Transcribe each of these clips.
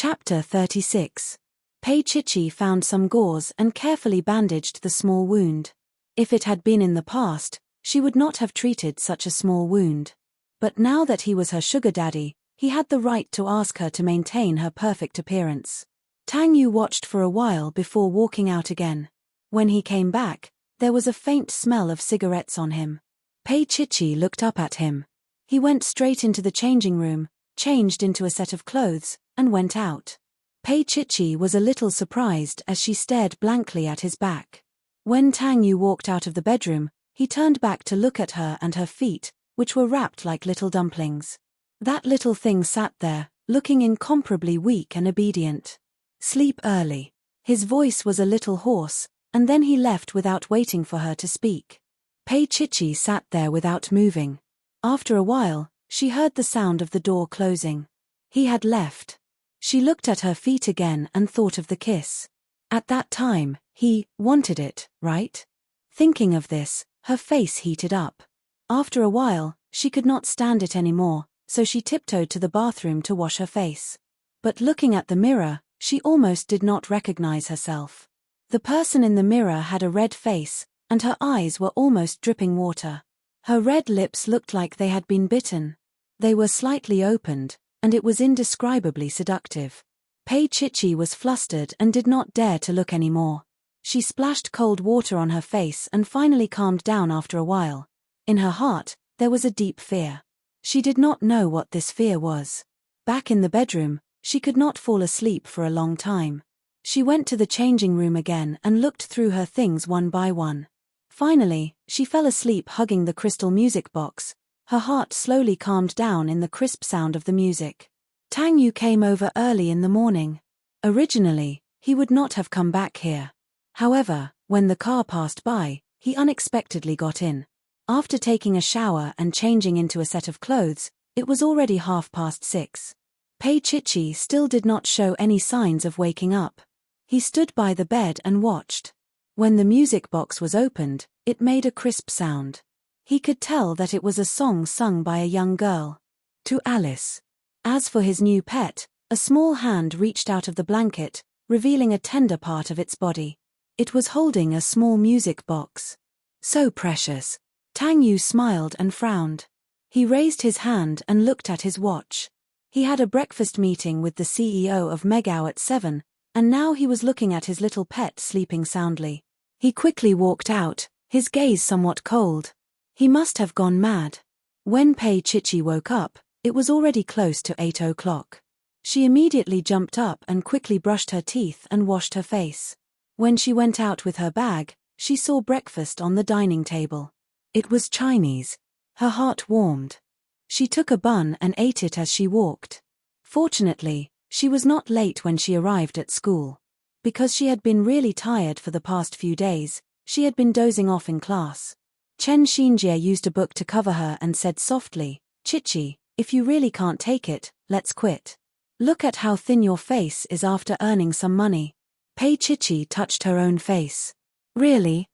Chapter 36. Pei Chichi found some gauze and carefully bandaged the small wound. If it had been in the past, she would not have treated such a small wound. But now that he was her sugar daddy, he had the right to ask her to maintain her perfect appearance. Tang Yu watched for a while before walking out again. When he came back, there was a faint smell of cigarettes on him. Pei Chichi looked up at him. He went straight into the changing room, changed into a set of clothes, and went out. Pei Chichi was a little surprised as she stared blankly at his back. When Tang Yu walked out of the bedroom, he turned back to look at her and her feet, which were wrapped like little dumplings. That little thing sat there, looking incomparably weak and obedient. Sleep early. His voice was a little hoarse, and then he left without waiting for her to speak. Pei Chichi sat there without moving. After a while, she heard the sound of the door closing. He had left. She looked at her feet again and thought of the kiss. At that time, he wanted it, right? Thinking of this, her face heated up. After a while, she could not stand it anymore, so she tiptoed to the bathroom to wash her face. But looking at the mirror, she almost did not recognize herself. The person in the mirror had a red face, and her eyes were almost dripping water. Her red lips looked like they had been bitten. They were slightly opened, and it was indescribably seductive. Pei Chichi was flustered and did not dare to look any more. She splashed cold water on her face and finally calmed down after a while. In her heart, there was a deep fear. She did not know what this fear was. Back in the bedroom, she could not fall asleep for a long time. She went to the changing room again and looked through her things one by one. Finally, she fell asleep hugging the crystal music box. Her heart slowly calmed down in the crisp sound of the music. Tang Yu came over early in the morning. Originally, he would not have come back here. However, when the car passed by, he unexpectedly got in. After taking a shower and changing into a set of clothes, it was already 6:30. Pei Chichi still did not show any signs of waking up. He stood by the bed and watched. When the music box was opened, it made a crisp sound. He could tell that it was a song sung by a young girl. To Alice. As for his new pet, a small hand reached out of the blanket, revealing a tender part of its body. It was holding a small music box. So precious. Tang Yu smiled and frowned. He raised his hand and looked at his watch. He had a breakfast meeting with the CEO of Megao at 7, and now he was looking at his little pet sleeping soundly. He quickly walked out, his gaze somewhat cold. He must have gone mad. When Pei Chichi woke up, it was already close to 8 o'clock. She immediately jumped up and quickly brushed her teeth and washed her face. When she went out with her bag, she saw breakfast on the dining table. It was Chinese. Her heart warmed. She took a bun and ate it as she walked. Fortunately, she was not late when she arrived at school. Because she had been really tired for the past few days, she had been dozing off in class. Chen Xinjie used a book to cover her and said softly, "Chichi, if you really can't take it, let's quit. Look at how thin your face is after earning some money." Pei Chichi touched her own face. Really?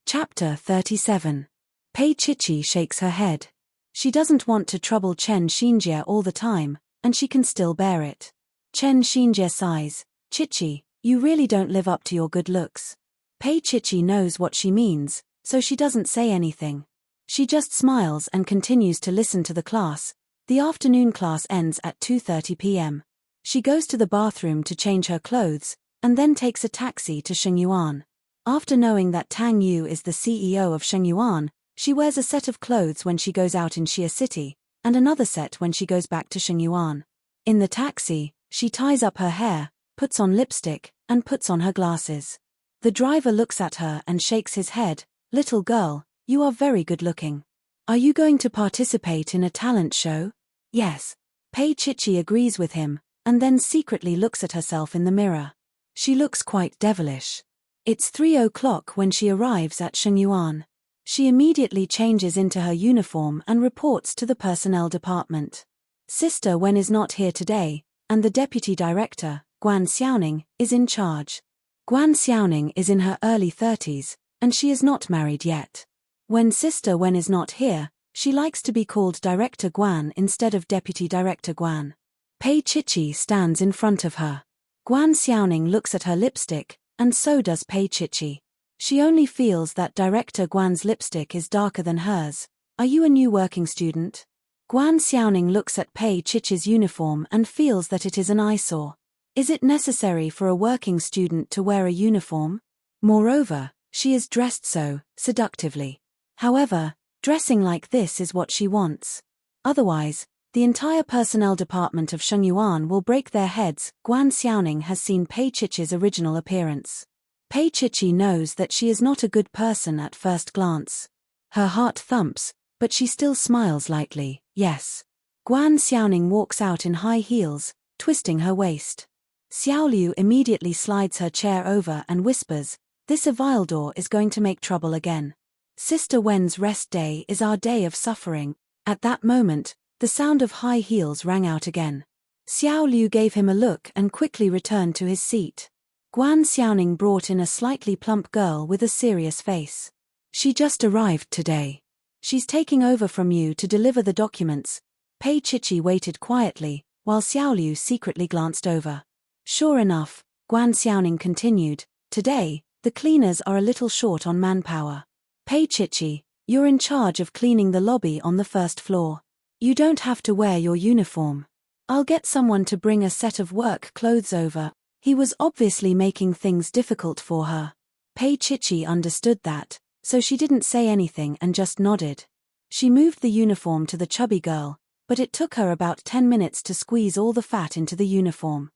Chapter 37. Pei Chichi shakes her head. She doesn't want to trouble Chen Xinjie all the time, and she can still bear it. Chen Xinjie sighs, "Chichi, you really don't live up to your good looks." Pei Chichi knows what she means, so she doesn't say anything. She just smiles and continues to listen to the class. The afternoon class ends at 2:30 p.m. She goes to the bathroom to change her clothes, and then takes a taxi to Shengyuan. After knowing that Tang Yu is the CEO of Shengyuan, she wears a set of clothes when she goes out in Xia City, and another set when she goes back to Shengyuan. In the taxi, she ties up her hair, puts on lipstick, and puts on her glasses. The driver looks at her and shakes his head. "Little girl, you are very good looking. Are you going to participate in a talent show?" "Yes." Pei Chichi agrees with him, and then secretly looks at herself in the mirror. She looks quite devilish. It's 3 o'clock when she arrives at Shengyuan. She immediately changes into her uniform and reports to the personnel department. Sister Wen is not here today, and the deputy director, Guan Xiaoning, is in charge. Guan Xiaoning is in her early 30s, and she is not married yet. When Sister Wen is not here, she likes to be called Director Guan instead of Deputy Director Guan. Pei Chichi stands in front of her. Guan Xiaoning looks at her lipstick, and so does Pei Chichi. She only feels that Director Guan's lipstick is darker than hers. Are you a new working student? Guan Xiaoning looks at Pei Chichi's uniform and feels that it is an eyesore. Is it necessary for a working student to wear a uniform? Moreover, she is dressed so seductively. However, dressing like this is what she wants. Otherwise, the entire personnel department of Shengyuan will break their heads. Guan Xiaoning has seen Pei Chichi's original appearance. Pei Chichi knows that she is not a good person at first glance. Her heart thumps, but she still smiles lightly. Yes. Guan Xiaoning walks out in high heels, twisting her waist. Xiao Liu immediately slides her chair over and whispers, "This Avildor is going to make trouble again. Sister Wen's rest day is our day of suffering." At that moment, the sound of high heels rang out again. Xiao Liu gave him a look and quickly returned to his seat. Guan Xiaoning brought in a slightly plump girl with a serious face. "She just arrived today. She's taking over from you to deliver the documents." Pei Chichi waited quietly, while Xiao Liu secretly glanced over. Sure enough, Guan Xiaoning continued, "Today, the cleaners are a little short on manpower. Pei Chichi, you're in charge of cleaning the lobby on the first floor. You don't have to wear your uniform. I'll get someone to bring a set of work clothes over." He was obviously making things difficult for her. Pei Chichi understood that, so she didn't say anything and just nodded. She moved the uniform to the chubby girl, but it took her about 10 minutes to squeeze all the fat into the uniform.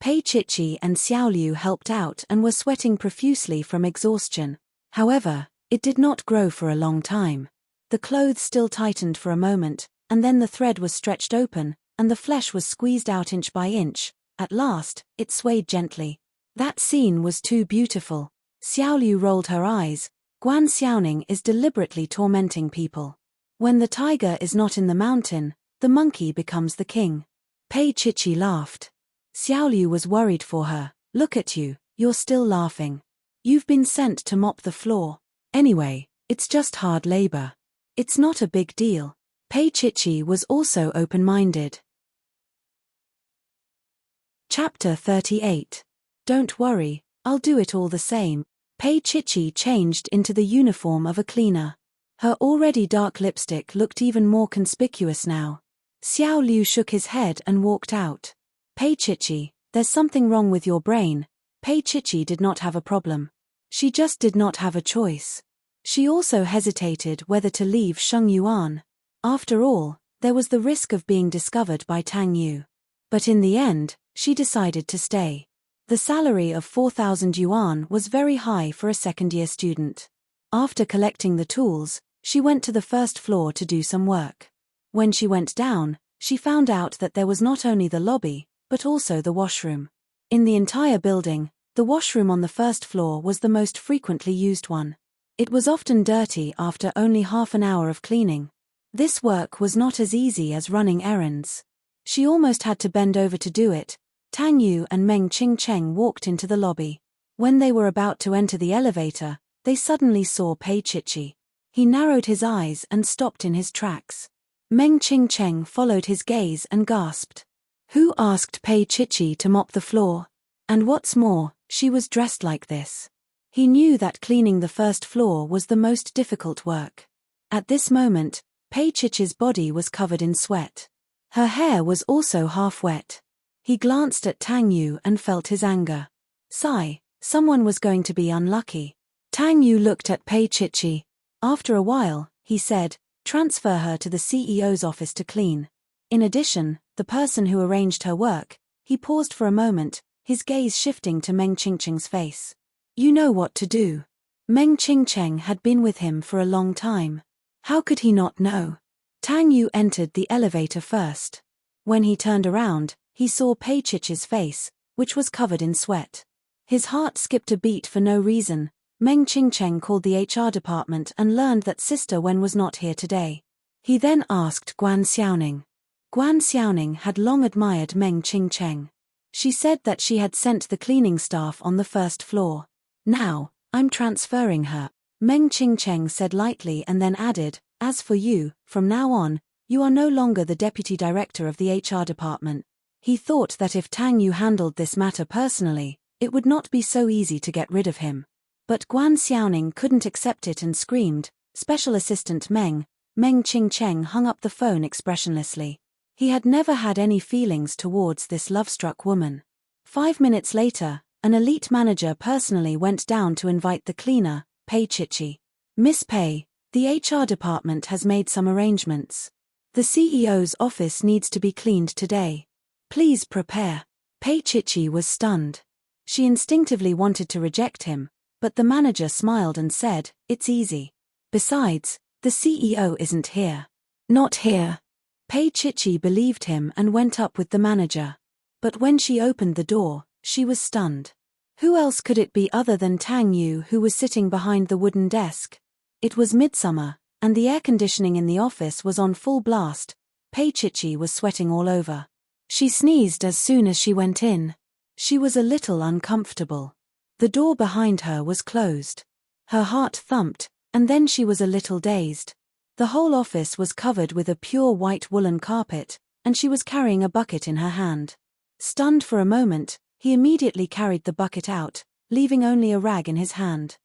Pei Chichi and Xiao Liu helped out and were sweating profusely from exhaustion. However, it did not grow for a long time. The clothes still tightened for a moment, and then the thread was stretched open, and the flesh was squeezed out inch by inch. At last, it swayed gently. That scene was too beautiful. Xiao Liu rolled her eyes. Guan Xiaoning is deliberately tormenting people. When the tiger is not in the mountain, the monkey becomes the king. Pei Chichi laughed. Xiao Liu was worried for her. "Look at you, you're still laughing. You've been sent to mop the floor. Anyway, it's just hard labor. It's not a big deal." Pei Chichi was also open-minded. Chapter 38. Don't worry, I'll do it all the same. Pei Chichi changed into the uniform of a cleaner. Her already dark lipstick looked even more conspicuous now. Xiao Liu shook his head and walked out. "Pei Chichi, there's something wrong with your brain." Pei Chichi did not have a problem. She just did not have a choice. She also hesitated whether to leave Shengyuan. After all, there was the risk of being discovered by Tang Yu. But in the end, she decided to stay. The salary of 4,000 yuan was very high for a second-year student. After collecting the tools, she went to the first floor to do some work. When she went down, she found out that there was not only the lobby, but also the washroom. In the entire building, the washroom on the first floor was the most frequently used one. It was often dirty after only half an hour of cleaning. This work was not as easy as running errands. She almost had to bend over to do it. Tang Yu and Meng Qingcheng walked into the lobby. When they were about to enter the elevator, they suddenly saw Pei Chichi. He narrowed his eyes and stopped in his tracks. Meng Qingcheng followed his gaze and gasped. Who asked Pei Chichi to mop the floor? And what's more, she was dressed like this. He knew that cleaning the first floor was the most difficult work. At this moment, Pei Chichi's body was covered in sweat. Her hair was also half wet. He glanced at Tang Yu and felt his anger. Sigh, someone was going to be unlucky. Tang Yu looked at Pei Chichi. After a while, he said, transfer her to the CEO's office to clean. In addition, the person who arranged her work, he paused for a moment, his gaze shifting to Meng Qingcheng's face. You know what to do. Meng Qingcheng had been with him for a long time. How could he not know? Tang Yu entered the elevator first. When he turned around, he saw Pei Chichi's face, which was covered in sweat. His heart skipped a beat for no reason. Meng Qingcheng called the HR department and learned that Sister Wen was not here today. He then asked Guan Xiaoning. Guan Xiaoning had long admired Meng Qingcheng. She said that she had sent the cleaning staff on the first floor. Now, I'm transferring her. Meng Qingcheng said lightly and then added, as for you, from now on, you are no longer the deputy director of the HR department. He thought that if Tang Yu handled this matter personally, it would not be so easy to get rid of him. But Guan Xiaoning couldn't accept it and screamed. Special Assistant Meng Qingcheng hung up the phone expressionlessly. He had never had any feelings towards this love-struck woman. 5 minutes later, an elite manager personally went down to invite the cleaner, Pei Chichi. Miss Pei, the HR department has made some arrangements. The CEO's office needs to be cleaned today. Please prepare. Pei Chichi was stunned. She instinctively wanted to reject him, but the manager smiled and said, "It's easy. Besides, the CEO isn't here." "Not here." Pei Chichi believed him and went up with the manager. But when she opened the door, she was stunned. Who else could it be other than Tang Yu, who was sitting behind the wooden desk? It was midsummer, and the air conditioning in the office was on full blast. Pei Chichi was sweating all over. She sneezed as soon as she went in. She was a little uncomfortable. The door behind her was closed. Her heart thumped, and then she was a little dazed. The whole office was covered with a pure white woolen carpet, and she was carrying a bucket in her hand. Stunned for a moment, he immediately carried the bucket out, leaving only a rag in his hand.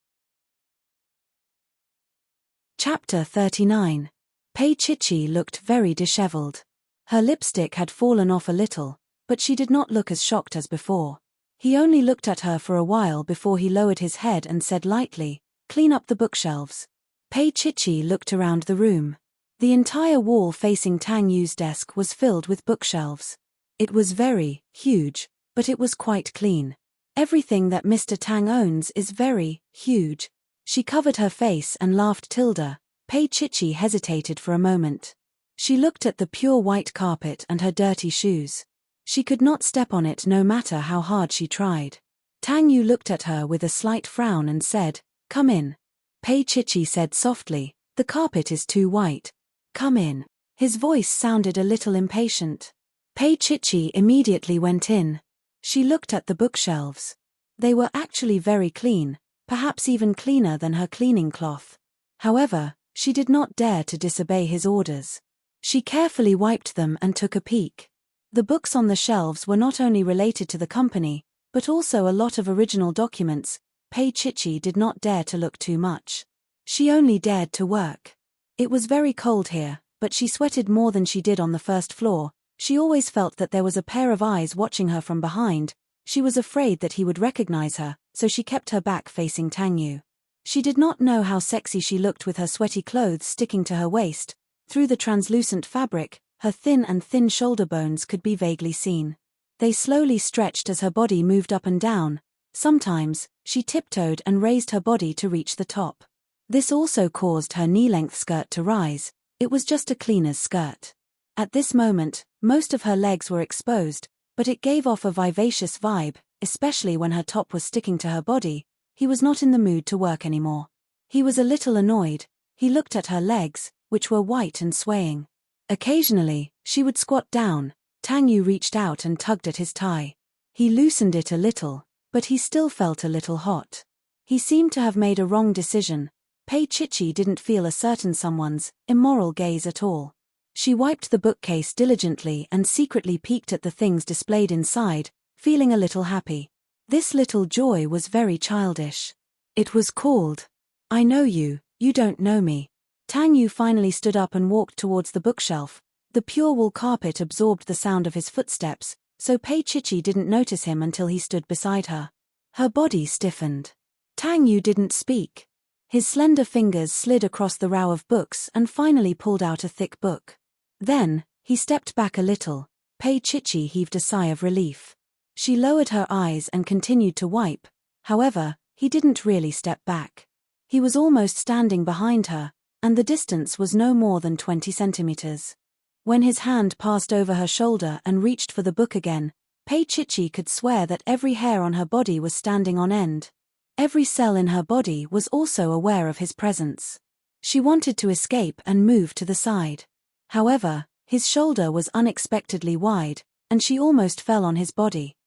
Chapter 39. Pei Chichi looked very disheveled. Her lipstick had fallen off a little, but she did not look as shocked as before. He only looked at her for a while before he lowered his head and said lightly, "Clean up the bookshelves." Pei Chichi looked around the room. The entire wall facing Tang Yu's desk was filled with bookshelves. It was very huge, but it was quite clean. Everything that Mr. Tang owns is very huge. She covered her face and laughed. Pei Chichi hesitated for a moment. She looked at the pure white carpet and her dirty shoes. She could not step on it no matter how hard she tried. Tang Yu looked at her with a slight frown and said, "Come in." Pei Chichi said softly, "The carpet is too white." "Come in." His voice sounded a little impatient. Pei Chichi immediately went in. She looked at the bookshelves. They were actually very clean, perhaps even cleaner than her cleaning cloth. However, she did not dare to disobey his orders. She carefully wiped them and took a peek. The books on the shelves were not only related to the company, but also a lot of original documents. Pei Chichi did not dare to look too much. She only dared to work. It was very cold here, but she sweated more than she did on the first floor. She always felt that there was a pair of eyes watching her from behind. She was afraid that he would recognize her, so she kept her back facing Tang Yu. She did not know how sexy she looked with her sweaty clothes sticking to her waist. Through the translucent fabric, her thin shoulder bones could be vaguely seen. They slowly stretched as her body moved up and down. Sometimes, she tiptoed and raised her body to reach the top. This also caused her knee-length skirt to rise. It was just a cleaner's skirt. At this moment, most of her legs were exposed, but it gave off a vivacious vibe, especially when her top was sticking to her body. He was not in the mood to work anymore. He was a little annoyed. He looked at her legs, which were white and swaying. Occasionally, she would squat down. Tang Yu reached out and tugged at his tie. He loosened it a little, but he still felt a little hot. He seemed to have made a wrong decision. Pei Chichi didn't feel a certain someone's immoral gaze at all. She wiped the bookcase diligently and secretly peeked at the things displayed inside, feeling a little happy. This little joy was very childish. It was called, "I know you, you don't know me." Tang Yu finally stood up and walked towards the bookshelf. The pure wool carpet absorbed the sound of his footsteps, so Pei Chichi didn't notice him until he stood beside her. Her body stiffened. Tang Yu didn't speak. His slender fingers slid across the row of books and finally pulled out a thick book. Then, he stepped back a little. Pei Chichi heaved a sigh of relief. She lowered her eyes and continued to wipe. However, he didn't really step back. He was almost standing behind her, and the distance was no more than 20 centimeters. When his hand passed over her shoulder and reached for the book again, Pei Chichi could swear that every hair on her body was standing on end. Every cell in her body was also aware of his presence. She wanted to escape and move to the side. However, his shoulder was unexpectedly wide, and she almost fell on his body.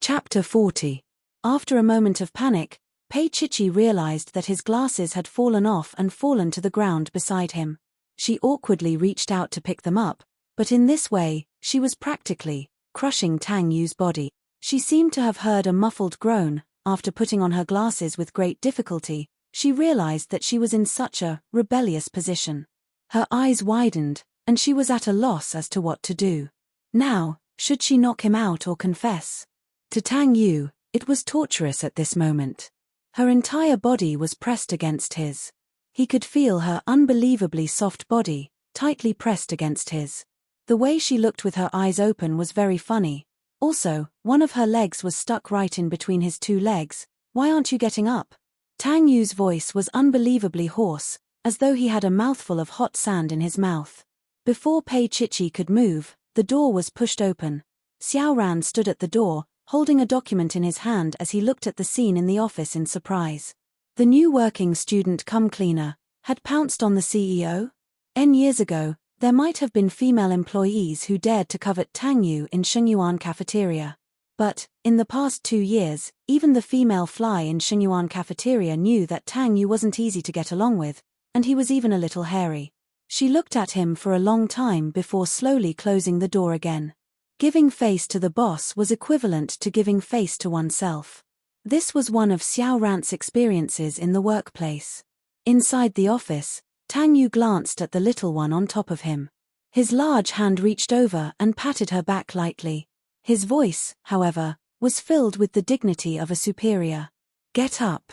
Chapter 40. After a moment of panic, Pei Chichi realized that his glasses had fallen off and fallen to the ground beside him. She awkwardly reached out to pick them up, But in this way, she was practically crushing Tang Yu's body. She seemed to have heard a muffled groan. After putting on her glasses with great difficulty, she realized that she was in such a rebellious position. Her eyes widened, and she was at a loss as to what to do. Now, should she knock him out or confess? To Tang Yu, it was torturous at this moment. Her entire body was pressed against his. He could feel her unbelievably soft body, tightly pressed against his. The way she looked with her eyes open was very funny. Also, one of her legs was stuck right in between his two legs. Why aren't you getting up? Tang Yu's voice was unbelievably hoarse, as though he had a mouthful of hot sand in his mouth. Before Pei Chichi could move, the door was pushed open. Xiao Ran stood at the door, holding a document in his hand as he looked at the scene in the office in surprise. The new working student cum cleaner had pounced on the CEO? Years ago, there might have been female employees who dared to covet Tang Yu in Shengyuan cafeteria. But, in the past 2 years, even the female fly in Shengyuan cafeteria knew that Tang Yu wasn't easy to get along with, and he was even a little hairy. She looked at him for a long time before slowly closing the door again. Giving face to the boss was equivalent to giving face to oneself. This was one of Xiao Ran's experiences in the workplace. Inside the office, Tang Yu glanced at the little one on top of him. His large hand reached over and patted her back lightly. His voice, however, was filled with the dignity of a superior. Get up.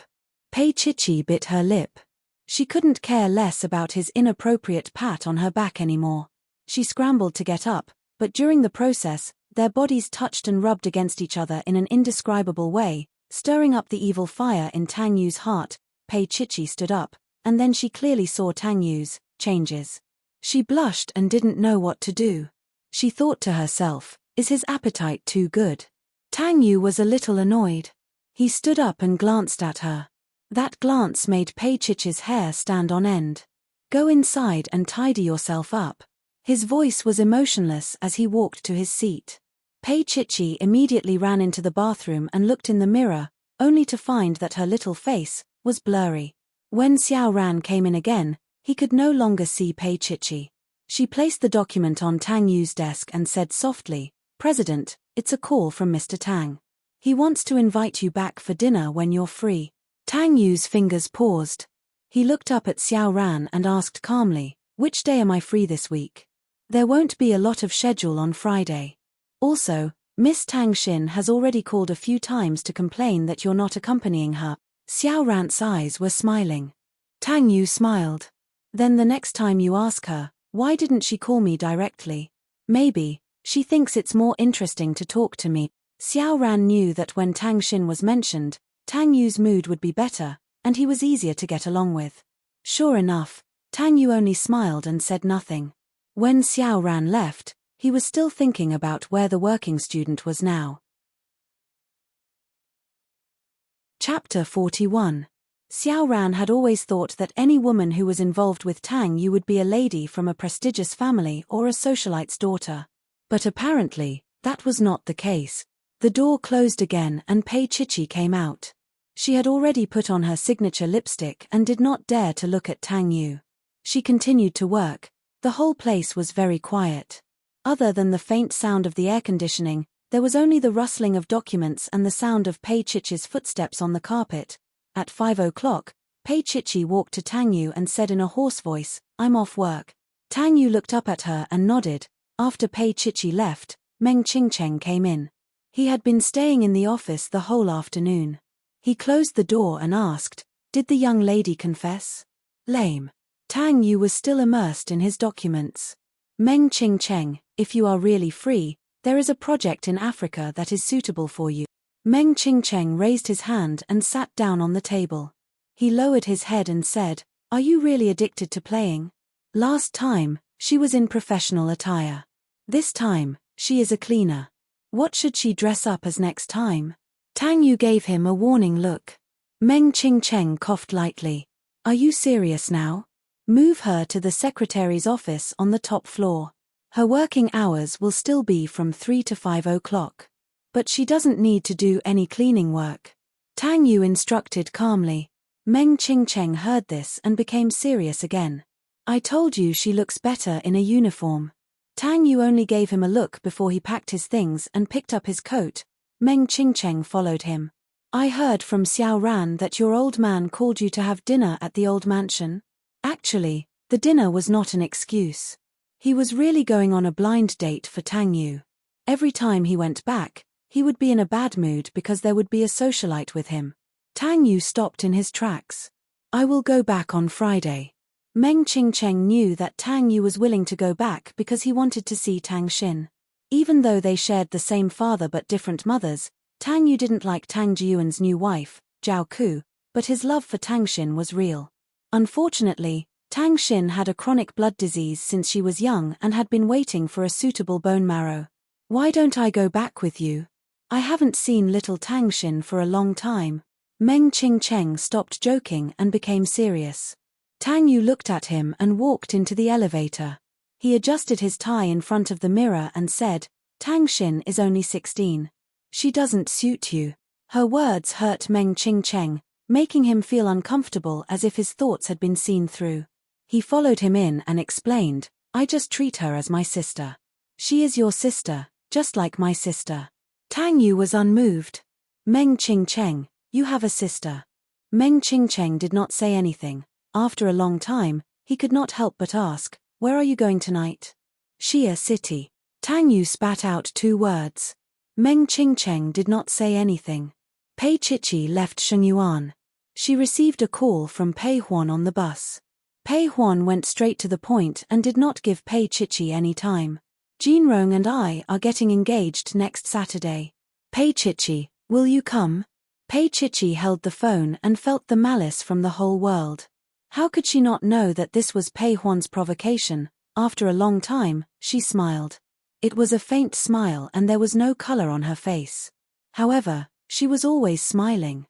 Pei Chichi bit her lip. She couldn't care less about his inappropriate pat on her back anymore. She scrambled to get up, but during the process, their bodies touched and rubbed against each other in an indescribable way, stirring up the evil fire in Tang Yu's heart. Pei Chichi stood up, and then she clearly saw Tang Yu's changes. She blushed and didn't know what to do. She thought to herself, is his appetite too good? Tang Yu was a little annoyed. He stood up and glanced at her. That glance made Pei Chichi's hair stand on end. Go inside and tidy yourself up. His voice was emotionless as he walked to his seat. Pei Chichi immediately ran into the bathroom and looked in the mirror, only to find that her little face was blurry. When Xiao Ran came in again, he could no longer see Pei Chichi. She placed the document on Tang Yu's desk and said softly, "President, it's a call from Mr. Tang. He wants to invite you back for dinner when you're free." Tang Yu's fingers paused. He looked up at Xiao Ran and asked calmly, "Which day am I free this week? There won't be a lot of schedule on Friday. Also, Miss Tang Xin has already called a few times to complain that you're not accompanying her." Xiao Ran's eyes were smiling. Tang Yu smiled. "Then the next time you ask her, why didn't she call me directly? Maybe she thinks it's more interesting to talk to me." Xiao Ran knew that when Tang Xin was mentioned, Tang Yu's mood would be better, and he was easier to get along with. Sure enough, Tang Yu only smiled and said nothing. When Xiao Ran left, he was still thinking about where the working student was now. Chapter 41. Xiao Ran had always thought that any woman who was involved with Tang Yu would be a lady from a prestigious family or a socialite's daughter. But apparently, that was not the case. The door closed again and Pei Chichi came out. She had already put on her signature lipstick and did not dare to look at Tang Yu. She continued to work. The whole place was very quiet. Other than the faint sound of the air conditioning, there was only the rustling of documents and the sound of Pei Chichi's footsteps on the carpet. At 5 o'clock, Pei Chichi walked to Tang Yu and said in a hoarse voice, "I'm off work." Tang Yu looked up at her and nodded. After Pei Chichi left, Meng Qingcheng came in. He had been staying in the office the whole afternoon. He closed the door and asked, "Did the young lady confess?" Lame. Tang Yu was still immersed in his documents. "Meng Qingcheng, if you are really free, there is a project in Africa that is suitable for you." Meng Qingcheng raised his hand and sat down on the table. He lowered his head and said, "Are you really addicted to playing? Last time, she was in professional attire. This time, she is a cleaner. What should she dress up as next time?" Tang Yu gave him a warning look. Meng Qingcheng coughed lightly. "Are you serious now? Move her to the secretary's office on the top floor. Her working hours will still be from 3 to 5 o'clock. But she doesn't need to do any cleaning work," Tang Yu instructed calmly. Meng Qingcheng heard this and became serious again. "I told you she looks better in a uniform." Tang Yu only gave him a look before he packed his things and picked up his coat. Meng Qingcheng followed him. I heard from Xiao Ran that your old man called you to have dinner at the old mansion. Actually, the dinner was not an excuse. He was really going on a blind date for Tang Yu. Every time he went back, he would be in a bad mood because there would be a socialite with him. Tang Yu stopped in his tracks. I will go back on Friday. Meng Qingcheng knew that Tang Yu was willing to go back because he wanted to see Tang Xin. Even though they shared the same father but different mothers, Tang Yu didn't like Tang Jiyuan's new wife, Zhao Ku, but his love for Tang Xin was real. Unfortunately, Tang Xin had a chronic blood disease since she was young and had been waiting for a suitable bone marrow. Why don't I go back with you? I haven't seen little Tang Xin for a long time. Meng Qingcheng stopped joking and became serious. Tang Yu looked at him and walked into the elevator. He adjusted his tie in front of the mirror and said, Tang Xin is only 16. She doesn't suit you. Her words hurt Meng Qingcheng, making him feel uncomfortable as if his thoughts had been seen through. He followed him in and explained, I just treat her as my sister. She is your sister, just like my sister. Tang Yu was unmoved. Meng Qingcheng, you have a sister. Meng Qingcheng did not say anything. After a long time, he could not help but ask, where are you going tonight? Xia City. Tang Yu spat out 2 words. Meng Qingcheng did not say anything. Pei Chichi left Shengyuan. She received a call from Pei Huan on the bus. Pei Huan went straight to the point and did not give Pei Chichi any time. Jinrong and I are getting engaged next Saturday. Pei Chichi, will you come? Pei Chichi held the phone and felt the malice from the whole world. How could she not know that this was Pei Huan's provocation? After a long time, she smiled. It was a faint smile and there was no color on her face. However, she was always smiling.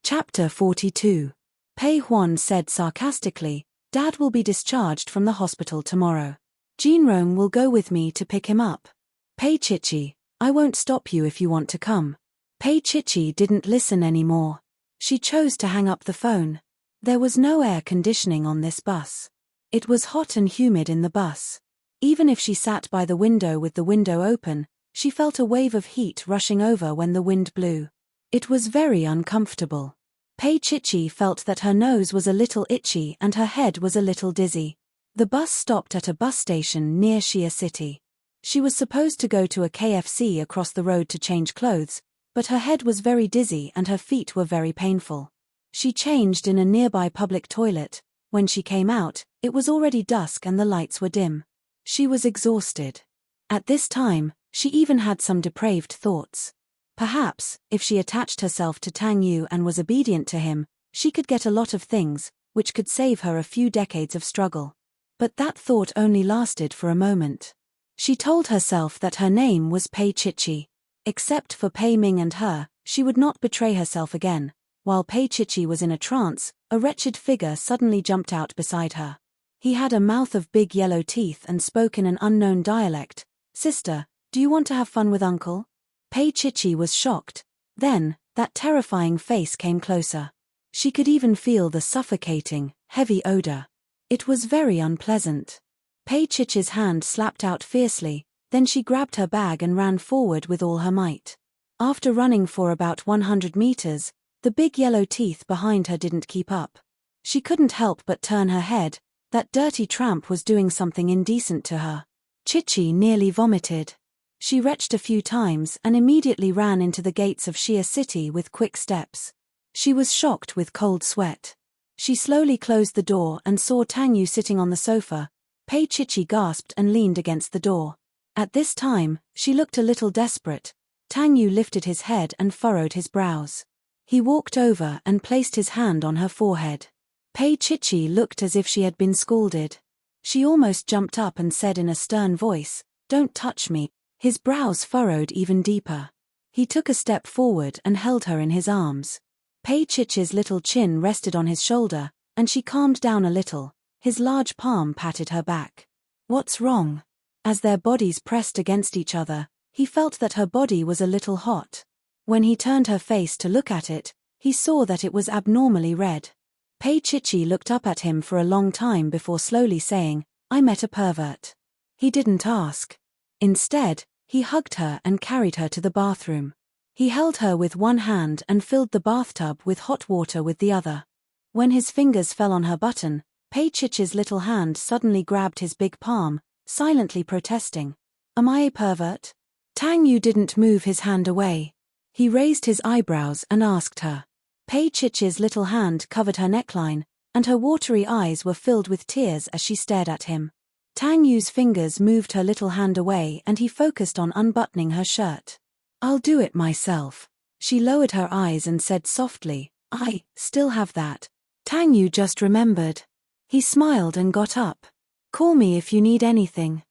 Chapter 42. Pei Huan said sarcastically, Dad will be discharged from the hospital tomorrow. Jinrong will go with me to pick him up. Pei Chichi, I won't stop you if you want to come. Pei Chichi didn't listen anymore. She chose to hang up the phone. There was no air conditioning on this bus. It was hot and humid in the bus. Even if she sat by the window with the window open, she felt a wave of heat rushing over when the wind blew. It was very uncomfortable. Pei Chichi felt that her nose was a little itchy and her head was a little dizzy. The bus stopped at a bus station near Xia City. She was supposed to go to a KFC across the road to change clothes, but her head was very dizzy and her feet were very painful. She changed in a nearby public toilet. When she came out, it was already dusk and the lights were dim. She was exhausted. At this time, she even had some depraved thoughts. Perhaps, if she attached herself to Tang Yu and was obedient to him, she could get a lot of things, which could save her a few decades of struggle. But that thought only lasted for a moment. She told herself that her name was Pei Chichi. Except for Pei Ming and her, she would not betray herself again. While Pei Chichi was in a trance, a wretched figure suddenly jumped out beside her. He had a mouth of big yellow teeth and spoke in an unknown dialect. Sister, do you want to have fun with uncle? Pei Chichi was shocked. Then, that terrifying face came closer. She could even feel the suffocating, heavy odor. It was very unpleasant. Pei Chichi's hand slapped out fiercely, then she grabbed her bag and ran forward with all her might. After running for about 100 meters, the big yellow teeth behind her didn't keep up. She couldn't help but turn her head. That dirty tramp was doing something indecent to her. Chichi nearly vomited. She retched a few times and immediately ran into the gates of Xia City with quick steps. She was shocked with cold sweat. She slowly closed the door and saw Tang Yu sitting on the sofa. Pei Chichi gasped and leaned against the door. At this time, she looked a little desperate. Tang Yu lifted his head and furrowed his brows. He walked over and placed his hand on her forehead. Pei Chichi looked as if she had been scalded. She almost jumped up and said in a stern voice, "Don't touch me." His brows furrowed even deeper. He took a step forward and held her in his arms. Pei Chichi's little chin rested on his shoulder, and she calmed down a little. His large palm patted her back. "What's wrong?" As their bodies pressed against each other, he felt that her body was a little hot. When he turned her face to look at it, he saw that it was abnormally red. Pei Chichi looked up at him for a long time before slowly saying, "I met a pervert." He didn't ask. Instead, he hugged her and carried her to the bathroom. He held her with one hand and filled the bathtub with hot water with the other. When his fingers fell on her button, Pei Chichi's little hand suddenly grabbed his big palm, silently protesting. "Am I a pervert?" Tang Yu didn't move his hand away. He raised his eyebrows and asked her. Pei Chichi's little hand covered her neckline, and her watery eyes were filled with tears as she stared at him. Tang Yu's fingers moved her little hand away and he focused on unbuttoning her shirt. "I'll do it myself." She lowered her eyes and said softly, "I still have that." Tang Yu just remembered. He smiled and got up. "Call me if you need anything."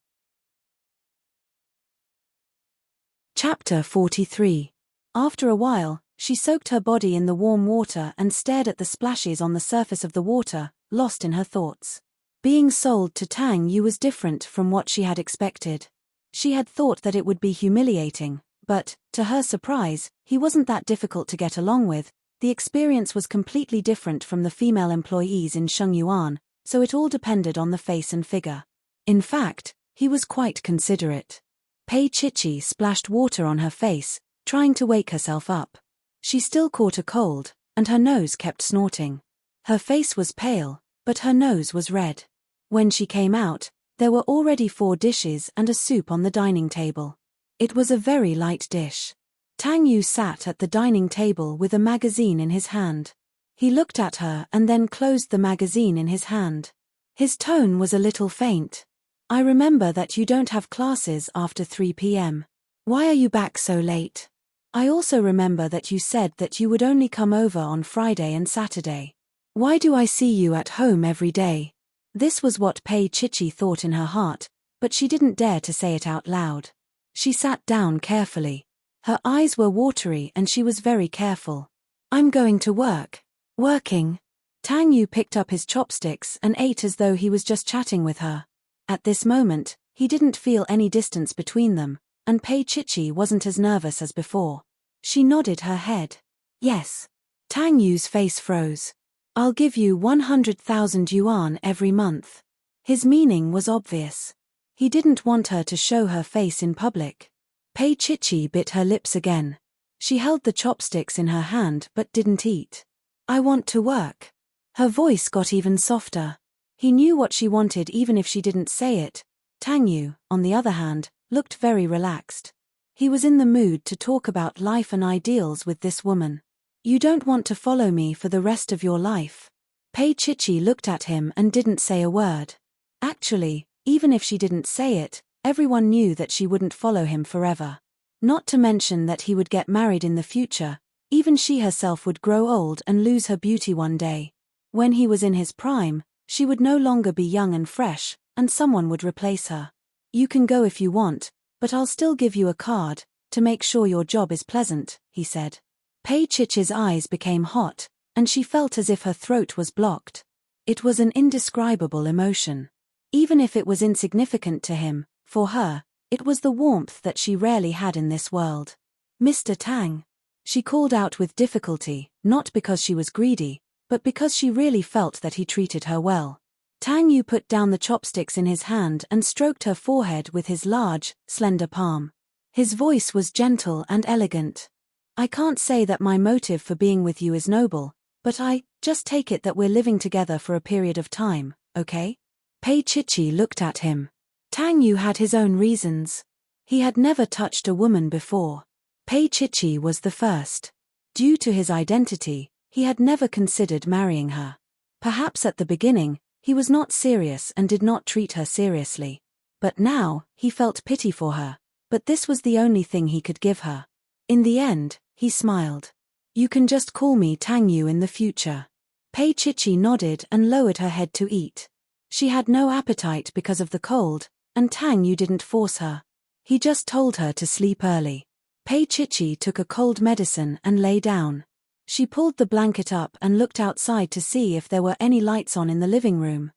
Chapter 43. After a while, she soaked her body in the warm water and stared at the splashes on the surface of the water, lost in her thoughts. Being sold to Tang Yu was different from what she had expected. She had thought that it would be humiliating, but, to her surprise, he wasn't that difficult to get along with. The experience was completely different from the female employees in Shengyuan, so it all depended on the face and figure. In fact, he was quite considerate. Pei Chichi splashed water on her face, trying to wake herself up. She still caught a cold, and her nose kept snorting. Her face was pale, but her nose was red. When she came out, there were already 4 dishes and a soup on the dining table. It was a very light dish. Tang Yu sat at the dining table with a magazine in his hand. He looked at her and then closed the magazine in his hand. His tone was a little faint. "I remember that you don't have classes after 3 p.m. Why are you back so late? I also remember that you said that you would only come over on Friday and Saturday. Why do I see you at home every day?" This was what Pei Chichi thought in her heart, but she didn't dare to say it out loud. She sat down carefully. Her eyes were watery and she was very careful. "I'm going to work." "Working?" Tang Yu picked up his chopsticks and ate as though he was just chatting with her. At this moment, he didn't feel any distance between them, and Pei Chichi wasn't as nervous as before. She nodded her head. "Yes." Tang Yu's face froze. "I'll give you 100,000 yuan every month." His meaning was obvious. He didn't want her to show her face in public. Pei Chichi bit her lips again. She held the chopsticks in her hand but didn't eat. "I want to work." Her voice got even softer. He knew what she wanted even if she didn't say it. Tang Yu, on the other hand, looked very relaxed. He was in the mood to talk about life and ideals with this woman. "You don't want to follow me for the rest of your life?" Pei Chichi looked at him and didn't say a word. Actually, even if she didn't say it, everyone knew that she wouldn't follow him forever. Not to mention that he would get married in the future. Even she herself would grow old and lose her beauty one day. When he was in his prime, she would no longer be young and fresh, and someone would replace her. "You can go if you want, but I'll still give you a card, to make sure your job is pleasant," he said. Pei Chichi's eyes became hot, and she felt as if her throat was blocked. It was an indescribable emotion. Even if it was insignificant to him, for her, it was the warmth that she rarely had in this world. "Mr. Tang." She called out with difficulty, not because she was greedy, but because she really felt that he treated her well. Tang Yu put down the chopsticks in his hand and stroked her forehead with his large, slender palm. His voice was gentle and elegant. "I can't say that my motive for being with you is noble, but I just take it that we're living together for a period of time, okay?" Pei Chichi looked at him. Tang Yu had his own reasons. He had never touched a woman before. Pei Chichi was the first. Due to his identity, he had never considered marrying her. Perhaps at the beginning, he was not serious and did not treat her seriously. But now, he felt pity for her, but this was the only thing he could give her. In the end, he smiled. "You can just call me Tang Yu in the future." Pei Chichi nodded and lowered her head to eat. She had no appetite because of the cold, and Tang Yu didn't force her. He just told her to sleep early. Pei Chichi took a cold medicine and lay down. She pulled the blanket up and looked outside to see if there were any lights on in the living room.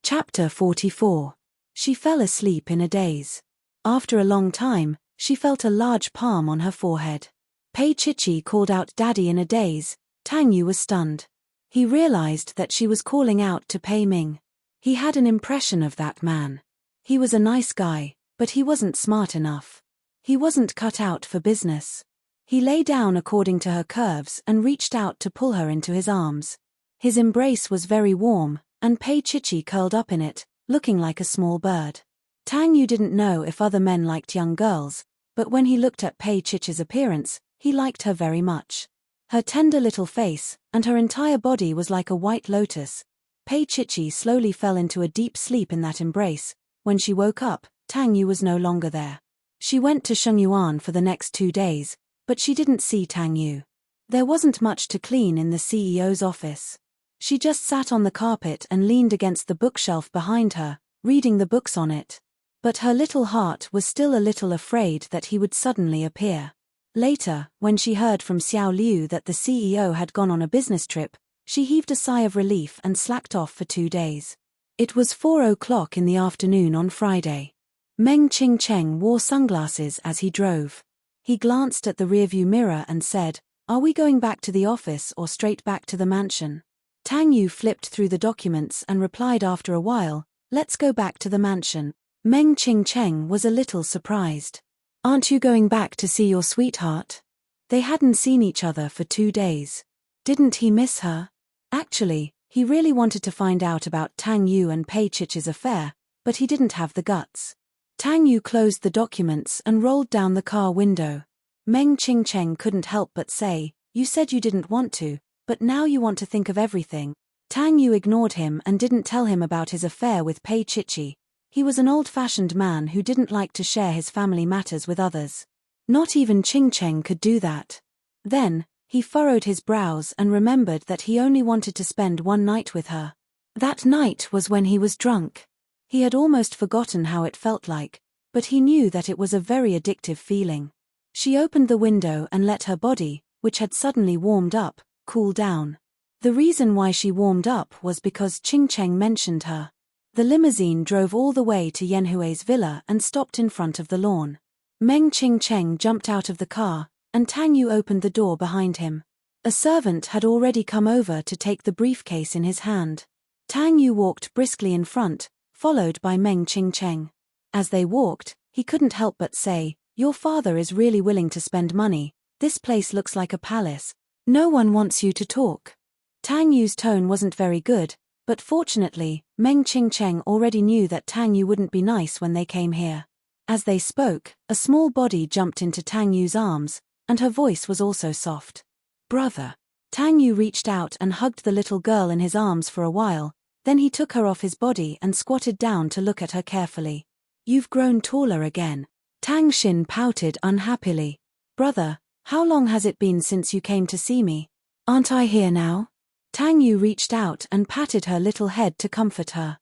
Chapter 44. She fell asleep in a daze. After a long time, she felt a large palm on her forehead. Pei Chichi called out Daddy in a daze. Tang Yu was stunned. He realized that she was calling out to Pei Ming. He had an impression of that man. He was a nice guy, but he wasn't smart enough. He wasn't cut out for business. He lay down according to her curves and reached out to pull her into his arms. His embrace was very warm, and Pei Chichi curled up in it, looking like a small bird. Tang Yu didn't know if other men liked young girls, but when he looked at Pei Chichi's appearance, he liked her very much. Her tender little face, and her entire body was like a white lotus. Pei Chichi slowly fell into a deep sleep in that embrace. When she woke up, Tang Yu was no longer there. She went to Shengyuan for the next 2 days, but she didn't see Tang Yu. There wasn't much to clean in the CEO's office. She just sat on the carpet and leaned against the bookshelf behind her, reading the books on it. But her little heart was still a little afraid that he would suddenly appear. Later, when she heard from Xiao Liu that the CEO had gone on a business trip, she heaved a sigh of relief and slacked off for 2 days. It was 4 o'clock in the afternoon on Friday. Meng Qingcheng wore sunglasses as he drove. He glanced at the rearview mirror and said, "Are we going back to the office or straight back to the mansion?" Tang Yu flipped through the documents and replied after a while, "Let's go back to the mansion." Meng Qingcheng was a little surprised. "Aren't you going back to see your sweetheart?" They hadn't seen each other for 2 days. Didn't he miss her? Actually, he really wanted to find out about Tang Yu and Pei Chichi's affair, but he didn't have the guts. Tang Yu closed the documents and rolled down the car window. Meng Qingcheng couldn't help but say, "You said you didn't want to, but now you want to think of everything." Tang Yu ignored him and didn't tell him about his affair with Pei Chichi. He was an old-fashioned man who didn't like to share his family matters with others. Not even Qingcheng could do that. Then, he furrowed his brows and remembered that he only wanted to spend 1 night with her. That night was when he was drunk. He had almost forgotten how it felt like, but he knew that it was a very addictive feeling. She opened the window and let her body, which had suddenly warmed up, cool down. The reason why she warmed up was because Qingcheng mentioned her. The limousine drove all the way to Yanhui's villa and stopped in front of the lawn. Meng Qingcheng jumped out of the car, and Tang Yu opened the door behind him. A servant had already come over to take the briefcase in his hand. Tang Yu walked briskly in front, followed by Meng Qingcheng. As they walked, he couldn't help but say, "Your father is really willing to spend money. This place looks like a palace. No one wants you to talk." Tang Yu's tone wasn't very good, but fortunately, Meng Qingcheng already knew that Tang Yu wouldn't be nice when they came here. As they spoke, a small body jumped into Tang Yu's arms, and her voice was also soft. "Brother." Tang Yu reached out and hugged the little girl in his arms for a while, then he took her off his body and squatted down to look at her carefully. "You've grown taller again." Tang Xin pouted unhappily. "Brother, how long has it been since you came to see me? Aren't I here now?" Tang Yu reached out and patted her little head to comfort her.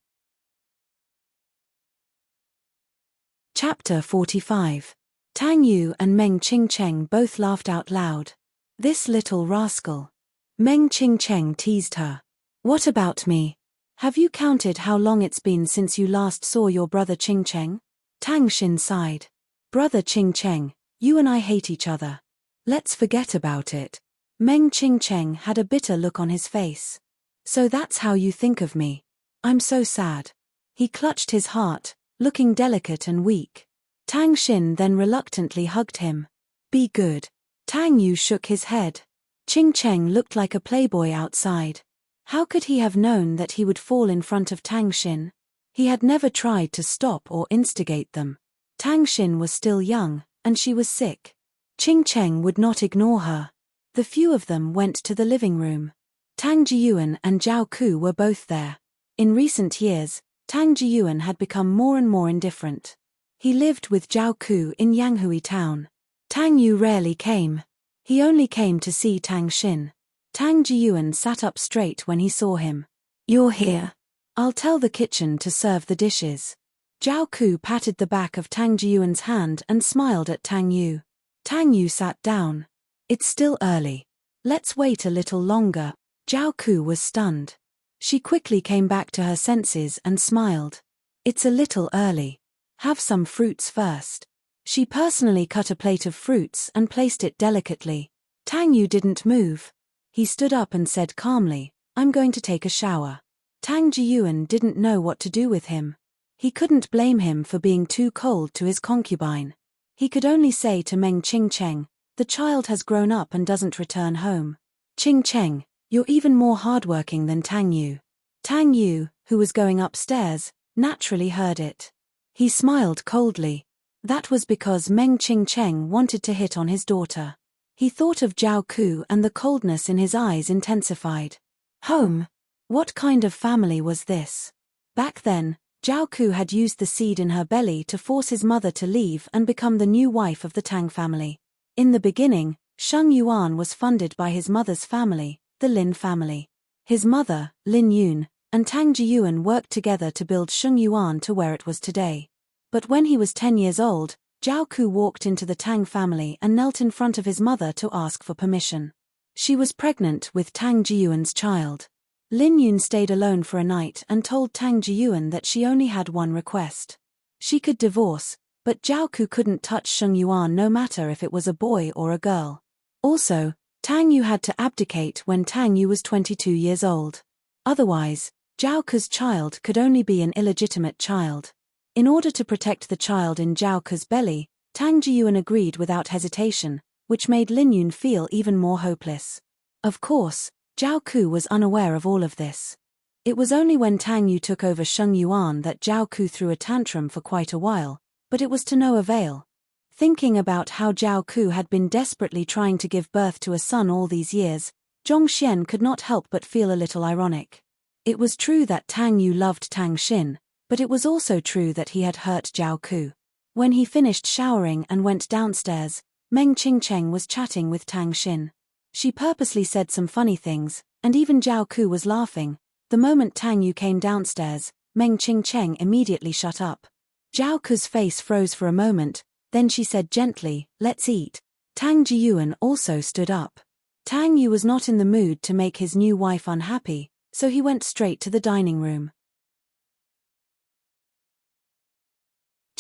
Chapter 45. Tang Yu and Meng Qingcheng both laughed out loud. "This little rascal." Meng Qingcheng teased her. "What about me? Have you counted how long it's been since you last saw your brother Qingcheng?" Tang Xin sighed. "Brother Qingcheng, you and I hate each other. Let's forget about it." Meng Qingcheng had a bitter look on his face. "So that's how you think of me. I'm so sad." He clutched his heart, looking delicate and weak. Tang Xin then reluctantly hugged him. "Be good." Tang Yu shook his head. Qingcheng looked like a playboy outside. How could he have known that he would fall in front of Tang Xin? He had never tried to stop or instigate them. Tang Xin was still young, and she was sick. Qingcheng would not ignore her. The few of them went to the living room. Tang Jiyuan and Zhao Ku were both there. In recent years, Tang Jiyuan had become more and more indifferent. He lived with Zhao Ku in Yanghui town. Tang Yu rarely came. He only came to see Tang Xin. Tang Jiyuan sat up straight when he saw him. "You're here. I'll tell the kitchen to serve the dishes." Zhao Ku patted the back of Tang Jiyuan's hand and smiled at Tang Yu. Tang Yu sat down. "It's still early. Let's wait a little longer." Zhao Ku was stunned. She quickly came back to her senses and smiled. "It's a little early. Have some fruits first." She personally cut a plate of fruits and placed it delicately. Tang Yu didn't move. He stood up and said calmly, "I'm going to take a shower." Tang Jiyuan didn't know what to do with him. He couldn't blame him for being too cold to his concubine. He could only say to Meng Qingcheng, "The child has grown up and doesn't return home. Qingcheng, you're even more hardworking than Tang Yu." Tang Yu, who was going upstairs, naturally heard it. He smiled coldly. That was because Meng Qingcheng wanted to hit on his daughter. He thought of Zhao Ku and the coldness in his eyes intensified. Home? What kind of family was this? Back then, Zhao Ku had used the seed in her belly to force his mother to leave and become the new wife of the Tang family. In the beginning, Sheng Yuan was funded by his mother's family, the Lin family. His mother, Lin Yun, and Tang Jiyuan worked together to build Sheng Yuan to where it was today. But when he was 10 years old, Zhao Ku walked into the Tang family and knelt in front of his mother to ask for permission. She was pregnant with Tang Jiyuan's child. Lin Yun stayed alone for a night and told Tang Jiyuan that she only had one request. She could divorce, but Zhao Ku couldn't touch Sheng Yuan no matter if it was a boy or a girl. Also, Tang Yu had to abdicate when Tang Yu was 22 years old. Otherwise, Zhao Ku's child could only be an illegitimate child. In order to protect the child in Zhao Ku's belly, Tang Jiyuan agreed without hesitation, which made Lin Yun feel even more hopeless. Of course, Zhao Ku was unaware of all of this. It was only when Tang Yu took over Sheng Yuan that Zhao Ku threw a tantrum for quite a while, but it was to no avail. Thinking about how Zhao Ku had been desperately trying to give birth to a son all these years, Zhong Xian could not help but feel a little ironic. It was true that Tang Yu loved Tang Xin, but it was also true that he had hurt Zhao Ku. When he finished showering and went downstairs, Meng Qingcheng was chatting with Tang Xin. She purposely said some funny things, and even Zhao Ku was laughing. The moment Tang Yu came downstairs, Meng Qingcheng immediately shut up. Zhao Ku's face froze for a moment, then she said gently, "Let's eat." Tang Jiyuan also stood up. Tang Yu was not in the mood to make his new wife unhappy, so he went straight to the dining room.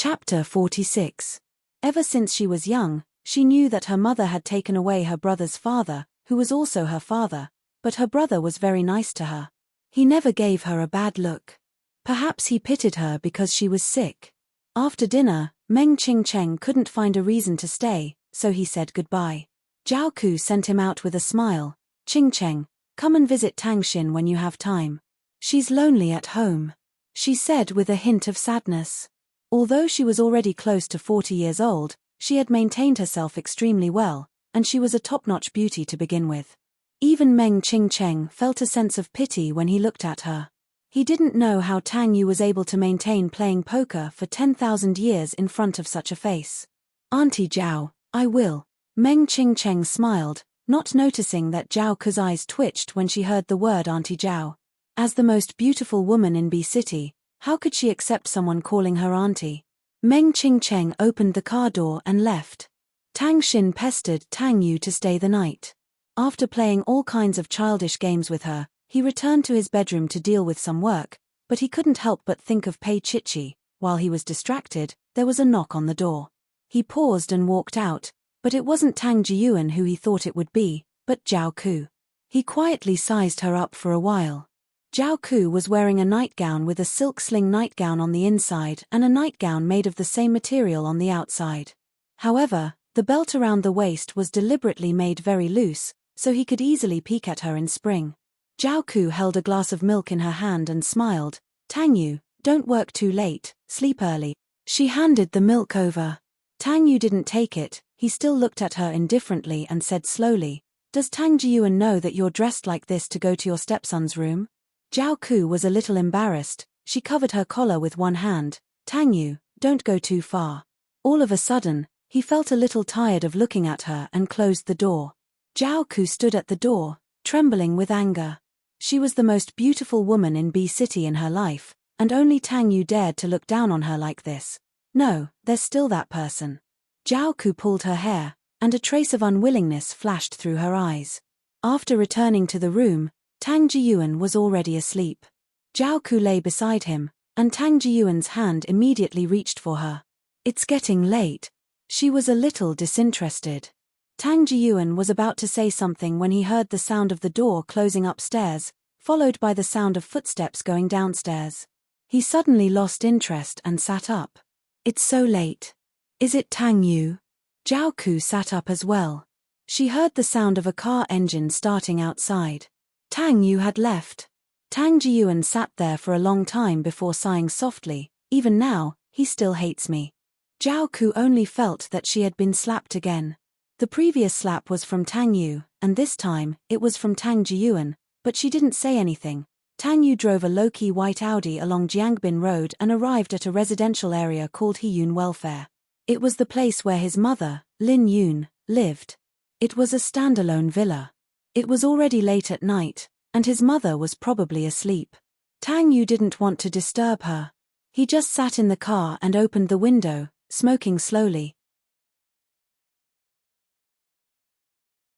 Chapter 46. Ever since she was young, she knew that her mother had taken away her brother's father, who was also her father, but her brother was very nice to her. He never gave her a bad look. Perhaps he pitied her because she was sick. After dinner, Meng Qingcheng couldn't find a reason to stay, so he said goodbye. Zhao Ku sent him out with a smile. "Qingcheng, come and visit Tang Xin when you have time. She's lonely at home," she said with a hint of sadness. Although she was already close to 40 years old, she had maintained herself extremely well, and she was a top-notch beauty to begin with. Even Meng Qingcheng felt a sense of pity when he looked at her. He didn't know how Tang Yu was able to maintain playing poker for 10,000 years in front of such a face. "Auntie Zhao, I will." Meng Qingcheng smiled, not noticing that Zhao Ku's eyes twitched when she heard the word Auntie Zhao. As the most beautiful woman in B City, how could she accept someone calling her auntie? Meng Qingcheng opened the car door and left. Tang Xin pestered Tang Yu to stay the night. After playing all kinds of childish games with her, he returned to his bedroom to deal with some work, but he couldn't help but think of Pei Chichi. While he was distracted, there was a knock on the door. He paused and walked out, but it wasn't Tang Jiyuan who he thought it would be, but Zhao Ku. He quietly sized her up for a while. Zhao Ku was wearing a nightgown with a silk sling nightgown on the inside and a nightgown made of the same material on the outside. However, the belt around the waist was deliberately made very loose, so he could easily peek at her in spring. Zhao Ku held a glass of milk in her hand and smiled. "Tang Yu, don't work too late, sleep early." She handed the milk over. Tang Yu didn't take it. He still looked at her indifferently and said slowly, "Does Tang Jiyuan know that you're dressed like this to go to your stepson's room?" Zhao Ku was a little embarrassed. She covered her collar with one hand. "Tang Yu, don't go too far." All of a sudden, he felt a little tired of looking at her and closed the door. Zhao Ku stood at the door, trembling with anger. She was the most beautiful woman in B City in her life, and only Tang Yu dared to look down on her like this. No, there's still that person. Zhao Ku pulled her hair, and a trace of unwillingness flashed through her eyes. After returning to the room, Tang Jiyuan was already asleep. Zhao Ku lay beside him, and Tang Jiyuan's hand immediately reached for her. "It's getting late." She was a little disinterested. Tang Jiyuan was about to say something when he heard the sound of the door closing upstairs, followed by the sound of footsteps going downstairs. He suddenly lost interest and sat up. It's so late. Is it Tang Yu? Zhao Ku sat up as well. She heard the sound of a car engine starting outside. Tang Yu had left. Tang Jiyuan sat there for a long time before sighing softly. Even now, he still hates me. Zhao Ku only felt that she had been slapped again. The previous slap was from Tang Yu, and this time, it was from Tang Jiyuan, but she didn't say anything. Tang Yu drove a low-key white Audi along Jiangbin Road and arrived at a residential area called Heyun Welfare. It was the place where his mother, Lin Yun, lived. It was a standalone villa. It was already late at night, and his mother was probably asleep. Tang Yu didn't want to disturb her. He just sat in the car and opened the window, smoking slowly.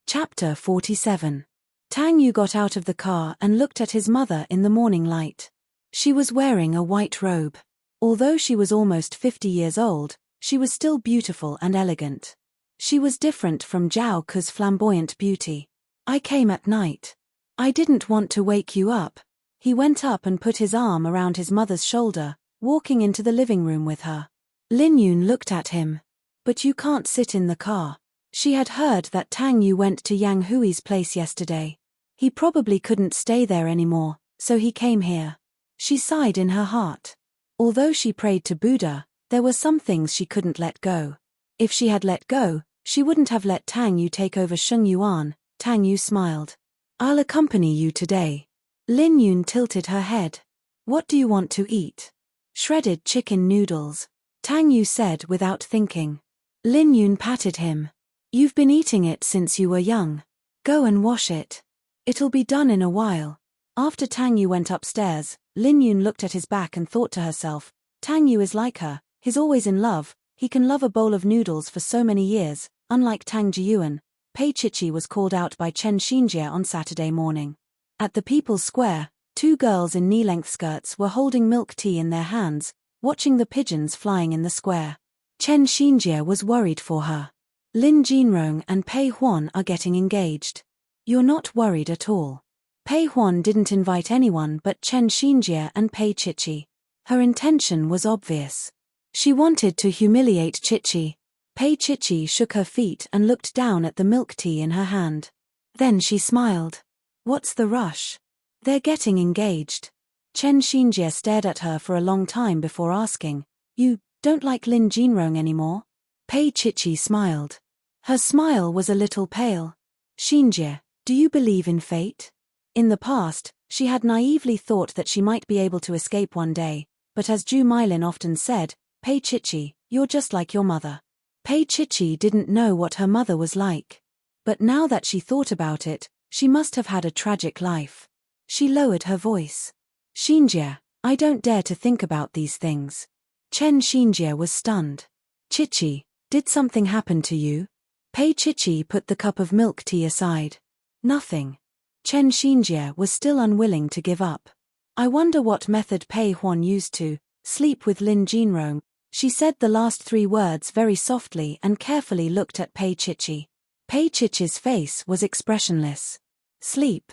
Chapter 47. Tang Yu got out of the car and looked at his mother in the morning light. She was wearing a white robe. Although she was almost 50 years old, she was still beautiful and elegant. She was different from Zhao Ku's flamboyant beauty. I came at night. I didn't want to wake you up. He went up and put his arm around his mother's shoulder, walking into the living room with her. Lin Yun looked at him. But you can't sit in the car. She had heard that Tang Yu went to Yang Hui's place yesterday. He probably couldn't stay there anymore, so he came here. She sighed in her heart. Although she prayed to Buddha, there were some things she couldn't let go. If she had let go, she wouldn't have let Tang Yu take over Sheng Yuan. Tang Yu smiled. I'll accompany you today. Lin Yun tilted her head. What do you want to eat? Shredded chicken noodles. Tang Yu said without thinking. Lin Yun patted him. You've been eating it since you were young. Go and wash it. It'll be done in a while. After Tang Yu went upstairs, Lin Yun looked at his back and thought to herself, Tang Yu is like her, he's always in love, he can love a bowl of noodles for so many years. Unlike Tang Jiyuan, Pei Chichi was called out by Chen Xinjie on Saturday morning. At the People's Square, two girls in knee-length skirts were holding milk tea in their hands, watching the pigeons flying in the square. Chen Xinjie was worried for her. Lin Jinrong and Pei Huan are getting engaged. You're not worried at all. Pei Huan didn't invite anyone but Chen Xinjie and Pei Chichi. Her intention was obvious. She wanted to humiliate Chichi. Pei Chichi shook her feet and looked down at the milk tea in her hand. Then she smiled. What's the rush? They're getting engaged. Chen Xinjie stared at her for a long time before asking, You don't like Lin Jinrong anymore? Pei Chichi smiled. Her smile was a little pale. Xinjie, do you believe in fate? In the past, she had naively thought that she might be able to escape one day, but as Zhu Meilin often said, Pei Chichi, you're just like your mother. Pei Chichi didn't know what her mother was like. But now that she thought about it, she must have had a tragic life. She lowered her voice. Xinjie, I don't dare to think about these things. Chen Xinjie was stunned. Chichi, did something happen to you? Pei Chichi put the cup of milk tea aside. Nothing. Chen Xinjie was still unwilling to give up. I wonder what method Pei Huan used to sleep with Lin Jinrong. She said the last three words very softly and carefully looked at Pei Chichi. Pei Chichi's face was expressionless. Sleep?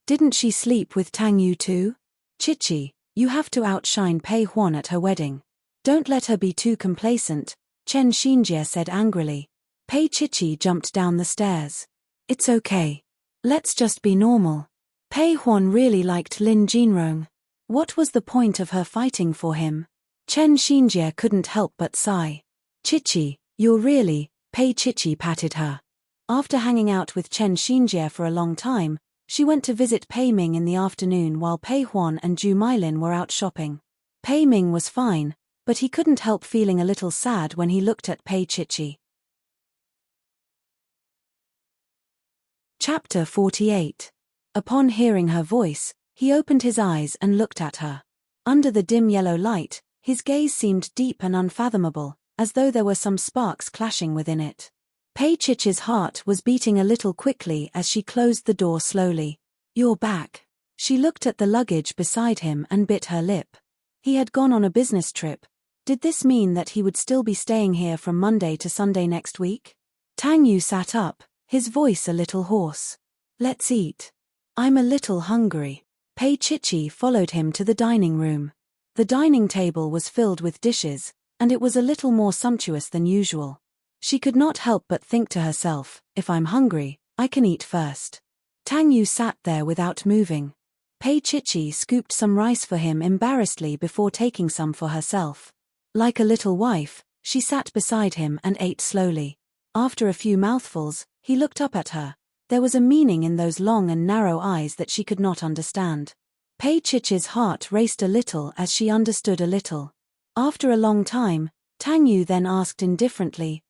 Didn't she sleep with Tang Yu too? Chichi, you have to outshine Pei Huan at her wedding. Don't let her be too complacent, Chen Xinjie said angrily. Pei Chichi jumped down the stairs. It's okay. Let's just be normal. Pei Huan really liked Lin Jinrong. What was the point of her fighting for him? Chen Xinjie couldn't help but sigh. Chichi, you're really, Pei Chichi patted her. After hanging out with Chen Xinjie for a long time, she went to visit Pei Ming in the afternoon while Pei Huan and Zhu Meilin were out shopping. Pei Ming was fine, but he couldn't help feeling a little sad when he looked at Pei Chichi. Chapter 48. Upon hearing her voice, he opened his eyes and looked at her. Under the dim yellow light, his gaze seemed deep and unfathomable, as though there were some sparks clashing within it. Pei Chichi's heart was beating a little quickly as she closed the door slowly. You're back. She looked at the luggage beside him and bit her lip. He had gone on a business trip, Did this mean that he would still be staying here from Monday to Sunday next week? Tang Yu sat up, his voice a little hoarse. Let's eat. I'm a little hungry. Pei Chichi followed him to the dining room. The dining table was filled with dishes, and it was a little more sumptuous than usual. She could not help but think to herself, if I'm hungry, I can eat first. Tang Yu sat there without moving. Pei Chichi scooped some rice for him embarrassedly before taking some for herself. Like a little wife, she sat beside him and ate slowly. After a few mouthfuls, he looked up at her. There was a meaning in those long and narrow eyes that she could not understand. Pei Chichi's heart raced a little as she understood a little. After a long time, Tang Yu then asked indifferently,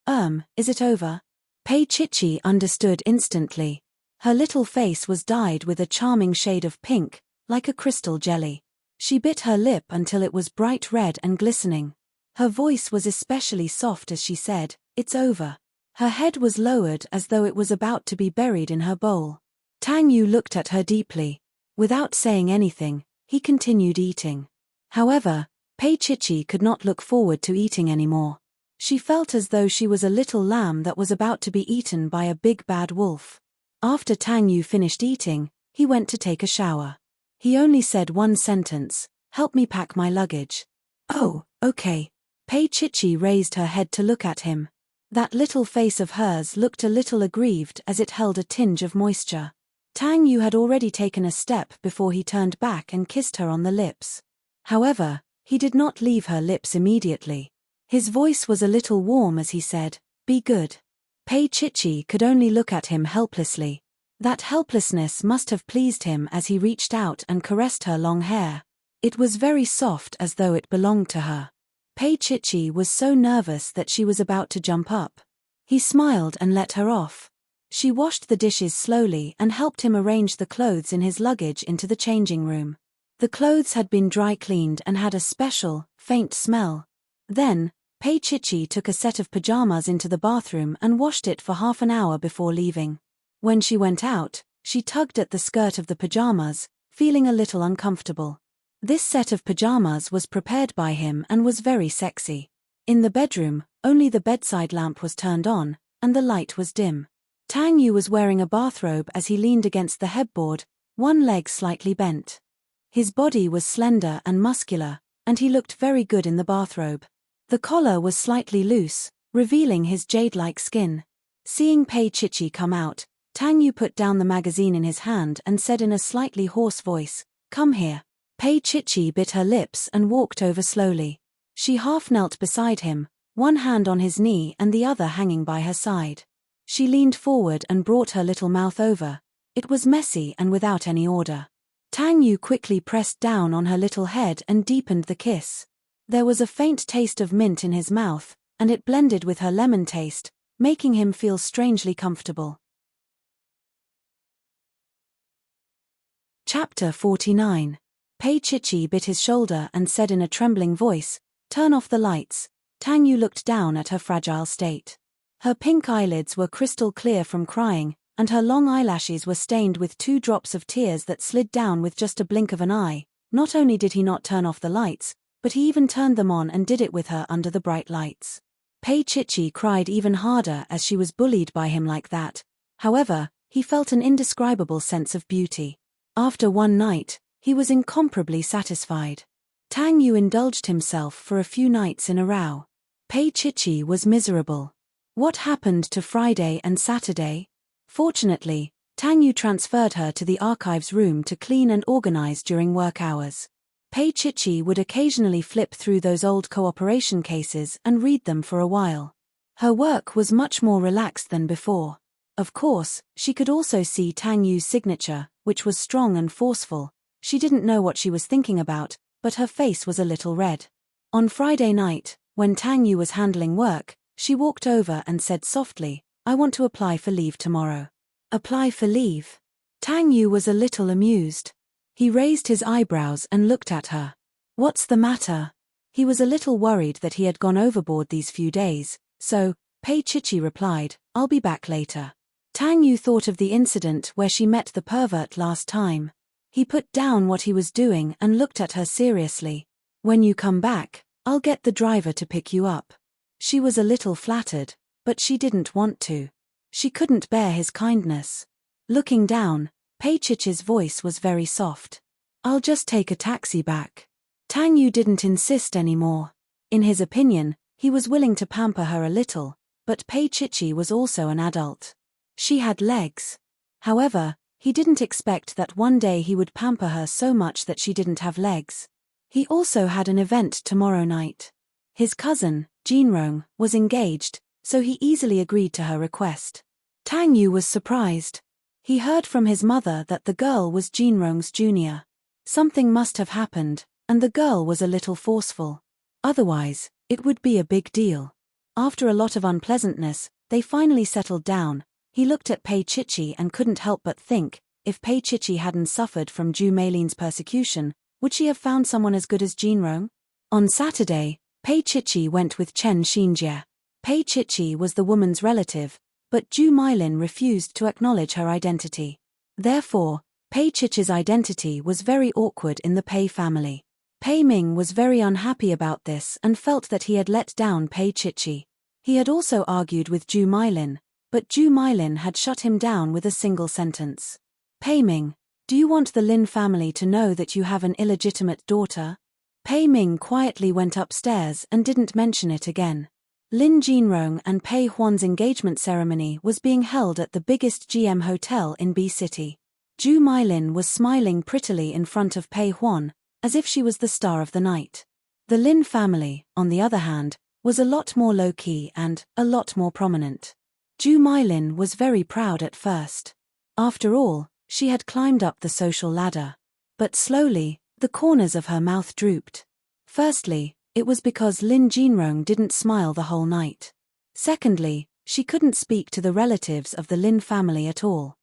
is it over? Pei Chichi understood instantly. Her little face was dyed with a charming shade of pink, like a crystal jelly. She bit her lip until it was bright red and glistening. Her voice was especially soft as she said, "It's over." Her head was lowered as though it was about to be buried in her bowl. Tang Yu looked at her deeply. Without saying anything, he continued eating. However, Pei Chichi could not look forward to eating anymore. She felt as though she was a little lamb that was about to be eaten by a big bad wolf. After Tang Yu finished eating, he went to take a shower. He only said one sentence, "Help me pack my luggage." "Oh, okay." Pei Chichi raised her head to look at him. That little face of hers looked a little aggrieved as it held a tinge of moisture. Tang Yu had already taken a step before he turned back and kissed her on the lips. However, he did not leave her lips immediately. His voice was a little warm as he said, "Be good." Pei Chichi could only look at him helplessly. That helplessness must have pleased him as he reached out and caressed her long hair. It was very soft as though it belonged to her. Pei Chichi was so nervous that she was about to jump up. He smiled and let her off. She washed the dishes slowly and helped him arrange the clothes in his luggage into the changing room. The clothes had been dry cleaned and had a special, faint smell. Then, Pei Chichi took a set of pajamas into the bathroom and washed it for half an hour before leaving. When she went out, she tugged at the skirt of the pajamas, feeling a little uncomfortable. This set of pajamas was prepared by him and was very sexy. In the bedroom, only the bedside lamp was turned on, and the light was dim. Tang Yu was wearing a bathrobe as he leaned against the headboard, one leg slightly bent. His body was slender and muscular, and he looked very good in the bathrobe. The collar was slightly loose, revealing his jade-like skin. Seeing Pei Chichi come out, Tang Yu put down the magazine in his hand and said in a slightly hoarse voice, "Come here." Pei Chichi bit her lips and walked over slowly. She half knelt beside him, one hand on his knee and the other hanging by her side. She leaned forward and brought her little mouth over. It was messy and without any order. Tang Yu quickly pressed down on her little head and deepened the kiss. There was a faint taste of mint in his mouth, and it blended with her lemon taste, making him feel strangely comfortable. Chapter 49. Pei Chichi bit his shoulder and said in a trembling voice, "Turn off the lights." Tang Yu looked down at her fragile state. Her pink eyelids were crystal clear from crying, and her long eyelashes were stained with 2 drops of tears that slid down with just a blink of an eye. Not only did he not turn off the lights, but he even turned them on and did it with her under the bright lights. Pei Chichi cried even harder as she was bullied by him like that. However, he felt an indescribable sense of beauty. After one night, he was incomparably satisfied. Tang Yu indulged himself for a few nights in a row. Pei Chichi was miserable. What happened to Friday and Saturday? Fortunately, Tang Yu transferred her to the archives room to clean and organize during work hours. Pei Chichi would occasionally flip through those old cooperation cases and read them for a while. Her work was much more relaxed than before. Of course, she could also see Tang Yu's signature, which was strong and forceful. She didn't know what she was thinking about, but her face was a little red. On Friday night, when Tang Yu was handling work, she walked over and said softly, "I want to apply for leave tomorrow." Apply for leave? Tang Yu was a little amused. He raised his eyebrows and looked at her. What's the matter? He was a little worried that he had gone overboard these few days, so, Pei Chichi replied, "I'll be back later." Tang Yu thought of the incident where she met the pervert last time. He put down what he was doing and looked at her seriously. "When you come back, I'll get the driver to pick you up. She was a little flattered, but she didn't want to. She couldn't bear his kindness. Looking down, Pei Chichi's voice was very soft. I'll just take a taxi back. Tang Yu didn't insist anymore. In his opinion, he was willing to pamper her a little, but Pei Chichi was also an adult. She had legs. However, he didn't expect that one day he would pamper her so much that she didn't have legs. He also had an event tomorrow night. His cousin, Jinrong, was engaged, so he easily agreed to her request. Tang Yu was surprised. He heard from his mother that the girl was Jinrong's junior. Something must have happened, and the girl was a little forceful. Otherwise, it would be a big deal. After a lot of unpleasantness, they finally settled down. He looked at Pei Chichi and couldn't help but think, if Pei Chichi hadn't suffered from Zhu Meilin's persecution, would she have found someone as good as Jinrong? On Saturday, Pei Chichi went with Chen Xinjie. Pei Chichi was the woman's relative, but Zhu Meilin refused to acknowledge her identity. Therefore, Pei Chichi's identity was very awkward in the Pei family. Pei Ming was very unhappy about this and felt that he had let down Pei Chichi. He had also argued with Zhu Meilin, but Zhu Meilin had shut him down with a single sentence. Pei Ming, do you want the Lin family to know that you have an illegitimate daughter? Pei Ming quietly went upstairs and didn't mention it again. Lin Jinrong and Pei Huan's engagement ceremony was being held at the biggest GM hotel in B City. Zhu Meilin was smiling prettily in front of Pei Huan, as if she was the star of the night. The Lin family, on the other hand, was a lot more low-key and a lot more prominent. Zhu Meilin was very proud at first. After all, she had climbed up the social ladder. But slowly, the corners of her mouth drooped. Firstly, it was because Lin Jinrong didn't smile the whole night. Secondly, she couldn't speak to the relatives of the Lin family at all.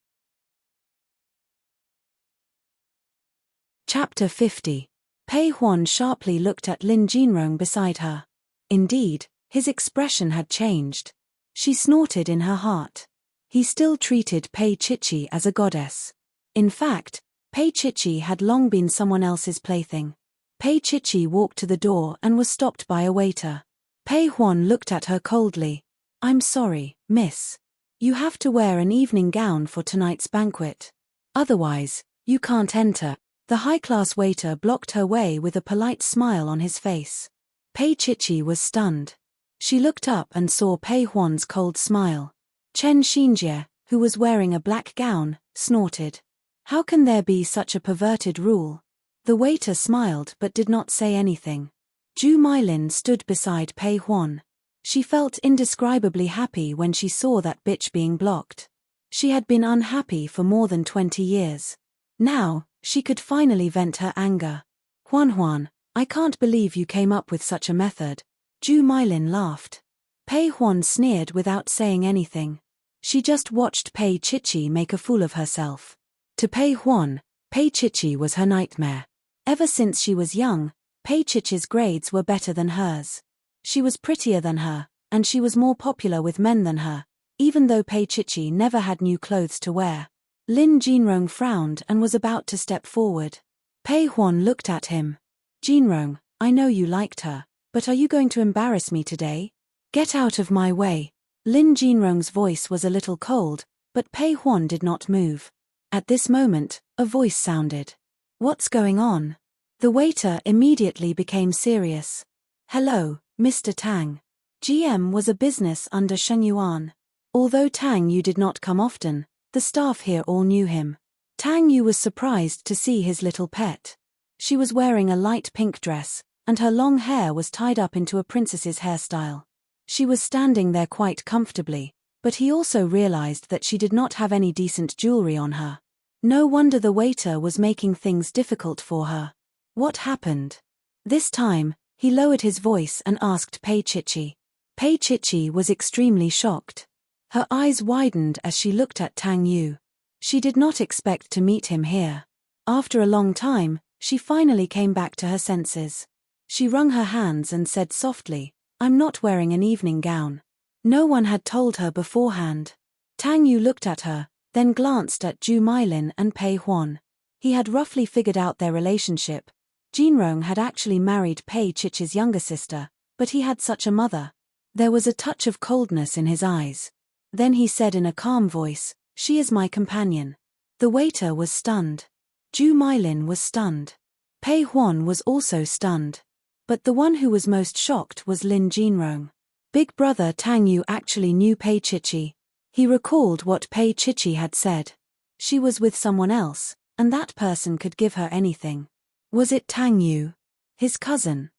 Chapter 50. Pei Huan sharply looked at Lin Jinrong beside her. Indeed, his expression had changed. She snorted in her heart. He still treated Pei Chichi as a goddess. In fact, Pei Chichi had long been someone else's plaything. Pei Chichi walked to the door and was stopped by a waiter. Pei Huan looked at her coldly. I'm sorry, miss. You have to wear an evening gown for tonight's banquet. Otherwise, you can't enter. The high-class waiter blocked her way with a polite smile on his face. Pei Chichi was stunned. She looked up and saw Pei Huan's cold smile. Chen Xinjie, who was wearing a black gown, snorted. How can there be such a perverted rule? The waiter smiled but did not say anything. Zhu Meilin stood beside Pei Huan. She felt indescribably happy when she saw that bitch being blocked. She had been unhappy for more than 20 years. Now, she could finally vent her anger. Huan, I can't believe you came up with such a method. Zhu Meilin laughed. Pei Huan sneered without saying anything. She just watched Pei Chichi make a fool of herself. To Pei Huan, Pei Chichi was her nightmare. Ever since she was young, Pei Chichi's grades were better than hers. She was prettier than her, and she was more popular with men than her, even though Pei Chichi never had new clothes to wear. Lin Jinrong frowned and was about to step forward. Pei Huan looked at him. Jinrong, I know you liked her, but are you going to embarrass me today? Get out of my way. Lin Jinrong's voice was a little cold, but Pei Huan did not move. At this moment, a voice sounded. What's going on? The waiter immediately became serious. Hello, Mr. Tang. GM was a business under Sheng Yuan. Although Tang Yu did not come often, the staff here all knew him. Tang Yu was surprised to see his little pet. She was wearing a light pink dress, and her long hair was tied up into a princess's hairstyle. She was standing there quite comfortably, but he also realized that she did not have any decent jewelry on her. No wonder the waiter was making things difficult for her. What happened? This time, he lowered his voice and asked Pei Chichi. Pei Chichi was extremely shocked. Her eyes widened as she looked at Tang Yu. She did not expect to meet him here. After a long time, she finally came back to her senses. She wrung her hands and said softly, I'm not wearing an evening gown. No one had told her beforehand. Tang Yu looked at her, then glanced at Zhu Meilin and Pei Huan. He had roughly figured out their relationship, Jinrong had actually married Pei Chichi's younger sister, but he had such a mother. There was a touch of coldness in his eyes. Then he said in a calm voice, "She is my companion." The waiter was stunned. Zhu Mailin was stunned. Pei Huan was also stunned. But the one who was most shocked was Lin Jinrong. Big brother Tang Yu actually knew Pei Chichi. He recalled what Pei Chichi had said. She was with someone else, and that person could give her anything. Was it Tang Yu? His cousin?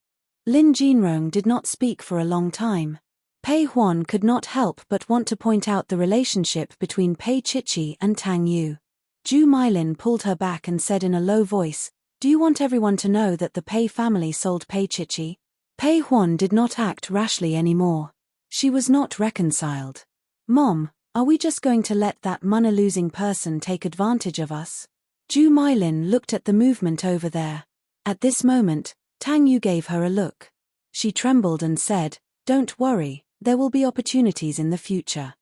Lin Jinrong did not speak for a long time. Pei Huan could not help but want to point out the relationship between Pei Chichi and Tang Yu. Zhu Mailin pulled her back and said in a low voice, "Do you want everyone to know that the Pei family sold Pei Chichi?" Pei Huan did not act rashly anymore. She was not reconciled. "Mom, are we just going to let that money-losing person take advantage of us?" Zhu Mailin looked at the movement over there. At this moment, Tang Yu gave her a look. She trembled and said, "Don't worry, there will be opportunities in the future."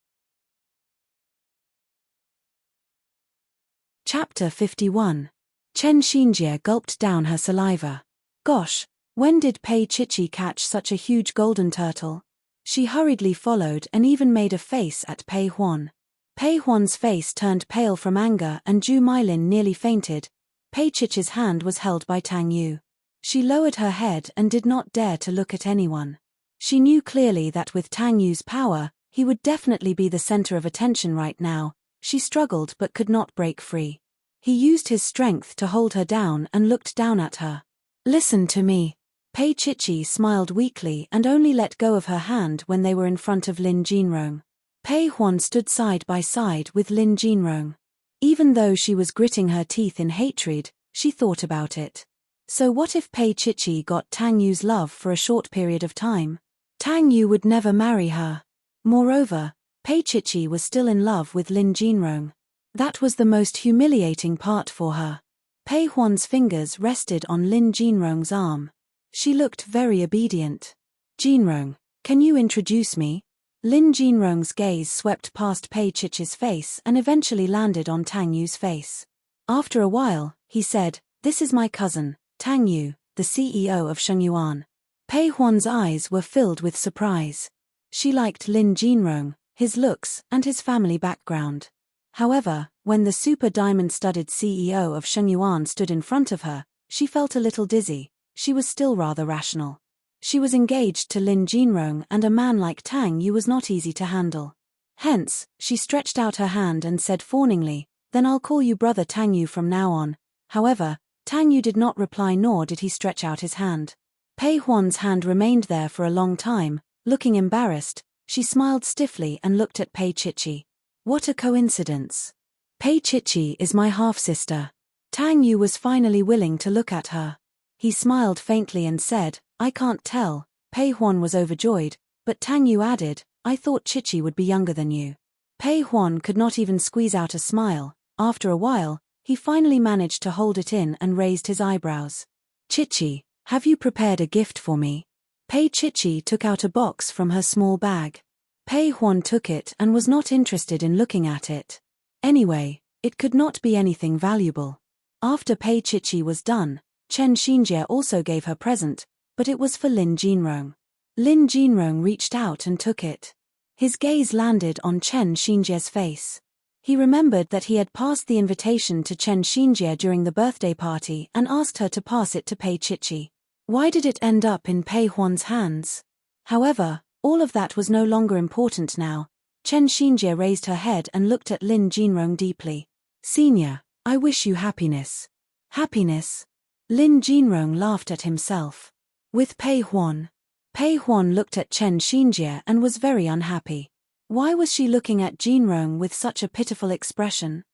Chapter 51. Chen Xinjie gulped down her saliva. Gosh, when did Pei Chichi catch such a huge golden turtle? She hurriedly followed and even made a face at Pei Huan. Pei Huan's face turned pale from anger and Zhu Mailin nearly fainted. Pei Chichi's hand was held by Tang Yu. She lowered her head and did not dare to look at anyone. She knew clearly that with Tang Yu's power, he would definitely be the center of attention right now. She struggled but could not break free. He used his strength to hold her down and looked down at her. "Listen to me." Pei Chichi smiled weakly and only let go of her hand when they were in front of Lin Jinrong. Pei Huan stood side by side with Lin Jinrong. Even though she was gritting her teeth in hatred, she thought about it. So what if Pei Chichi got Tang Yu's love for a short period of time? Tang Yu would never marry her. Moreover, Pei Chichi was still in love with Lin Jinrong. That was the most humiliating part for her. Pei Huan's fingers rested on Lin Jinrong's arm. She looked very obedient. "Jinrong, can you introduce me?" Lin Jinrong's gaze swept past Pei Chichi's face and eventually landed on Tang Yu's face. After a while, he said, "This is my cousin, Tang Yu, the CEO of Shengyuan." Pei Huan's eyes were filled with surprise. She liked Lin Jinrong, his looks, and his family background. However, when the super diamond-studded CEO of Shengyuan stood in front of her, she felt a little dizzy. She was still rather rational. She was engaged to Lin Jinrong and a man like Tang Yu was not easy to handle. Hence, she stretched out her hand and said fawningly, "Then I'll call you brother Tang Yu from now on." However, Tang Yu did not reply nor did he stretch out his hand. Pei Huan's hand remained there for a long time. Looking embarrassed, she smiled stiffly and looked at Pei Chichi. What a coincidence. Pei Chichi is my half-sister. Tang Yu was finally willing to look at her. He smiled faintly and said, "I can't tell." Pei Huan was overjoyed, but Tang Yu added, "I thought Chichi would be younger than you." Pei Huan could not even squeeze out a smile. After a while, he finally managed to hold it in and raised his eyebrows. "Chichi, have you prepared a gift for me?" Pei Chichi took out a box from her small bag. Pei Huan took it and was not interested in looking at it. Anyway, it could not be anything valuable. After Pei Chichi was done, Chen Xinjie also gave her present, but it was for Lin Jinrong. Lin Jinrong reached out and took it. His gaze landed on Chen Xinjie's face. He remembered that he had passed the invitation to Chen Xinjie during the birthday party and asked her to pass it to Pei Chichi. Why did it end up in Pei Huan's hands? However, all of that was no longer important now. Chen Xinjie raised her head and looked at Lin Jinrong deeply. "Senior, I wish you happiness." "Happiness?" Lin Jinrong laughed at himself. "With Pei Huan." Pei Huan looked at Chen Xinjie and was very unhappy. Why was she looking at Jinrong with such a pitiful expression?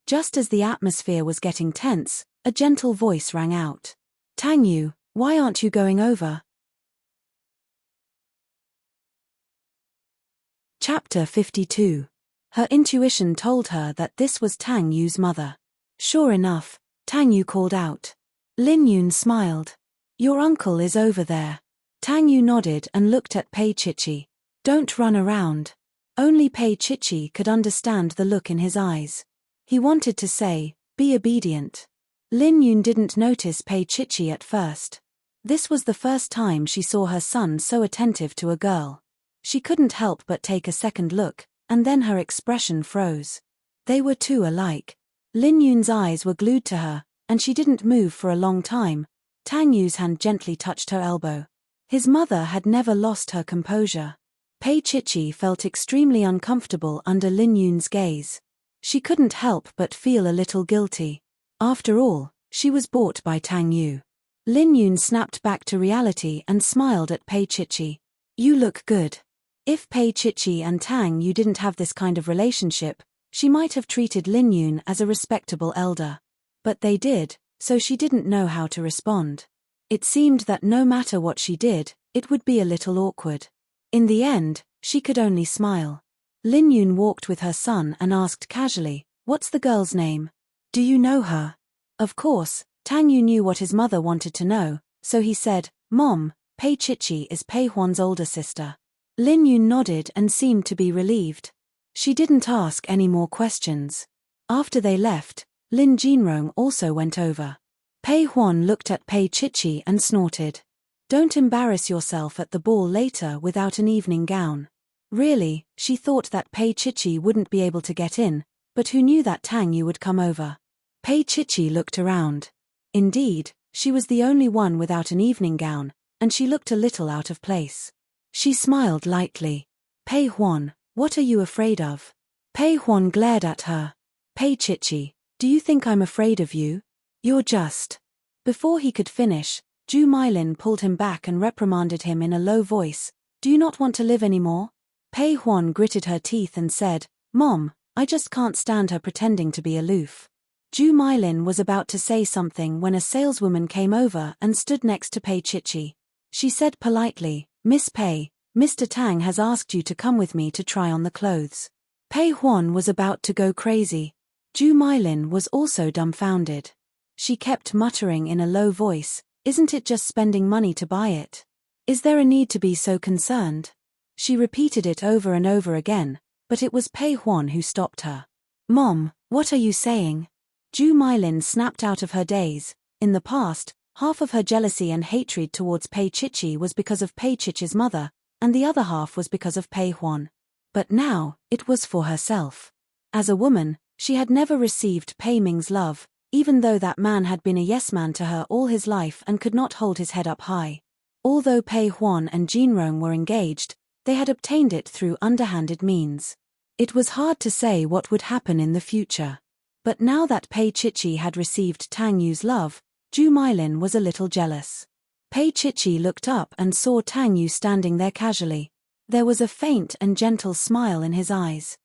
Just as the atmosphere was getting tense, a gentle voice rang out. "Tang Yu, why aren't you going over?" Chapter 52. Her intuition told her that this was Tang Yu's mother. Sure enough, Tang Yu called out. Lin Yun smiled. "Your uncle is over there." Tang Yu nodded and looked at Pei Chichi. "Don't run around." Only Pei Chichi could understand the look in his eyes. He wanted to say, "Be obedient." Lin Yun didn't notice Pei Chichi at first. This was the first time she saw her son so attentive to a girl. She couldn't help but take a second look, and then her expression froze. They were too alike. Lin Yun's eyes were glued to her, and she didn't move for a long time. Tang Yu's hand gently touched her elbow. His mother had never lost her composure. Pei Chichi felt extremely uncomfortable under Lin Yun's gaze. She couldn't help but feel a little guilty. After all, she was bought by Tang Yu. Lin Yun snapped back to reality and smiled at Pei Chichi. You look good. If Pei Chichi and Tang Yu didn't have this kind of relationship, she might have treated Lin Yun as a respectable elder. But they did, so she didn't know how to respond. It seemed that no matter what she did, it would be a little awkward. In the end, she could only smile. Lin Yun walked with her son and asked casually, "What's the girl's name? Do you know her?" Of course, Tang Yu knew what his mother wanted to know, so he said, "Mom, Pei Chichi is Pei Huan's older sister." Lin Yun nodded and seemed to be relieved. She didn't ask any more questions. After they left, Lin Jinrong also went over. Pei Huan looked at Pei Chichi and snorted. "Don't embarrass yourself at the ball later without an evening gown." Really, she thought that Pei Chichi wouldn't be able to get in, but who knew that Tang Yu would come over? Pei Chichi looked around. Indeed, she was the only one without an evening gown, and she looked a little out of place. She smiled lightly. "Pei Huan, what are you afraid of?" Pei Huan glared at her. "Pei Chichi, do you think I'm afraid of you? You're just..." Before he could finish, Zhu Meilin pulled him back and reprimanded him in a low voice. "Do you not want to live anymore?" Pei Huan gritted her teeth and said, "Mom, I just can't stand her pretending to be aloof." Zhu Meilin was about to say something when a saleswoman came over and stood next to Pei Chichi. She said politely, "Miss Pei, Mr. Tang has asked you to come with me to try on the clothes." Pei Huan was about to go crazy. Zhu Meilin was also dumbfounded. She kept muttering in a low voice, "Isn't it just spending money to buy it? Is there a need to be so concerned?" She repeated it over and over again, but it was Pei Huan who stopped her. "Mom, what are you saying?" Zhu Meilin snapped out of her daze. In the past, half of her jealousy and hatred towards Pei Chichi was because of Pei Chichi's mother, and the other half was because of Pei Huan. But now, it was for herself. As a woman, she had never received Pei Ming's love, even though that man had been a yes-man to her all his life and could not hold his head up high. Although Pei Huan and Jinrong were engaged, they had obtained it through underhanded means. It was hard to say what would happen in the future. But now that Pei Chichi had received Tang Yu's love, Zhu Meilin was a little jealous. Pei Chichi looked up and saw Tang Yu standing there casually. There was a faint and gentle smile in his eyes.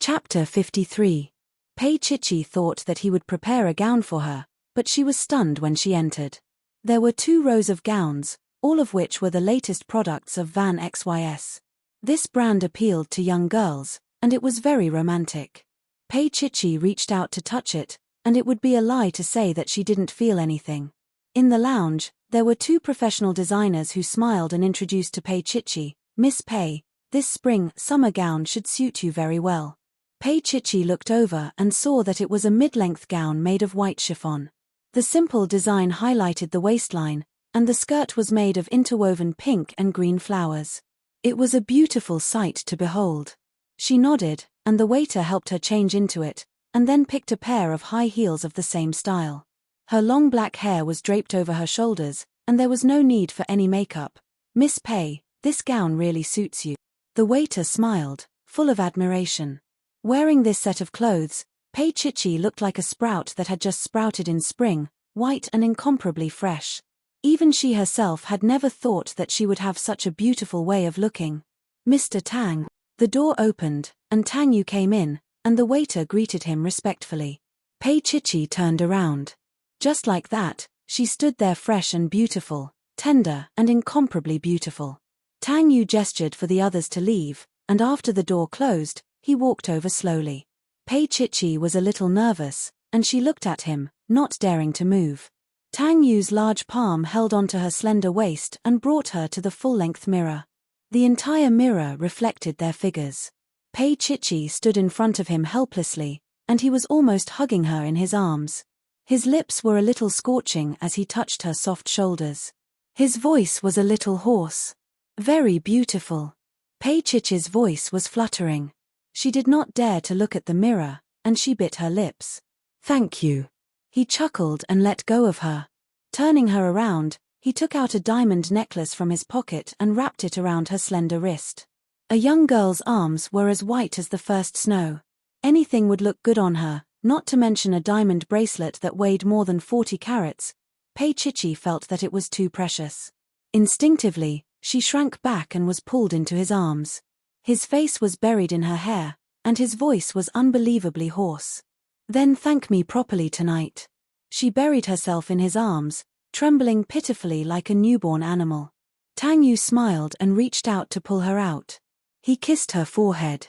Chapter 53. Pei Chichi thought that he would prepare a gown for her, but she was stunned when she entered. There were 2 rows of gowns, all of which were the latest products of Van XYS. This brand appealed to young girls, and it was very romantic. Pei Chichi reached out to touch it, and it would be a lie to say that she didn't feel anything. In the lounge, there were 2 professional designers who smiled and introduced to Pei Chichi, "Miss Pei, this spring-summer gown should suit you very well." Pei Chichi looked over and saw that it was a mid-length gown made of white chiffon. The simple design highlighted the waistline, and the skirt was made of interwoven pink and green flowers. It was a beautiful sight to behold. She nodded, and the waiter helped her change into it, and then picked a pair of high heels of the same style. Her long black hair was draped over her shoulders, and there was no need for any makeup. "Miss Pei, this gown really suits you." The waiter smiled, full of admiration. Wearing this set of clothes, Pei Chichi looked like a sprout that had just sprouted in spring, white and incomparably fresh. Even she herself had never thought that she would have such a beautiful way of looking. "Mr. Tang." The door opened, and Tang Yu came in, and the waiter greeted him respectfully. Pei Chichi turned around. Just like that, she stood there fresh and beautiful, tender and incomparably beautiful. Tang Yu gestured for the others to leave, and after the door closed, he walked over slowly. Pei Chichi was a little nervous, and she looked at him, not daring to move. Tang Yu's large palm held onto her slender waist and brought her to the full-length mirror. The entire mirror reflected their figures. Pei Chichi stood in front of him helplessly, and he was almost hugging her in his arms. His lips were a little scorching as he touched her soft shoulders. His voice was a little hoarse. Very beautiful. Pei Chichi's voice was fluttering. She did not dare to look at the mirror, and she bit her lips. Thank you. He chuckled and let go of her. Turning her around, he took out a diamond necklace from his pocket and wrapped it around her slender wrist. A young girl's arms were as white as the first snow. Anything would look good on her, not to mention a diamond bracelet that weighed more than 40 carats. Pei Chichi felt that it was too precious. Instinctively, she shrank back and was pulled into his arms. His face was buried in her hair, and his voice was unbelievably hoarse. Then thank me properly tonight. She buried herself in his arms, trembling pitifully like a newborn animal. Tang Yu smiled and reached out to pull her out. He kissed her forehead.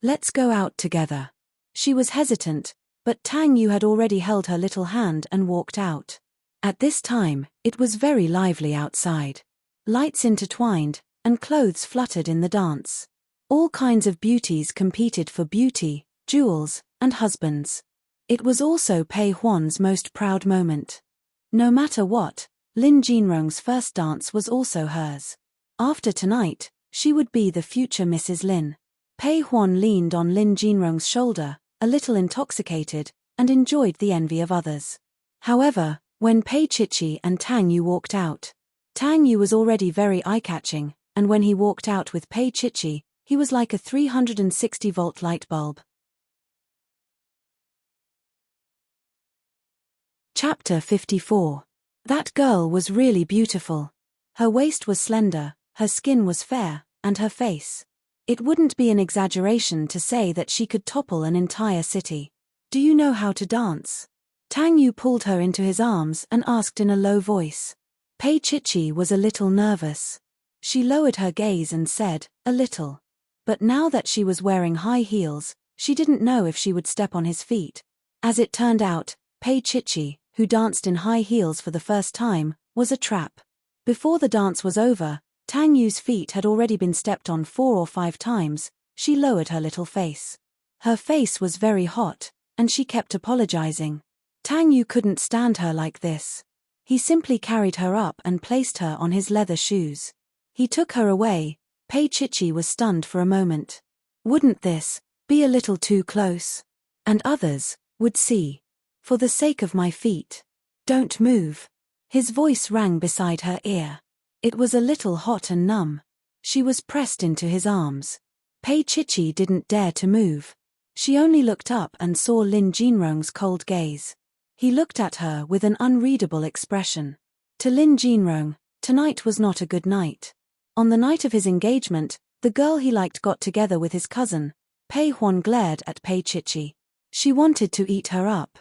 Let's go out together. She was hesitant, but Tang Yu had already held her little hand and walked out. At this time, it was very lively outside. Lights intertwined, and clothes fluttered in the dance. All kinds of beauties competed for beauty, jewels, and husbands. It was also Pei Huan's most proud moment. No matter what, Lin Jinrong's first dance was also hers. After tonight, she would be the future Mrs. Lin. Pei Huan leaned on Lin Jinrong's shoulder, a little intoxicated, and enjoyed the envy of others. However, when Pei Chichi and Tang Yu walked out, Tang Yu was already very eye-catching, and when he walked out with Pei Chichi, he was like a 360-volt light bulb. Chapter 54. That girl was really beautiful. Her waist was slender, her skin was fair, and her face. It wouldn't be an exaggeration to say that she could topple an entire city. Do you know how to dance? Tang Yu pulled her into his arms and asked in a low voice. Pei Chichi was a little nervous. She lowered her gaze and said, a little. But now that she was wearing high heels, she didn't know if she would step on his feet. As it turned out, Pei Chichi, who danced in high heels for the first time, was a trap. Before the dance was over, Tang Yu's feet had already been stepped on 4 or 5 times. She lowered her little face. Her face was very hot, and she kept apologizing. Tang Yu couldn't stand her like this. He simply carried her up and placed her on his leather shoes. He took her away. Pei Chichi was stunned for a moment. Wouldn't this be a little too close? And others would see. For the sake of my feet. Don't move. His voice rang beside her ear. It was a little hot and numb. She was pressed into his arms. Pei Chichi didn't dare to move. She only looked up and saw Lin Jinrong's cold gaze. He looked at her with an unreadable expression. To Lin Jinrong, tonight was not a good night. On the night of his engagement, the girl he liked got together with his cousin. Pei Huan glared at Pei Chichi. She wanted to eat her up.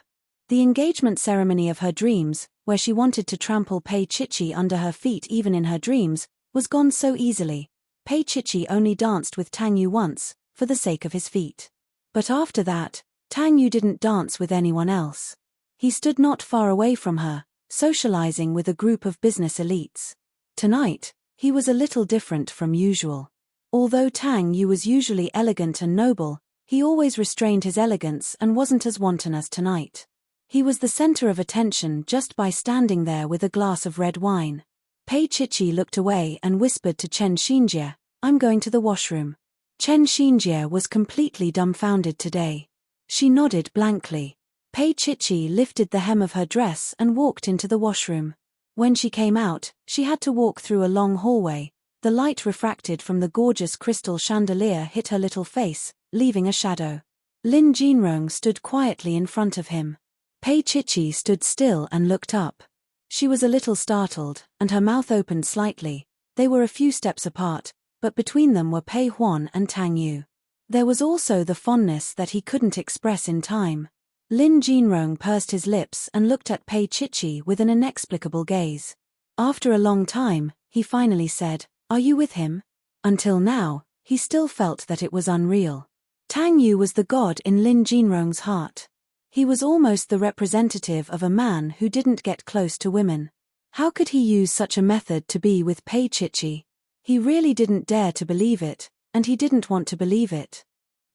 The engagement ceremony of her dreams, where she wanted to trample Pei Chichi under her feet even in her dreams, was gone so easily. Pei Chichi only danced with Tang Yu once, for the sake of his feet. But after that, Tang Yu didn't dance with anyone else. He stood not far away from her, socializing with a group of business elites. Tonight, he was a little different from usual. Although Tang Yu was usually elegant and noble, he always restrained his elegance and wasn't as wanton as tonight. He was the center of attention just by standing there with a glass of red wine. Pei Chichi looked away and whispered to Chen Xinjie, I'm going to the washroom. Chen Xinjie was completely dumbfounded today. She nodded blankly. Pei Chichi lifted the hem of her dress and walked into the washroom. When she came out, she had to walk through a long hallway. The light refracted from the gorgeous crystal chandelier hit her little face, leaving a shadow. Lin Jinrong stood quietly in front of him. Pei Chichi stood still and looked up. She was a little startled, and her mouth opened slightly. They were a few steps apart, but between them were Pei Huan and Tang Yu. There was also the fondness that he couldn't express in time. Lin Jinrong pursed his lips and looked at Pei Chichi with an inexplicable gaze. After a long time, he finally said, Are you with him? Until now, he still felt that it was unreal. Tang Yu was the god in Lin Jinrong's heart. He was almost the representative of a man who didn't get close to women. How could he use such a method to be with Pei Chichi? He really didn't dare to believe it, and he didn't want to believe it.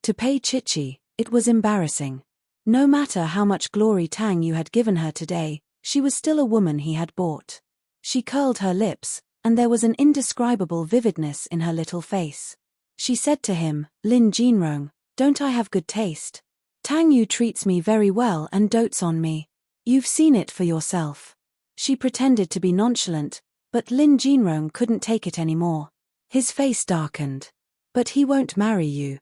To Pei Chichi, it was embarrassing. No matter how much glory Tang Yu had given her today, she was still a woman he had bought. She curled her lips, and there was an indescribable vividness in her little face. She said to him, "Lin Jinrong, don't I have good taste? Tang Yu treats me very well and dotes on me. You've seen it for yourself." She pretended to be nonchalant, but Lin Jinrong couldn't take it anymore. His face darkened. "But he won't marry you."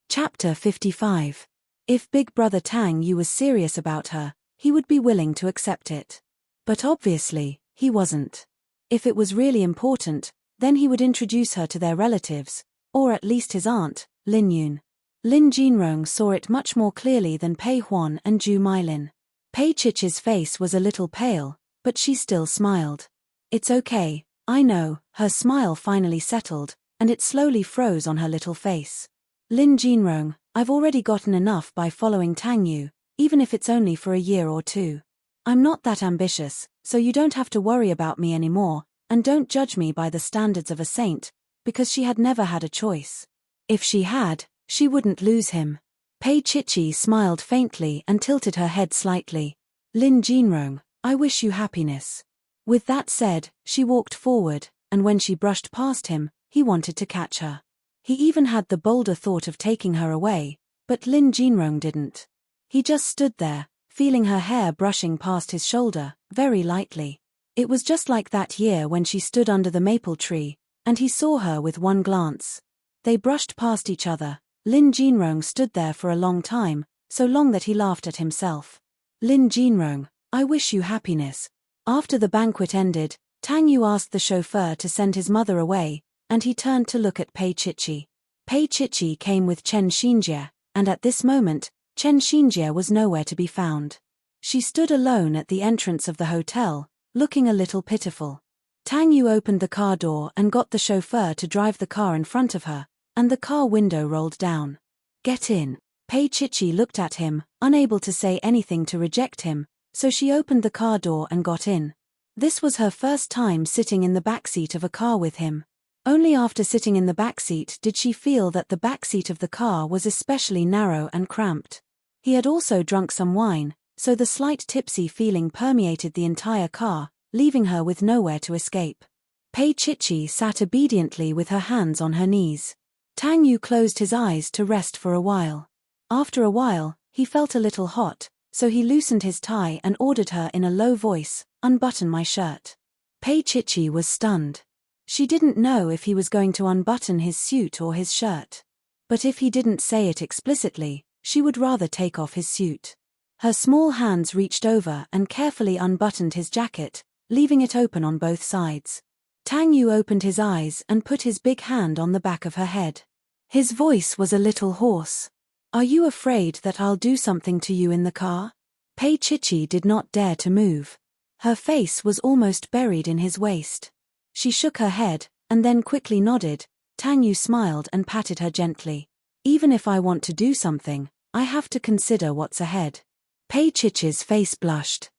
Chapter 55. If Big Brother Tang Yu was serious about her, he would be willing to accept it. But obviously, he wasn't. If it was really important, then he would introduce her to their relatives, or at least his aunt, Lin Yun. Lin Jinrong saw it much more clearly than Pei Huan and Ju Mailin. Pei Chichi's face was a little pale, but she still smiled. "It's okay, I know." Her smile finally settled, and it slowly froze on her little face. "Lin Jinrong, I've already gotten enough by following Tang Yu, even if it's only for a year or two. I'm not that ambitious, so you don't have to worry about me anymore, and don't judge me by the standards of a saint," because she had never had a choice. If she had, she wouldn't lose him. Pei Chichi smiled faintly and tilted her head slightly. "Lin Jinrong, I wish you happiness." With that said, she walked forward, and when she brushed past him, he wanted to catch her. He even had the bolder thought of taking her away, but Lin Jinrong didn't. He just stood there, feeling her hair brushing past his shoulder, very lightly. It was just like that year when she stood under the maple tree, and he saw her with one glance. They brushed past each other. Lin Jinrong stood there for a long time, so long that he laughed at himself. "Lin Jinrong, I wish you happiness." After the banquet ended, Tang Yu asked the chauffeur to send his mother away, and he turned to look at Pei Chichi. Pei Chichi came with Chen Xinjie, and at this moment, Chen Xinjie was nowhere to be found. She stood alone at the entrance of the hotel, looking a little pitiful. Tang Yu opened the car door and got the chauffeur to drive the car in front of her, and the car window rolled down. "Get in." Pei Chichi looked at him, unable to say anything to reject him, so she opened the car door and got in. This was her first time sitting in the backseat of a car with him. Only after sitting in the backseat did she feel that the backseat of the car was especially narrow and cramped. He had also drunk some wine, so the slight tipsy feeling permeated the entire car, leaving her with nowhere to escape. Pei Chichi sat obediently with her hands on her knees. Tang Yu closed his eyes to rest for a while. After a while, he felt a little hot, so he loosened his tie and ordered her in a low voice, "Unbutton my shirt." Pei Chichi was stunned. She didn't know if he was going to unbutton his suit or his shirt. But if he didn't say it explicitly, she would rather take off his suit. Her small hands reached over and carefully unbuttoned his jacket, leaving it open on both sides. Tang Yu opened his eyes and put his big hand on the back of her head. His voice was a little hoarse. "Are you afraid that I'll do something to you in the car?" Pei Chichi did not dare to move. Her face was almost buried in his waist. She shook her head, and then quickly nodded. Tang Yu smiled and patted her gently. "Even if I want to do something, I have to consider what's ahead." Pei Chichi's face blushed.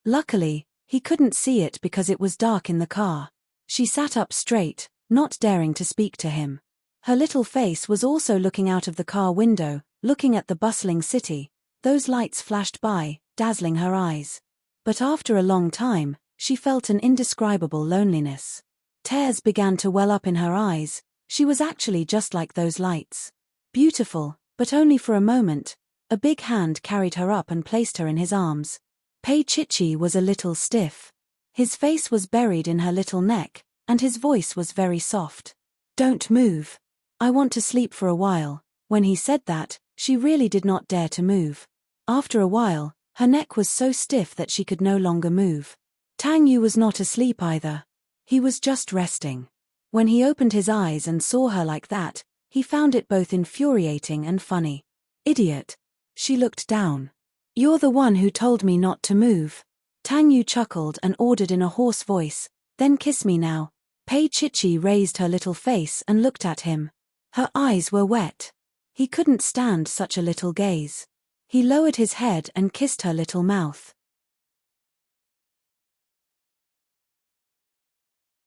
Luckily, he couldn't see it because it was dark in the car. She sat up straight, not daring to speak to him. Her little face was also looking out of the car window, looking at the bustling city. Those lights flashed by, dazzling her eyes. But after a long time, she felt an indescribable loneliness. Tears began to well up in her eyes. She was actually just like those lights. Beautiful, but only for a moment. A big hand carried her up and placed her in his arms. Pei Chichi was a little stiff. His face was buried in her little neck, and his voice was very soft. "Don't move. I want to sleep for a while." When he said that, she really did not dare to move. After a while, her neck was so stiff that she could no longer move. Tang Yu was not asleep either. He was just resting. When he opened his eyes and saw her like that, he found it both infuriating and funny. "Idiot." She looked down. "You're the one who told me not to move." Tang Yu chuckled and ordered in a hoarse voice, "Then kiss me now." Pei Chichi raised her little face and looked at him. Her eyes were wet. He couldn't stand such a little gaze. He lowered his head and kissed her little mouth.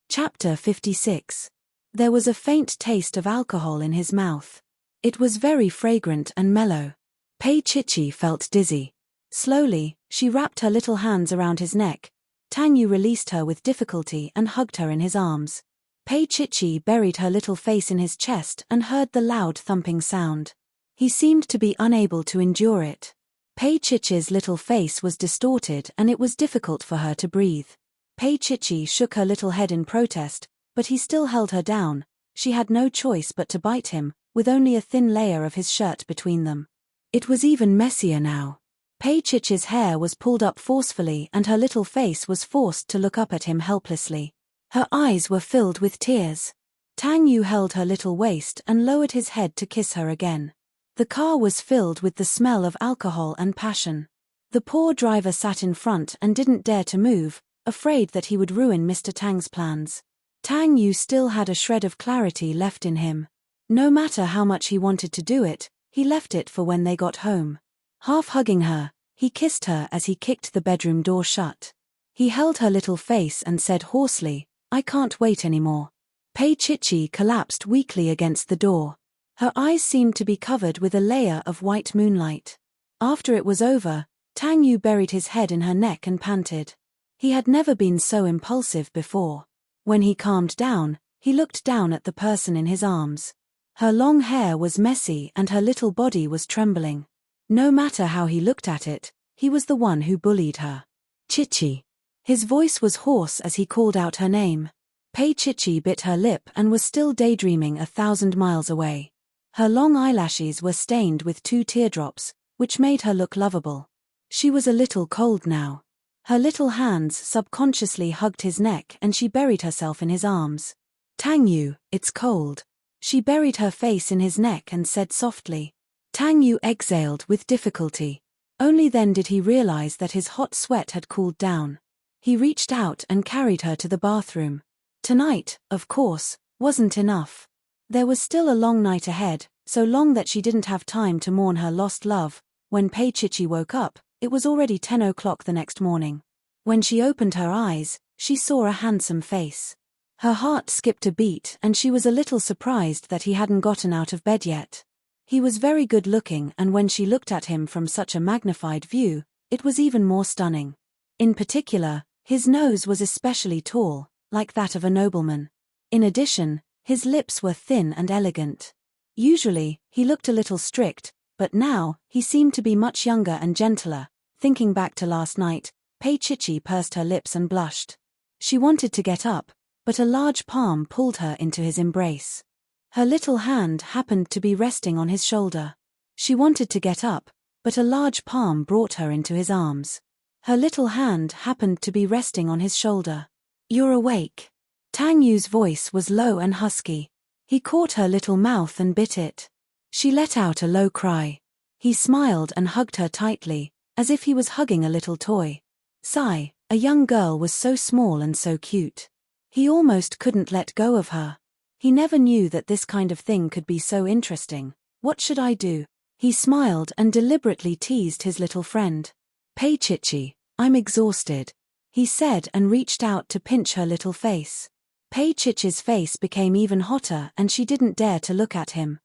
Chapter 56. There was a faint taste of alcohol in his mouth. It was very fragrant and mellow. Pei Chichi felt dizzy. Slowly, she wrapped her little hands around his neck. Tang Yu released her with difficulty and hugged her in his arms. Pei Chichi buried her little face in his chest and heard the loud thumping sound. He seemed to be unable to endure it. Pei Chichi's little face was distorted and it was difficult for her to breathe. Pei Chichi shook her little head in protest, but he still held her down. She had no choice but to bite him, with only a thin layer of his shirt between them. It was even messier now. Pei Chichi's hair was pulled up forcefully and her little face was forced to look up at him helplessly. Her eyes were filled with tears. Tang Yu held her little waist and lowered his head to kiss her again. The car was filled with the smell of alcohol and passion. The poor driver sat in front and didn't dare to move, afraid that he would ruin Mr. Tang's plans. Tang Yu still had a shred of clarity left in him. No matter how much he wanted to do it, he left it for when they got home. Half hugging her, he kissed her as he kicked the bedroom door shut. He held her little face and said hoarsely, "I can't wait anymore." Pei Chichi collapsed weakly against the door. Her eyes seemed to be covered with a layer of white moonlight. After it was over, Tang Yu buried his head in her neck and panted. He had never been so impulsive before. When he calmed down, he looked down at the person in his arms. Her long hair was messy and her little body was trembling. No matter how he looked at it, he was the one who bullied her. Chichi. His voice was hoarse as he called out her name. Pei Chichi bit her lip and was still daydreaming 1,000 miles away. Her long eyelashes were stained with 2 teardrops, which made her look lovable. She was a little cold now. Her little hands subconsciously hugged his neck and she buried herself in his arms. "Tang Yu, it's cold." She buried her face in his neck and said softly. Tang Yu exhaled with difficulty. Only then did he realize that his hot sweat had cooled down. He reached out and carried her to the bathroom. Tonight, of course, wasn't enough. There was still a long night ahead, so long that she didn't have time to mourn her lost love. When Pei Chichi woke up, it was already 10 o'clock the next morning. When she opened her eyes, she saw a handsome face. Her heart skipped a beat and she was a little surprised that he hadn't gotten out of bed yet. He was very good looking and when she looked at him from such a magnified view, it was even more stunning. In particular, his nose was especially tall, like that of a nobleman. In addition, his lips were thin and elegant. Usually, he looked a little strict, but now, he seemed to be much younger and gentler. Thinking back to last night, Pei Chichi pursed her lips and blushed. She wanted to get up, but a large palm pulled her into his embrace. Her little hand happened to be resting on his shoulder. She wanted to get up, but a large palm brought her into his arms. Her little hand happened to be resting on his shoulder. "You're awake." Tang Yu's voice was low and husky. He caught her little mouth and bit it. She let out a low cry. He smiled and hugged her tightly, as if he was hugging a little toy. Sigh, a young girl was so small and so cute. He almost couldn't let go of her. He never knew that this kind of thing could be so interesting. "What should I do?" He smiled and deliberately teased his little friend. "Pei Chichi, I'm exhausted," he said and reached out to pinch her little face. Pei Chichi's face became even hotter and she didn't dare to look at him.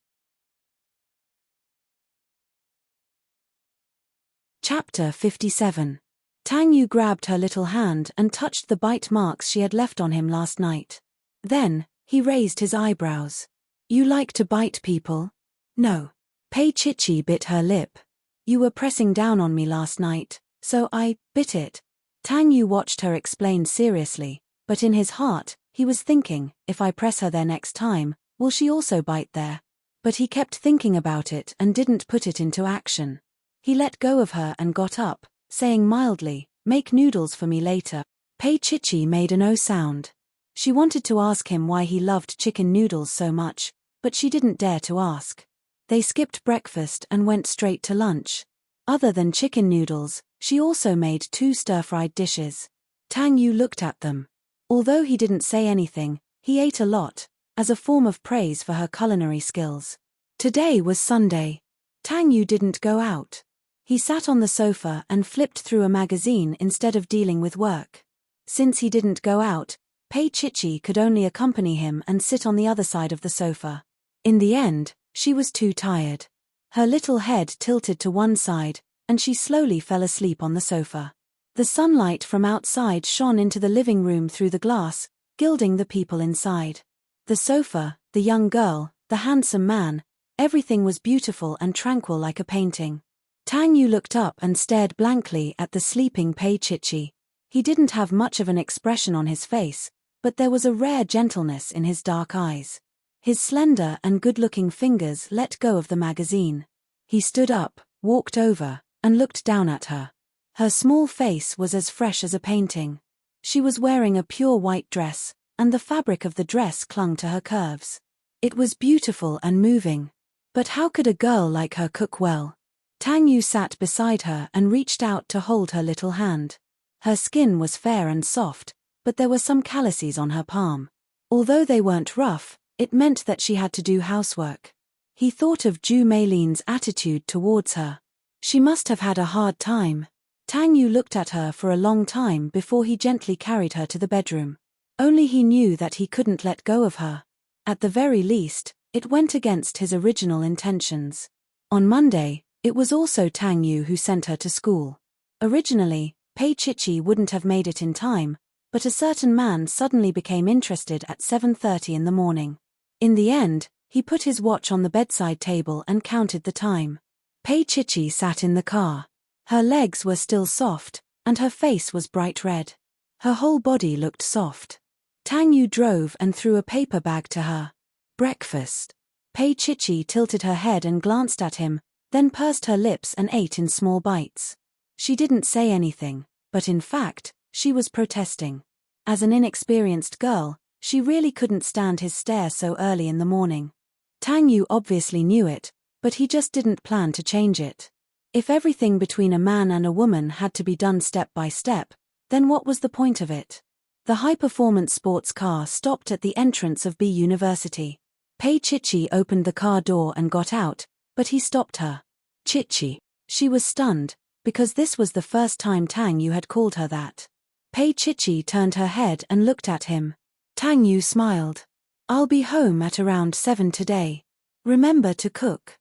Chapter 57. Tang Yu grabbed her little hand and touched the bite marks she had left on him last night. Then, he raised his eyebrows. "You like to bite people?" "No." Pei Chichi bit her lip. "You were pressing down on me last night, so I bit it." Tang Yu watched her explain seriously, but in his heart, he was thinking, if I press her there next time, will she also bite there? But he kept thinking about it and didn't put it into action. He let go of her and got up, saying mildly, "Make noodles for me later." Pei Chichi made a no sound. She wanted to ask him why he loved chicken noodles so much, but she didn't dare to ask. They skipped breakfast and went straight to lunch. Other than chicken noodles, she also made 2 stir-fried dishes. Tang Yu looked at them. Although he didn't say anything, he ate a lot, as a form of praise for her culinary skills. Today was Sunday. Tang Yu didn't go out. He sat on the sofa and flipped through a magazine instead of dealing with work. Since he didn't go out, Pei Chichi could only accompany him and sit on the other side of the sofa. In the end, she was too tired. Her little head tilted to one side, and she slowly fell asleep on the sofa. The sunlight from outside shone into the living room through the glass, gilding the people inside. The sofa, the young girl, the handsome man, everything was beautiful and tranquil like a painting. Tang Yu looked up and stared blankly at the sleeping Pei Chichi. He didn't have much of an expression on his face, but there was a rare gentleness in his dark eyes. His slender and good-looking fingers let go of the magazine. He stood up, walked over, and looked down at her. Her small face was as fresh as a painting. She was wearing a pure white dress, and the fabric of the dress clung to her curves. It was beautiful and moving. But how could a girl like her cook well? Tang Yu sat beside her and reached out to hold her little hand. Her skin was fair and soft, but there were some calluses on her palm. Although they weren't rough, it meant that she had to do housework. He thought of Ju Meilin's attitude towards her. She must have had a hard time. Tang Yu looked at her for a long time before he gently carried her to the bedroom. Only he knew that he couldn't let go of her. At the very least, it went against his original intentions. On Monday, it was also Tang Yu who sent her to school. Originally, Pei Chichi wouldn't have made it in time, but a certain man suddenly became interested at 7:30 in the morning. In the end, he put his watch on the bedside table and counted the time. Pei Chichi sat in the car. Her legs were still soft, and her face was bright red. Her whole body looked soft. Tang Yu drove and threw a paper bag to her. Breakfast. Pei Chichi tilted her head and glanced at him, then pursed her lips and ate in small bites. She didn't say anything, but in fact, she was protesting. As an inexperienced girl, she really couldn't stand his stare so early in the morning. Tang Yu obviously knew it, but he just didn't plan to change it. If everything between a man and a woman had to be done step by step, then what was the point of it? The high-performance sports car stopped at the entrance of B University. Pei Chichi opened the car door and got out, but he stopped her. Chichi. She was stunned, because this was the first time Tang Yu had called her that. Pei Chichi turned her head and looked at him. Tang Yu smiled. I'll be home at around 7 today. Remember to cook.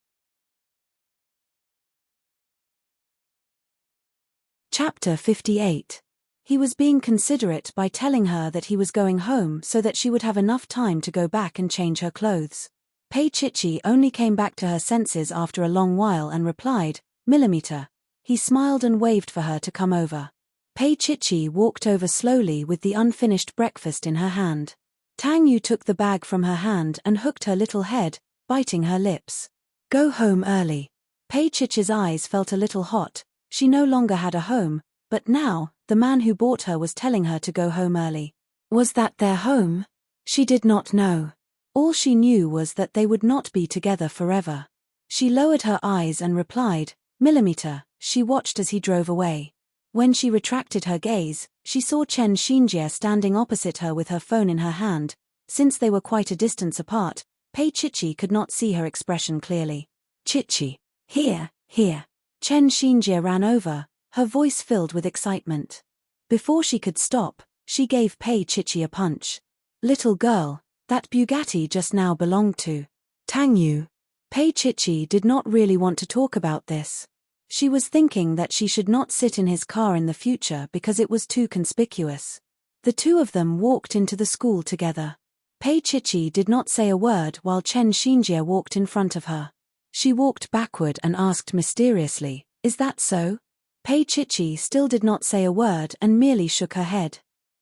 Chapter 58. He was being considerate by telling her that he was going home so that she would have enough time to go back and change her clothes. Pei Chichi only came back to her senses after a long while and replied, "Millimeter." He smiled and waved for her to come over. Pei Chichi walked over slowly with the unfinished breakfast in her hand. Tang Yu took the bag from her hand and hooked her little head, biting her lips. Go home early. Pei Chichi's eyes felt a little hot. She no longer had a home, but now, the man who bought her was telling her to go home early. Was that their home? She did not know. All she knew was that they would not be together forever. She lowered her eyes and replied, "Millimeter." She watched as he drove away. When she retracted her gaze, she saw Chen Xinjie standing opposite her with her phone in her hand. Since they were quite a distance apart, Pei Chichi could not see her expression clearly. Chichi. Here, here. Chen Xinjie ran over, her voice filled with excitement. Before she could stop, she gave Pei Chichi a punch. Little girl, that Bugatti just now belonged to Tang Yu. Pei Chichi did not really want to talk about this. She was thinking that she should not sit in his car in the future because it was too conspicuous. The two of them walked into the school together. Pei Chichi did not say a word while Chen Xinjie walked in front of her. She walked backward and asked mysteriously, "Is that so?" Pei Chichi still did not say a word and merely shook her head.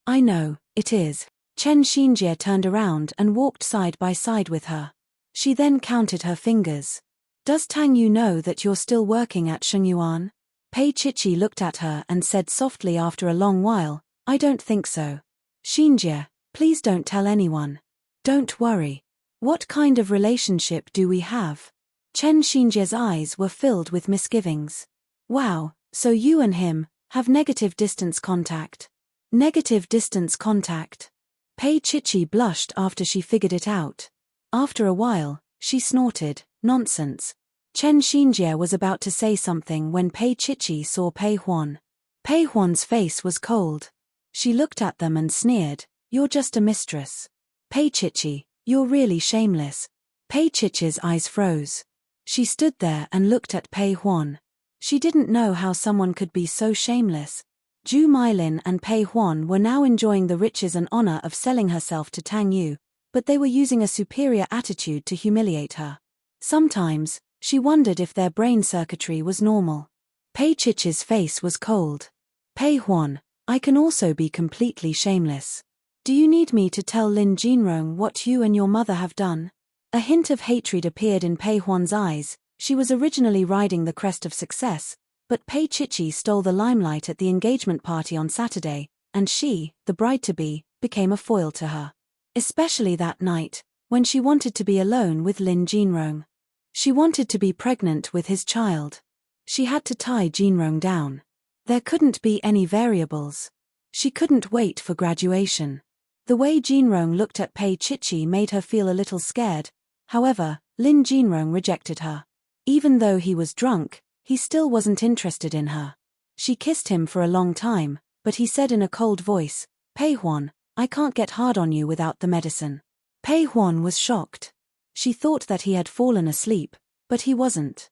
"I know, it is." Chen Xinjie turned around and walked side by side with her. She then counted her fingers. "Does Tang Yu know that you're still working at Shengyuan?" Pei Chichi looked at her and said softly after a long while, "I don't think so." "Xinjie, please don't tell anyone." "Don't worry. What kind of relationship do we have?" Chen Xinjie's eyes were filled with misgivings. "Wow, so you and him have negative distance contact." Negative distance contact. Pei Chichi blushed after she figured it out. After a while, she snorted, "Nonsense." Chen Xinjie was about to say something when Pei Chichi saw Pei Huan. Pei Huan's face was cold. She looked at them and sneered, You're just a mistress. Pei Chichi, you're really shameless. Pei Chichi's eyes froze. She stood there and looked at Pei Huan. She didn't know how someone could be so shameless. Zhu Mailin and Pei Huan were now enjoying the riches and honor of selling herself to Tang Yu, but they were using a superior attitude to humiliate her. Sometimes, she wondered if their brain circuitry was normal. Pei Chichi's face was cold. Pei Huan, I can also be completely shameless. Do you need me to tell Lin Jinrong what you and your mother have done? A hint of hatred appeared in Pei Huan's eyes. She was originally riding the crest of success, but Pei Chichi stole the limelight at the engagement party on Saturday, and she, the bride-to-be, became a foil to her. Especially that night, when she wanted to be alone with Lin Jinrong. She wanted to be pregnant with his child. She had to tie Jinrong down. There couldn't be any variables. She couldn't wait for graduation. The way Jinrong looked at Pei Chichi made her feel a little scared. However, Lin Jinrong rejected her. Even though he was drunk, he still wasn't interested in her. She kissed him for a long time, but he said in a cold voice, Pei Huan, I can't get hard on you without the medicine. Pei Huan was shocked. She thought that he had fallen asleep, but he wasn't.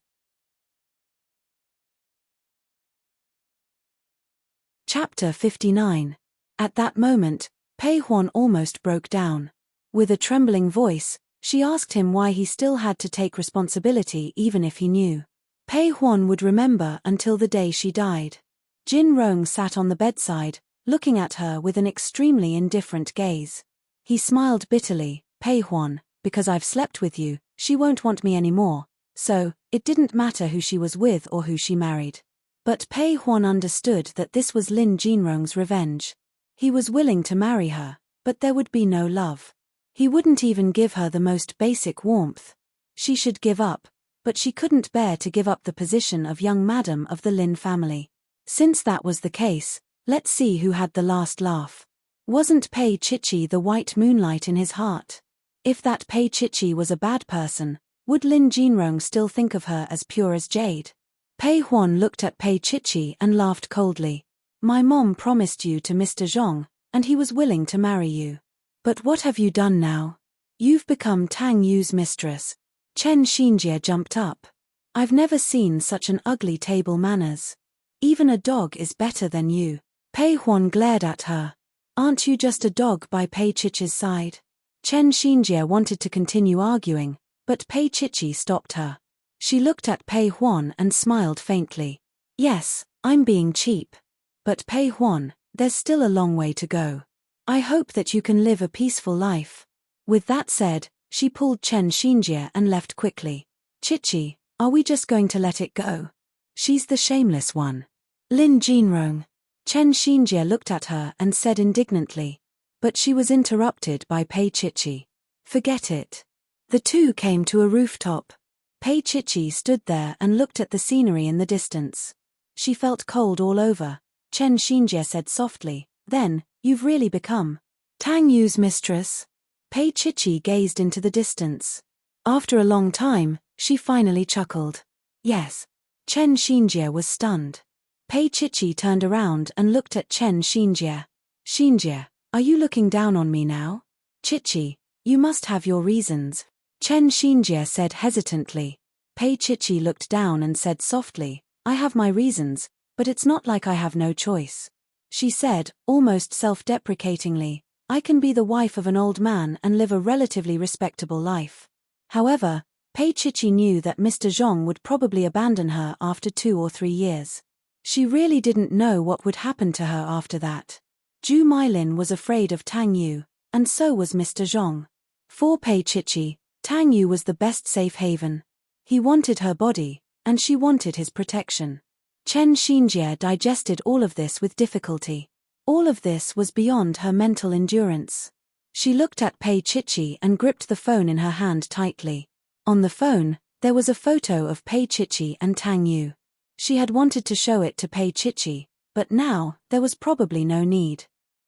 Chapter 59. At that moment, Pei Huan almost broke down. With a trembling voice, she asked him why he still had to take responsibility even if he knew. Pei Huan would remember until the day she died. Jin Rong sat on the bedside, looking at her with an extremely indifferent gaze. He smiled bitterly, Pei Huan, because I've slept with you, she won't want me anymore, so, it didn't matter who she was with or who she married. But Pei Huan understood that this was Lin Jinrong's revenge. He was willing to marry her, but there would be no love. He wouldn't even give her the most basic warmth. She should give up, but she couldn't bear to give up the position of young madam of the Lin family. Since that was the case, let's see who had the last laugh. Wasn't Pei Chichi the white moonlight in his heart? If that Pei Chichi was a bad person, would Lin Jinrong still think of her as pure as jade? Pei Huan looked at Pei Chichi and laughed coldly. My mom promised you to Mr. Zhong, and he was willing to marry you. But what have you done now? You've become Tang Yu's mistress. Chen Xinjie jumped up. I've never seen such an ugly table manners. Even a dog is better than you. Pei Huan glared at her. Aren't you just a dog by Pei Chichi's side? Chen Xinjie wanted to continue arguing, but Pei Chichi stopped her. She looked at Pei Huan and smiled faintly. Yes, I'm being cheap. But Pei Huan, there's still a long way to go. I hope that you can live a peaceful life. With that said, she pulled Chen Xinjie and left quickly. Chichi, are we just going to let it go? She's the shameless one. Lin Jinrong. Chen Xinjie looked at her and said indignantly. But she was interrupted by Pei Chichi. Forget it. The two came to a rooftop. Pei Chichi stood there and looked at the scenery in the distance. She felt cold all over. Chen Xinjie said softly, then, you've really become Tang Yu's mistress? Pei Chichi gazed into the distance. After a long time, she finally chuckled. Yes. Chen Xinjie was stunned. Pei Chichi turned around and looked at Chen Xinjie. Xinjie, are you looking down on me now? Chichi, you must have your reasons. Chen Xinjie said hesitantly. Pei Chichi looked down and said softly, I have my reasons, but it's not like I have no choice. She said, almost self-deprecatingly, I can be the wife of an old man and live a relatively respectable life. However, Pei Chichi knew that Mr. Zhong would probably abandon her after 2 or 3 years. She really didn't know what would happen to her after that. Zhu Mailin was afraid of Tang Yu, and so was Mr. Zhong. For Pei Chichi, Tang Yu was the best safe haven. He wanted her body, and she wanted his protection. Chen Xinjie digested all of this with difficulty. All of this was beyond her mental endurance. She looked at Pei Chichi and gripped the phone in her hand tightly. On the phone, there was a photo of Pei Chichi and Tang Yu. She had wanted to show it to Pei Chichi, but now, there was probably no need.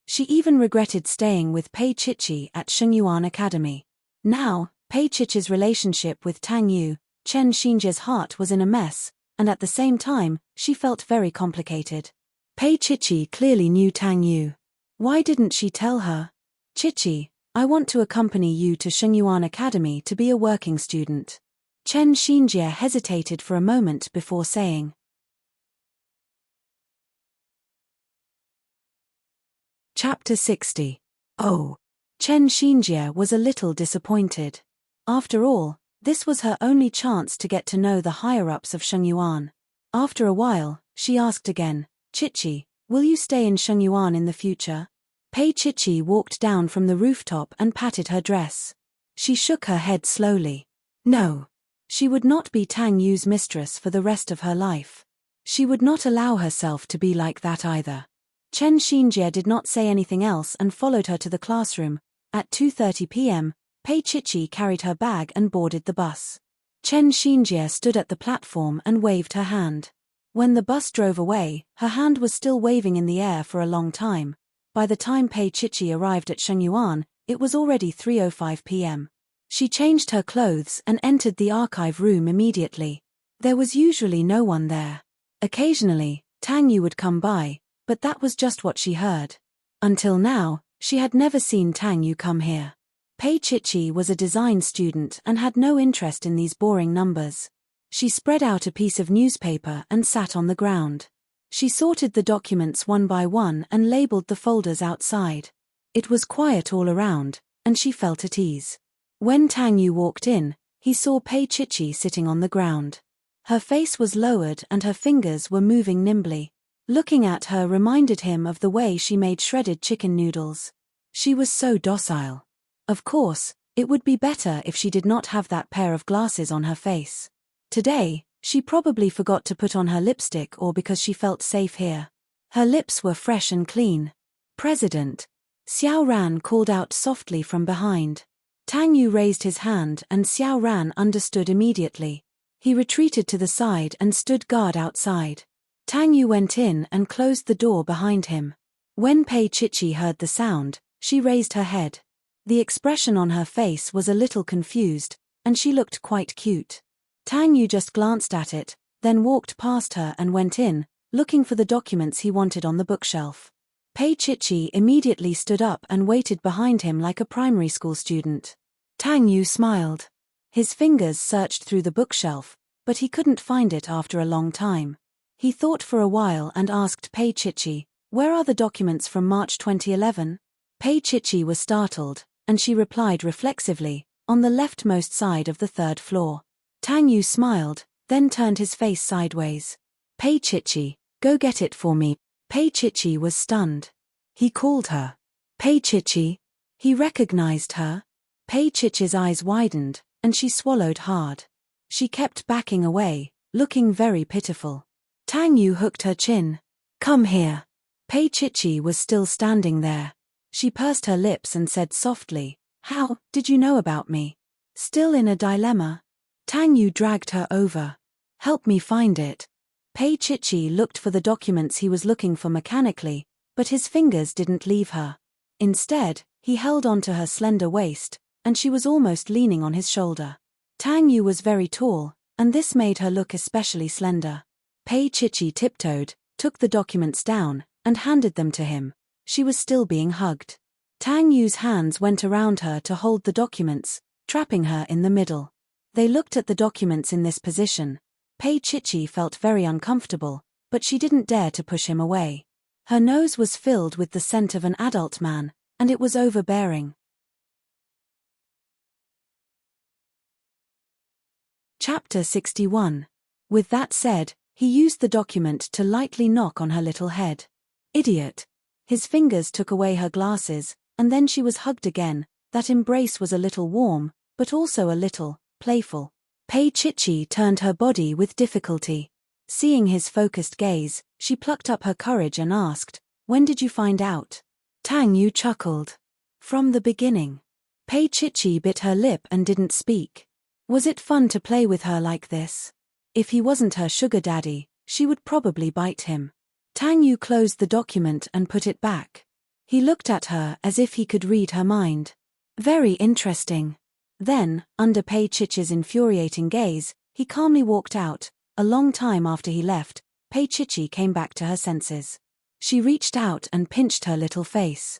She even regretted staying with Pei Chichi at Shengyuan Academy. Now, Pei Chichi's relationship with Tang Yu, Chen Xinjie's heart was in a mess, and at the same time, she felt very complicated. Pei Chichi clearly knew Tang Yu. Why didn't she tell her? Chichi, I want to accompany you to Shengyuan Academy to be a working student. Chen Xinjie hesitated for a moment before saying. Chapter 60. Oh. Chen Xinjie was a little disappointed. After all, this was her only chance to get to know the higher-ups of Shengyuan. After a while, she asked again, Chichi, will you stay in Shengyuan in the future? Pei Chichi walked down from the rooftop and patted her dress. She shook her head slowly. No. She would not be Tang Yu's mistress for the rest of her life. She would not allow herself to be like that either. Chen Xinjie did not say anything else and followed her to the classroom. At 2:30 p.m., Pei Chichi carried her bag and boarded the bus. Chen Xinjie stood at the platform and waved her hand. When the bus drove away, her hand was still waving in the air for a long time. By the time Pei Chichi arrived at Shengyuan, it was already 3:05 p.m. She changed her clothes and entered the archive room immediately. There was usually no one there. Occasionally, Tang Yu would come by, but that was just what she heard. Until now, she had never seen Tang Yu come here. Pei Chichi was a design student and had no interest in these boring numbers. She spread out a piece of newspaper and sat on the ground. She sorted the documents one by one and labeled the folders outside. It was quiet all around, and she felt at ease. When Tang Yu walked in, he saw Pei Chichi sitting on the ground. Her face was lowered and her fingers were moving nimbly. Looking at her reminded him of the way she made shredded chicken noodles. She was so docile. Of course, it would be better if she did not have that pair of glasses on her face. Today, she probably forgot to put on her lipstick or because she felt safe here. Her lips were fresh and clean. President. Xiao Ran called out softly from behind. Tang Yu raised his hand and Xiao Ran understood immediately. He retreated to the side and stood guard outside. Tang Yu went in and closed the door behind him. When Pei Chichi heard the sound, she raised her head. The expression on her face was a little confused, and she looked quite cute. Tang Yu just glanced at it, then walked past her and went in, looking for the documents he wanted on the bookshelf. Pei Chichi immediately stood up and waited behind him like a primary school student. Tang Yu smiled. His fingers searched through the bookshelf, but he couldn't find it after a long time. He thought for a while and asked Pei Chichi, "Where are the documents from March 2011? Pei Chichi was startled, and she replied reflexively, "On the leftmost side of the third floor." Tang Yu smiled, then turned his face sideways. "Pei Chichi, go get it for me." Pei Chichi was stunned. He called her. "Pei Chichi." He recognized her. Pei Chichi's eyes widened, and she swallowed hard. She kept backing away, looking very pitiful. Tang Yu hooked her chin. "Come here." Pei Chichi was still standing there. She pursed her lips and said softly, "How did you know about me?" Still in a dilemma. Tang Yu dragged her over. "Help me find it." Pei Chichi looked for the documents he was looking for mechanically, but his fingers didn't leave her. Instead, he held onto her slender waist, and she was almost leaning on his shoulder. Tang Yu was very tall, and this made her look especially slender. Pei Chichi tiptoed, took the documents down, and handed them to him. She was still being hugged. Tang Yu's hands went around her to hold the documents, trapping her in the middle. They looked at the documents in this position. Pei Chichi felt very uncomfortable, but she didn't dare to push him away. Her nose was filled with the scent of an adult man, and it was overbearing. Chapter 61. With that said, he used the document to lightly knock on her little head. Idiot. His fingers took away her glasses, and then she was hugged again. That embrace was a little warm, but also a little playful. Pei Chichi turned her body with difficulty. Seeing his focused gaze, she plucked up her courage and asked, "When did you find out?" Tang Yu chuckled. "From the beginning." Pei Chichi bit her lip and didn't speak. Was it fun to play with her like this? If he wasn't her sugar daddy, she would probably bite him. Tang Yu closed the document and put it back. He looked at her as if he could read her mind. Very interesting. Then, under Pei Chichi's infuriating gaze, he calmly walked out. A long time after he left, Pei Chichi came back to her senses. She reached out and pinched her little face.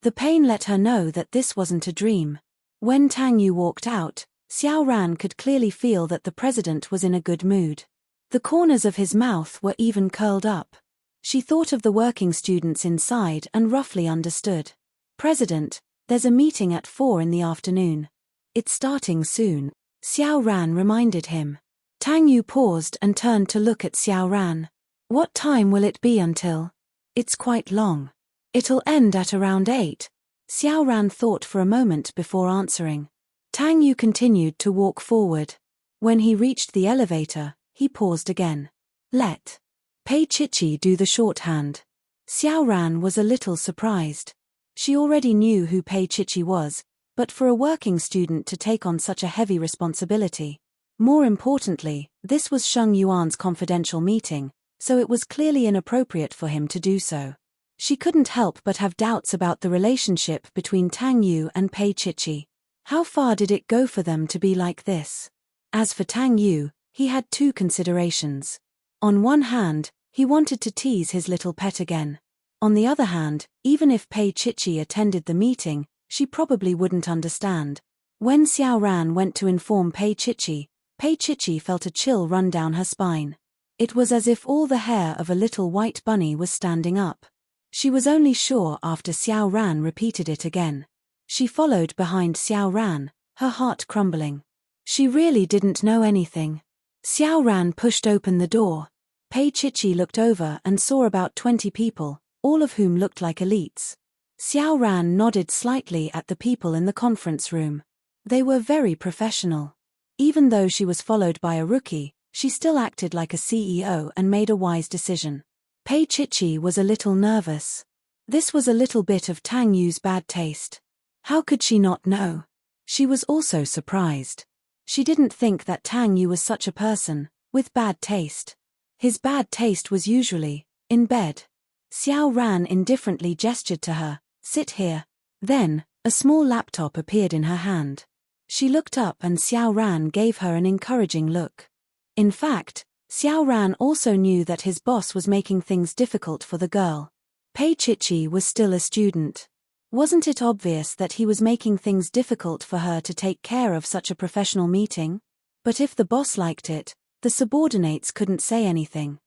The pain let her know that this wasn't a dream. When Tang Yu walked out, Xiao Ran could clearly feel that the president was in a good mood. The corners of his mouth were even curled up. She thought of the working students inside and roughly understood. "President, there's a meeting at 4 in the afternoon. It's starting soon," Xiao Ran reminded him. Tang Yu paused and turned to look at Xiao Ran. "What time will it be until?" "It's quite long. It'll end at around 8. Xiao Ran thought for a moment before answering. Tang Yu continued to walk forward. When he reached the elevator, he paused again. "Let Pei Chichi do the shorthand." Xiao Ran was a little surprised. She already knew who Pei Chichi was, but for a working student to take on such a heavy responsibility. More importantly, this was Sheng Yuan's confidential meeting, so it was clearly inappropriate for him to do so. She couldn't help but have doubts about the relationship between Tang Yu and Pei Chichi. How far did it go for them to be like this? As for Tang Yu, he had two considerations. On one hand, he wanted to tease his little pet again. On the other hand, even if Pei Chichi attended the meeting, she probably wouldn't understand. When Xiao Ran went to inform Pei Chichi felt a chill run down her spine. It was as if all the hair of a little white bunny was standing up. She was only sure after Xiao Ran repeated it again. She followed behind Xiao Ran, her heart crumbling. She really didn't know anything. Xiao Ran pushed open the door. Pei Chichi looked over and saw about 20 people, all of whom looked like elites. Xiao Ran nodded slightly at the people in the conference room. They were very professional. Even though she was followed by a rookie, she still acted like a CEO and made a wise decision. Pei Chichi was a little nervous. This was a little bit of Tang Yu's bad taste. How could she not know? She was also surprised. She didn't think that Tang Yu was such a person, with bad taste. His bad taste was usually in bed. Xiao Ran indifferently gestured to her, "Sit here." Then, a small laptop appeared in her hand. She looked up and Xiao Ran gave her an encouraging look. In fact, Xiao Ran also knew that his boss was making things difficult for the girl. Pei Chichi was still a student. Wasn't it obvious that he was making things difficult for her to take care of such a professional meeting? But if the boss liked it, the subordinates couldn't say anything.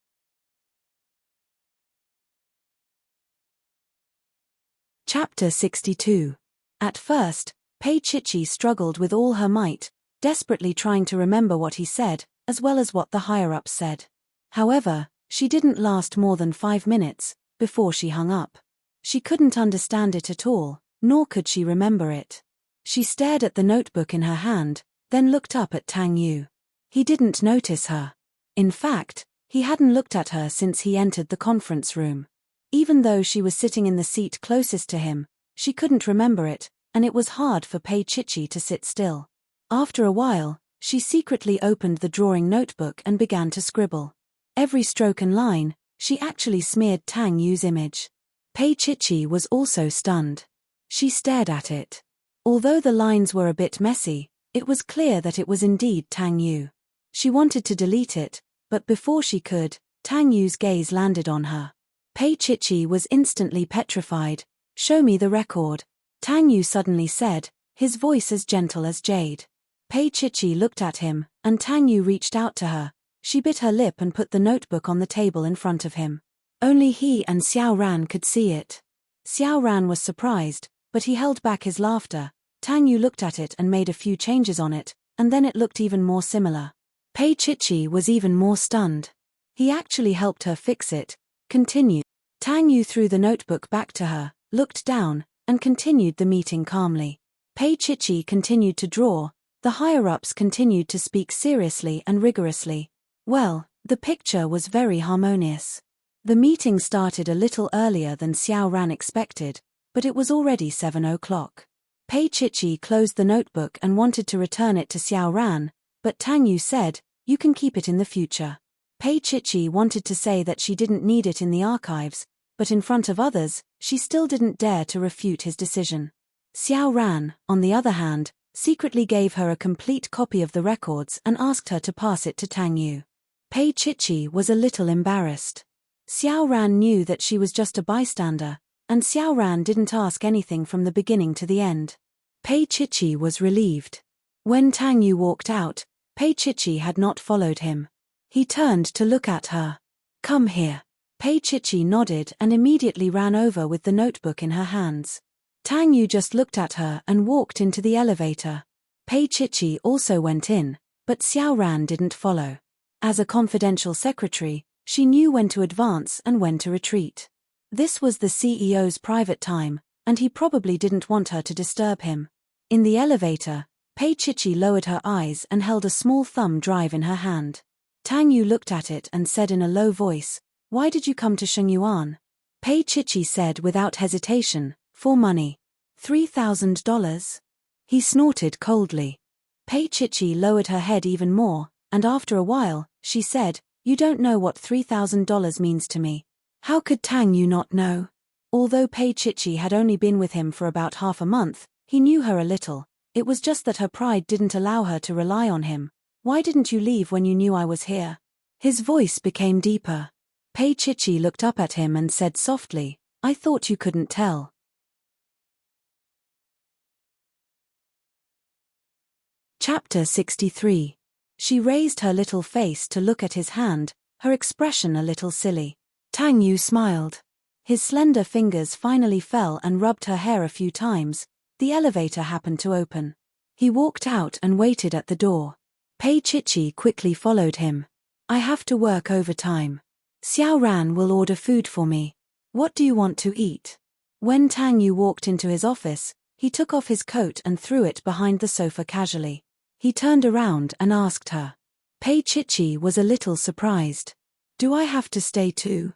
Chapter 62. At first, Pei Chichi struggled with all her might, desperately trying to remember what he said, as well as what the higher-ups said. However, she didn't last more than 5 minutes, before she hung up. She couldn't understand it at all, nor could she remember it. She stared at the notebook in her hand, then looked up at Tang Yu. He didn't notice her. In fact, he hadn't looked at her since he entered the conference room. Even though she was sitting in the seat closest to him, she couldn't remember it, and it was hard for Pei Chichi to sit still. After a while, she secretly opened the drawing notebook and began to scribble. Every stroke and line, she actually smeared Tang Yu's image. Pei Chichi was also stunned. She stared at it. Although the lines were a bit messy, it was clear that it was indeed Tang Yu. She wanted to delete it, but before she could, Tang Yu's gaze landed on her. Pei Chichi was instantly petrified. "Show me the record," Tang Yu suddenly said, his voice as gentle as jade. Pei Chichi looked at him, and Tang Yu reached out to her. She bit her lip and put the notebook on the table in front of him. Only he and Xiao Ran could see it. Xiao Ran was surprised, but he held back his laughter. Tang Yu looked at it and made a few changes on it, and then it looked even more similar. Pei Chichi was even more stunned. He actually helped her fix it. Continue. Tang Yu threw the notebook back to her, looked down, and continued the meeting calmly. Pei Chichi continued to draw. The higher-ups continued to speak seriously and rigorously. Well, the picture was very harmonious. The meeting started a little earlier than Xiao Ran expected, but it was already 7 o'clock. Pei Chichi closed the notebook and wanted to return it to Xiao Ran, but Tang Yu said, "You can keep it in the future." Pei Chichi wanted to say that she didn't need it in the archives, but in front of others, she still didn't dare to refute his decision. Xiao Ran, on the other hand, secretly gave her a complete copy of the records and asked her to pass it to Tang Yu. Pei Chichi was a little embarrassed. Xiao Ran knew that she was just a bystander, and Xiao Ran didn't ask anything from the beginning to the end. Pei Chichi was relieved. When Tang Yu walked out, Pei Chichi had not followed him. He turned to look at her. "Come here." Pei Chichi nodded and immediately ran over with the notebook in her hands. Tang Yu just looked at her and walked into the elevator. Pei Chichi also went in, but Xiao Ran didn't follow. As a confidential secretary, she knew when to advance and when to retreat. This was the CEO's private time, and he probably didn't want her to disturb him. In the elevator, Pei Chichi lowered her eyes and held a small thumb drive in her hand. Tang Yu looked at it and said in a low voice, "Why did you come to Shengyuan?" Pei Chichi said without hesitation, "For money." $3,000? He snorted coldly. Pei Chichi lowered her head even more, and after a while, she said, "You don't know what $3,000 means to me." How could Tang Yu not know? Although Pei Chichi had only been with him for about half a month, he knew her a little. It was just that her pride didn't allow her to rely on him. "Why didn't you leave when you knew I was here?" His voice became deeper. Pei Chichi looked up at him and said softly, "I thought you couldn't tell." Chapter 63. She raised her little face to look at his hand, her expression a little silly. Tang Yu smiled. His slender fingers finally fell and rubbed her hair a few times. The elevator happened to open. He walked out and waited at the door. Pei Chichi quickly followed him. "I have to work overtime. Xiao Ran will order food for me. What do you want to eat?" When Tang Yu walked into his office, he took off his coat and threw it behind the sofa casually. He turned around and asked her. Pei Chichi was a little surprised. "Do I have to stay too?"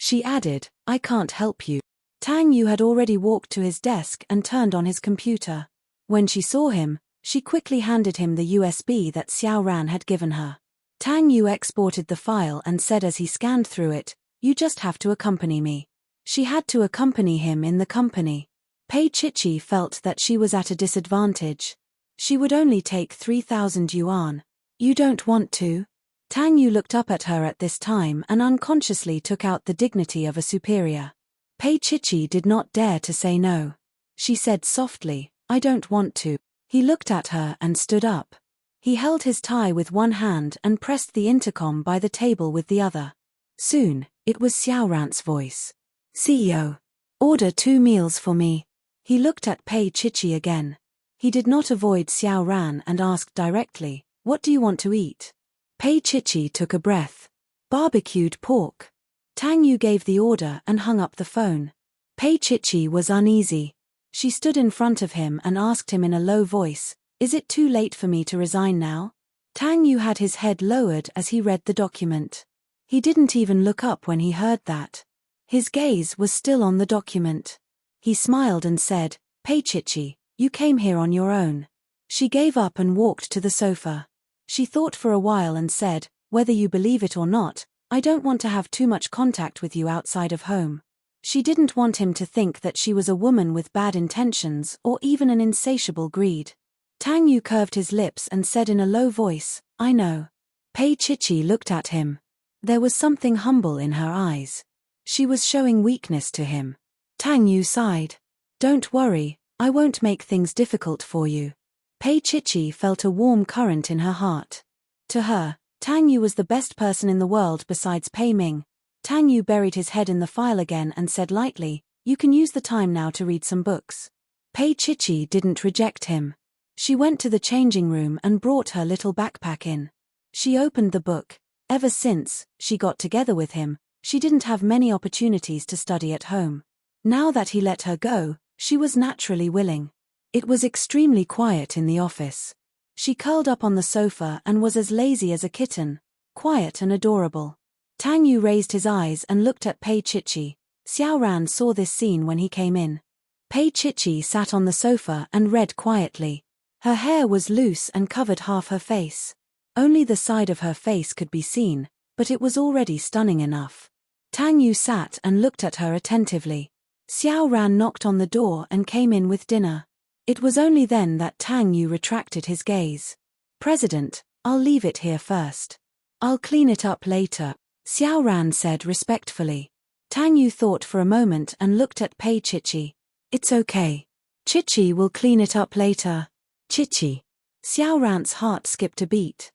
She added, "I can't help you." Tang Yu had already walked to his desk and turned on his computer. When she saw him, she quickly handed him the USB that Xiao Ran had given her. Tang Yu exported the file and said as he scanned through it, "You just have to accompany me." She had to accompany him in the company. Pei Chichi felt that she was at a disadvantage. She would only take 3,000 yuan. "You don't want to?" Tang Yu looked up at her at this time and unconsciously took out the dignity of a superior. Pei Chichi did not dare to say no. She said softly, "I don't want to." He looked at her and stood up. He held his tie with one hand and pressed the intercom by the table with the other. Soon, it was Xiao Ran's voice. "CEO. Order 2 meals for me." He looked at Pei Chichi again. He did not avoid Xiao Ran and asked directly, "What do you want to eat?" Pei Chichi took a breath. "Barbecued pork." Tang Yu gave the order and hung up the phone. Pei Chichi was uneasy. She stood in front of him and asked him in a low voice, "Is it too late for me to resign now?" Tang Yu had his head lowered as he read the document. He didn't even look up when he heard that. His gaze was still on the document. He smiled and said, "Pei Chichi, you came here on your own." She gave up and walked to the sofa. She thought for a while and said, "Whether you believe it or not, I don't want to have too much contact with you outside of home." She didn't want him to think that she was a woman with bad intentions or even an insatiable greed. Tang Yu curved his lips and said in a low voice, "I know." Pei Chichi looked at him. There was something humble in her eyes. She was showing weakness to him. Tang Yu sighed. "Don't worry, I won't make things difficult for you." Pei Chichi felt a warm current in her heart. To her, Tang Yu was the best person in the world besides Pei Ming. Tang Yu buried his head in the file again and said lightly, "You can use the time now to read some books." Pei Chichi didn't reject him. She went to the changing room and brought her little backpack in. She opened the book. Ever since she got together with him, she didn't have many opportunities to study at home. Now that he let her go, she was naturally willing. It was extremely quiet in the office. She curled up on the sofa and was as lazy as a kitten, quiet and adorable. Tang Yu raised his eyes and looked at Pei Chichi. Xiao Ran saw this scene when he came in. Pei Chichi sat on the sofa and read quietly. Her hair was loose and covered half her face. Only the side of her face could be seen, but it was already stunning enough. Tang Yu sat and looked at her attentively. Xiao Ran knocked on the door and came in with dinner. It was only then that Tang Yu retracted his gaze. "President, I'll leave it here first. I'll clean it up later," Xiao Ran said respectfully. Tang Yu thought for a moment and looked at Pei Chichi. It's okay. Chichi will clean it up later. Chichi. Xiao Rant's heart skipped a beat.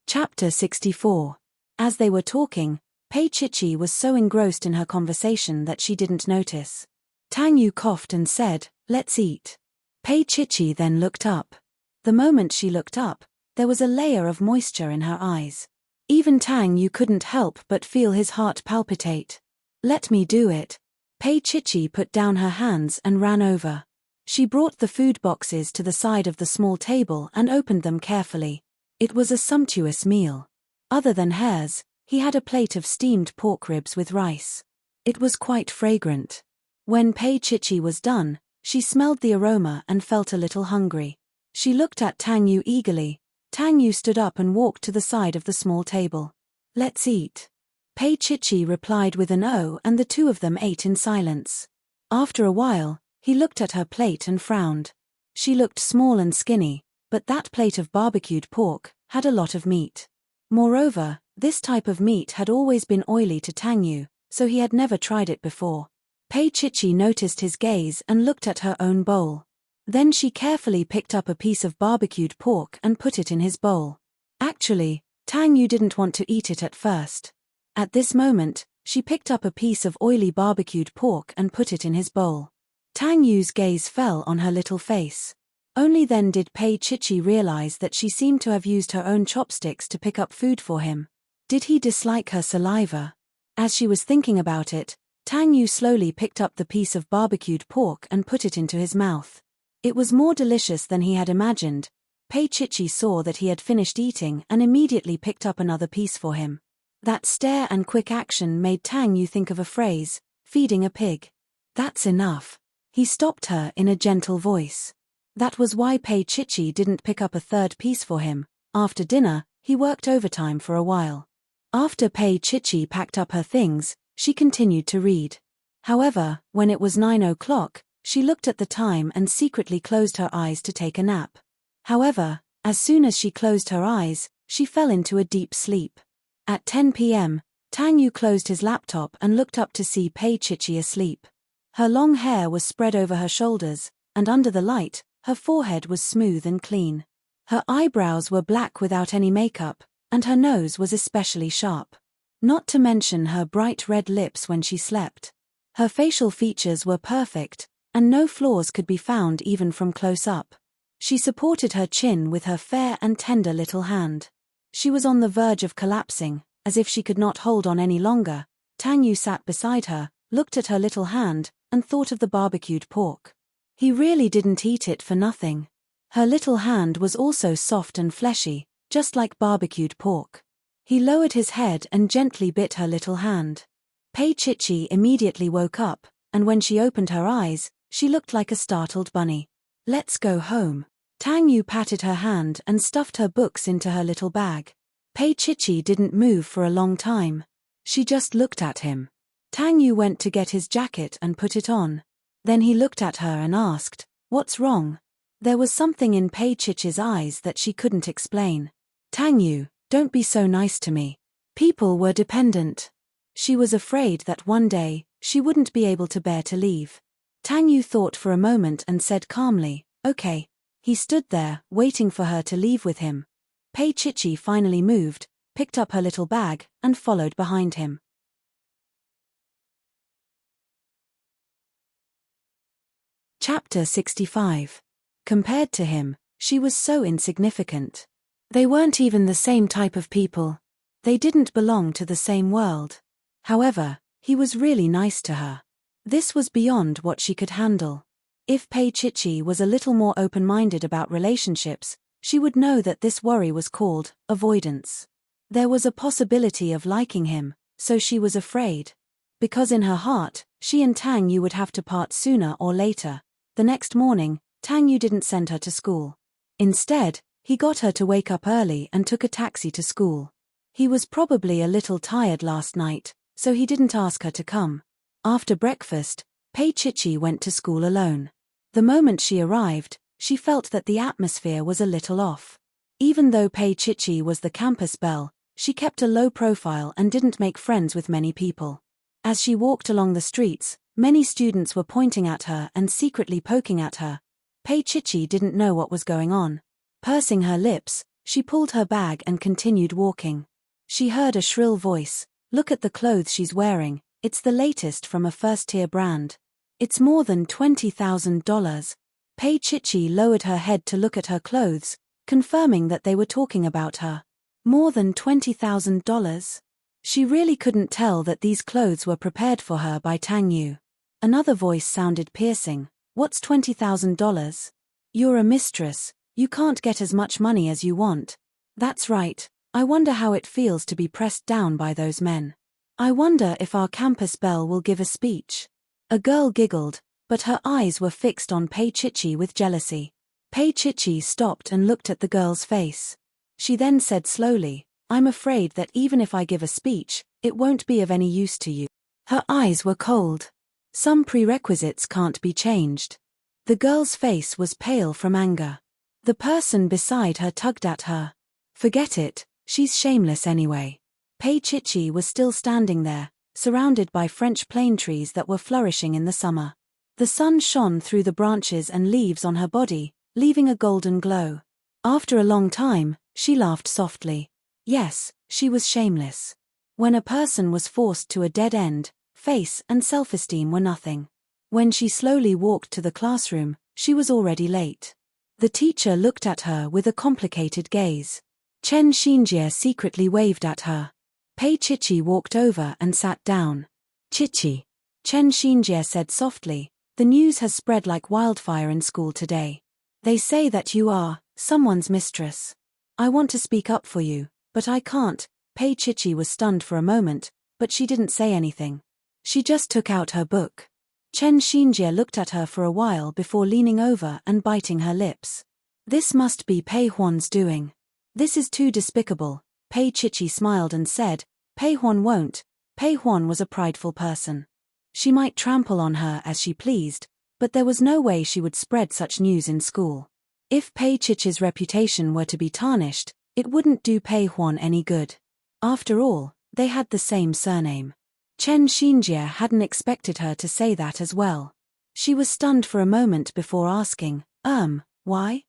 Chapter 64. As they were talking, Pei Chichi was so engrossed in her conversation that she didn't notice. Tang Yu coughed and said, "Let's eat." Pei Chichi then looked up. The moment she looked up, there was a layer of moisture in her eyes. Even Tang Yu couldn't help but feel his heart palpitate. "Let me do it." Pei Chichi put down her hands and ran over. She brought the food boxes to the side of the small table and opened them carefully. It was a sumptuous meal. Other than hers, he had a plate of steamed pork ribs with rice. It was quite fragrant. When Pei Chichi was done, she smelled the aroma and felt a little hungry. She looked at Tang Yu eagerly. Tang Yu stood up and walked to the side of the small table. "Let's eat." Pei Chichi replied with an "oh," and the two of them ate in silence. After a while, he looked at her plate and frowned. She looked small and skinny, but that plate of barbecued pork had a lot of meat. Moreover, this type of meat had always been oily to Tang Yu, so he had never tried it before. Pei Chichi noticed his gaze and looked at her own bowl. Then she carefully picked up a piece of barbecued pork and put it in his bowl. Actually, Tang Yu didn't want to eat it at first. At this moment, she picked up a piece of oily barbecued pork and put it in his bowl. Tang Yu's gaze fell on her little face. Only then did Pei Chichi realize that she seemed to have used her own chopsticks to pick up food for him. Did he dislike her saliva? As she was thinking about it, Tang Yu slowly picked up the piece of barbecued pork and put it into his mouth. It was more delicious than he had imagined. Pei Chichi saw that he had finished eating and immediately picked up another piece for him. That stare and quick action made Tang Yu think of a phrase, feeding a pig. "That's enough." He stopped her in a gentle voice. That was why Pei Chichi didn't pick up a third piece for him. After dinner, he worked overtime for a while. After Pei Chichi packed up her things, she continued to read. However, when it was 9 o'clock, she looked at the time and secretly closed her eyes to take a nap. However, as soon as she closed her eyes, she fell into a deep sleep. At 10 p.m., Tang Yu closed his laptop and looked up to see Pei Chichi asleep. Her long hair was spread over her shoulders, and under the light, her forehead was smooth and clean. Her eyebrows were black without any makeup, and her nose was especially sharp. Not to mention her bright red lips when she slept. Her facial features were perfect, and no flaws could be found even from close up. She supported her chin with her fair and tender little hand. She was on the verge of collapsing, as if she could not hold on any longer. Tang Yu sat beside her, looked at her little hand, and thought of the barbecued pork. He really didn't eat it for nothing. Her little hand was also soft and fleshy, just like barbecued pork. He lowered his head and gently bit her little hand. Pei Chichi immediately woke up, and when she opened her eyes, she looked like a startled bunny. "Let's go home." Tang Yu patted her hand and stuffed her books into her little bag. Pei Chichi didn't move for a long time. She just looked at him. Tang Yu went to get his jacket and put it on. Then he looked at her and asked, "What's wrong?" There was something in Pei Chichi's eyes that she couldn't explain. "Tang Yu, don't be so nice to me." People were dependent. She was afraid that one day, she wouldn't be able to bear to leave. Tang Yu thought for a moment and said calmly, "Okay." He stood there, waiting for her to leave with him. Pei Chichi finally moved, picked up her little bag, and followed behind him. Chapter 65. Compared to him, she was so insignificant. They weren't even the same type of people. They didn't belong to the same world. However, he was really nice to her. This was beyond what she could handle. If Pei Chichi was a little more open-minded about relationships, she would know that this worry was called avoidance. There was a possibility of liking him, so she was afraid. Because in her heart, she and Tang Yu would have to part sooner or later. The next morning, Tang Yu didn't send her to school. Instead, he got her to wake up early and took a taxi to school. He was probably a little tired last night, so he didn't ask her to come. After breakfast, Pei Chichi went to school alone. The moment she arrived, she felt that the atmosphere was a little off. Even though Pei Chichi was the campus belle, she kept a low profile and didn't make friends with many people. As she walked along the streets, many students were pointing at her and secretly poking at her. Pei Chichi didn't know what was going on. Pursing her lips, she pulled her bag and continued walking. She heard a shrill voice, "Look at the clothes she's wearing, it's the latest from a first-tier brand. It's more than $20,000. Pei Chichi lowered her head to look at her clothes, confirming that they were talking about her. More than $20,000? She really couldn't tell that these clothes were prepared for her by Tang Yu. Another voice sounded piercing. "What's $20,000? You're a mistress, you can't get as much money as you want." "That's right, I wonder how it feels to be pressed down by those men. I wonder if our campus belle will give a speech." A girl giggled, but her eyes were fixed on Pei Chichi with jealousy. Pei Chichi stopped and looked at the girl's face. She then said slowly, "I'm afraid that even if I give a speech, it won't be of any use to you." Her eyes were cold. Some prerequisites can't be changed. The girl's face was pale from anger. The person beside her tugged at her. "Forget it, she's shameless anyway." Pei Chichi was still standing there, surrounded by French plane trees that were flourishing in the summer. The sun shone through the branches and leaves on her body, leaving a golden glow. After a long time, she laughed softly. Yes, she was shameless. When a person was forced to a dead end, face and self-esteem were nothing. When she slowly walked to the classroom, she was already late. The teacher looked at her with a complicated gaze. Chen Xinjie secretly waved at her. Pei Chichi walked over and sat down. "Chichi," Chen Xinjie said softly, "the news has spread like wildfire in school today. They say that you are someone's mistress. I want to speak up for you, but I can't." Pei Chichi was stunned for a moment, but she didn't say anything. She just took out her book. Chen Xinjie looked at her for a while before leaning over and biting her lips. "This must be Pei Huan's doing. This is too despicable." Pei Chichi smiled and said, "Pei Huan won't." Pei Huan was a prideful person. She might trample on her as she pleased, but there was no way she would spread such news in school. If Pei Chichi's reputation were to be tarnished, it wouldn't do Pei Huan any good. After all, they had the same surname. Chen Xinjie hadn't expected her to say that as well. She was stunned for a moment before asking, why?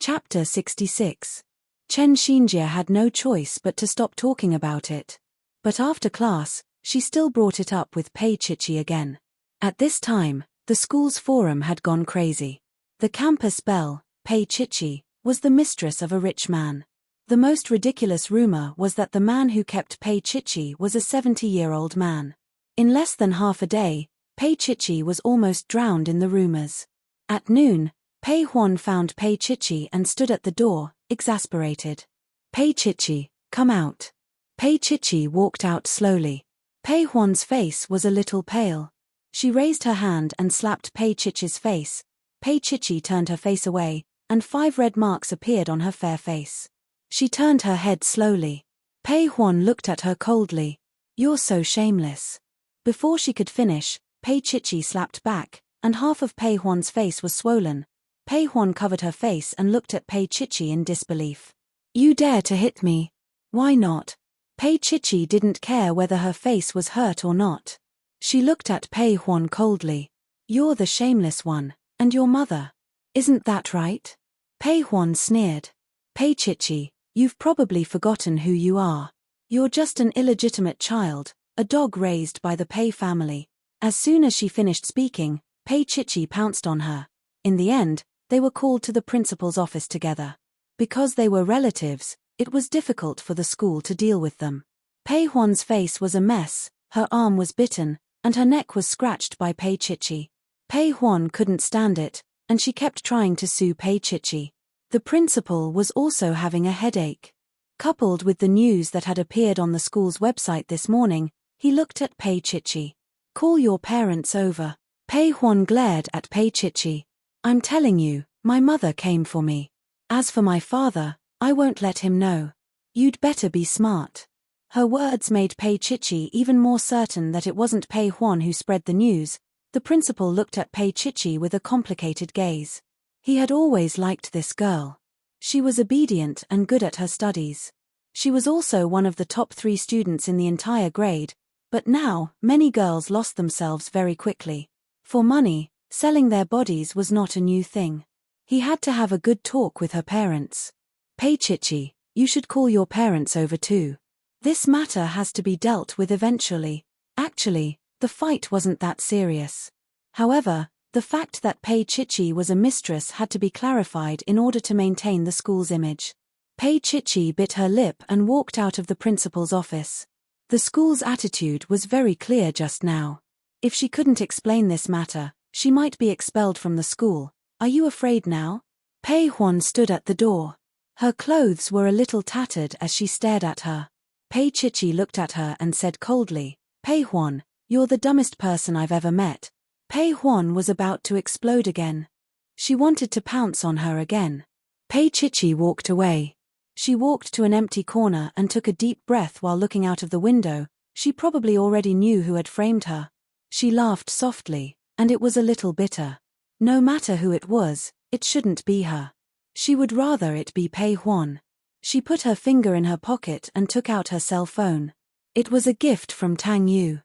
Chapter 66. Chen Xinjie had no choice but to stop talking about it. But after class, she still brought it up with Pei Chichi again. At this time, the school's forum had gone crazy. The campus belle, Pei Chichi, was the mistress of a rich man. The most ridiculous rumor was that the man who kept Pei Chichi was a 70-year-old man. In less than half a day, Pei Chichi was almost drowned in the rumors. At noon, Pei Huan found Pei Chichi and stood at the door, exasperated. "Pei Chichi, come out." Pei Chichi walked out slowly. Pei Huan's face was a little pale. She raised her hand and slapped Pei Chichi's face. Pei Chichi turned her face away, and 5 red marks appeared on her fair face. She turned her head slowly. Pei Huan looked at her coldly. "You're so shameless." Before she could finish, Pei Chichi slapped back, and half of Pei Huan's face was swollen. Pei Huan covered her face and looked at Pei Chichi in disbelief. "You dare to hit me? Why not?" Pei Chichi didn't care whether her face was hurt or not. She looked at Pei Huan coldly. "You're the shameless one, and your mother. Isn't that right?" Pei Huan sneered. "Pei Chichi, you've probably forgotten who you are. You're just an illegitimate child, a dog raised by the Pei family." As soon as she finished speaking, Pei Chichi pounced on her. In the end, they were called to the principal's office together. Because they were relatives, it was difficult for the school to deal with them. Pei Huan's face was a mess, her arm was bitten, and her neck was scratched by Pei Chichi. Pei Huan couldn't stand it, and she kept trying to sue Pei Chichi. The principal was also having a headache. Coupled with the news that had appeared on the school's website this morning, he looked at Pei Chichi. "Call your parents over." Pei Huan glared at Pei Chichi. "I'm telling you, my mother came for me. As for my father, I won't let him know. You'd better be smart." Her words made Pei Chichi even more certain that it wasn't Pei Huan who spread the news. The principal looked at Pei Chichi with a complicated gaze. He had always liked this girl. She was obedient and good at her studies. She was also one of the top 3 students in the entire grade, but now, many girls lost themselves very quickly. For money, selling their bodies was not a new thing. He had to have a good talk with her parents. Pei Chichi, you should call your parents over too. This matter has to be dealt with eventually. Actually, the fight wasn't that serious. However, the fact that Pei Chichi was a mistress had to be clarified in order to maintain the school's image. Pei Chichi bit her lip and walked out of the principal's office. The school's attitude was very clear just now. If she couldn't explain this matter, she might be expelled from the school. Are you afraid now? Pei Huan stood at the door. Her clothes were a little tattered as she stared at her. Pei Chichi looked at her and said coldly, Pei Huan, you're the dumbest person I've ever met. Pei Huan was about to explode again. She wanted to pounce on her again. Pei Chichi walked away. She walked to an empty corner and took a deep breath while looking out of the window. She probably already knew who had framed her. She laughed softly, and it was a little bitter. No matter who it was, it shouldn't be her. She would rather it be Pei Huan. She put her finger in her pocket and took out her cell phone. It was a gift from Tang Yu.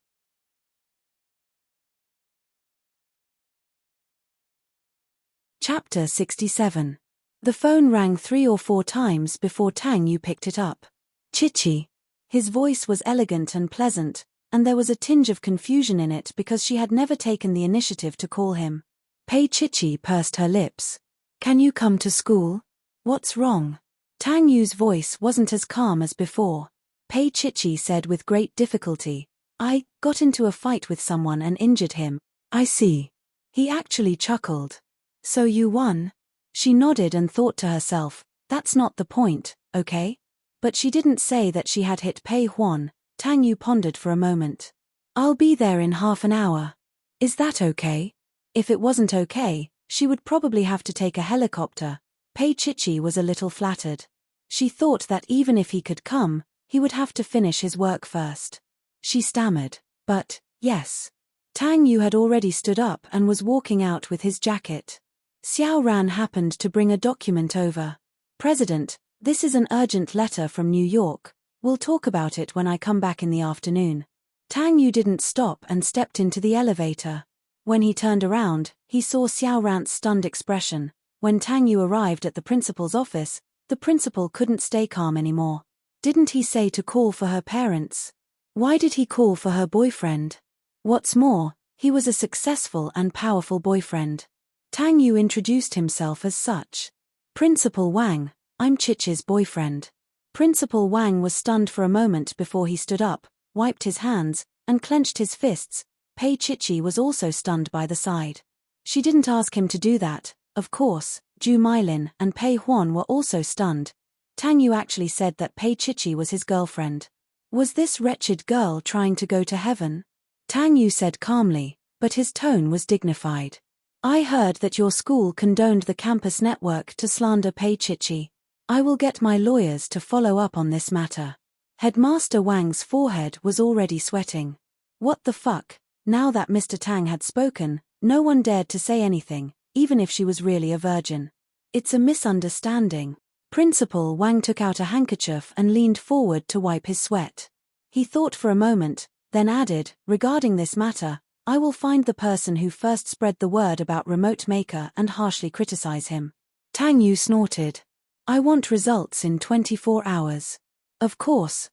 Chapter 67. The phone rang 3 or 4 times before Tang Yu picked it up. Chichi. His voice was elegant and pleasant, and there was a tinge of confusion in it because she had never taken the initiative to call him. Pei Chichi pursed her lips. Can you come to school? What's wrong? Tang Yu's voice wasn't as calm as before. Pei Chichi said with great difficulty, I got into a fight with someone and injured him. I see. He actually chuckled. So you won? She nodded and thought to herself, that's not the point, okay? But she didn't say that she had hit Pei Huan. Tang Yu pondered for a moment. I'll be there in half an hour. Is that okay? If it wasn't okay, she would probably have to take a helicopter. Pei Chichi was a little flattered. She thought that even if he could come, he would have to finish his work first. She stammered, but, yes. Tang Yu had already stood up and was walking out with his jacket. Xiao Ran happened to bring a document over. President, this is an urgent letter from New York. We'll talk about it when I come back in the afternoon. Tang Yu didn't stop and stepped into the elevator. When he turned around, he saw Xiao Ran's stunned expression. When Tang Yu arrived at the principal's office, the principal couldn't stay calm anymore. Didn't he say to call for her parents? Why did he call for her boyfriend? What's more, he was a successful and powerful boyfriend. Tang Yu introduced himself as such. Principal Wang, I'm Chichi's boyfriend. Principal Wang was stunned for a moment before he stood up, wiped his hands, and clenched his fists. Pei Chichi was also stunned by the sight. She didn't ask him to do that, of course. Ju Mailin and Pei Huan were also stunned. Tang Yu actually said that Pei Chichi was his girlfriend. Was this wretched girl trying to go to heaven? Tang Yu said calmly, but his tone was dignified. I heard that your school condoned the campus network to slander Pei Chichi. I will get my lawyers to follow up on this matter. Headmaster Wang's forehead was already sweating. What the fuck? Now that Mr. Tang had spoken, no one dared to say anything, even if she was really a virgin. It's a misunderstanding. Principal Wang took out a handkerchief and leaned forward to wipe his sweat. He thought for a moment, then added, regarding this matter, I will find the person who first spread the word about Remote Maker and harshly criticize him. Tang Yu snorted. I want results in 24 hours. Of course,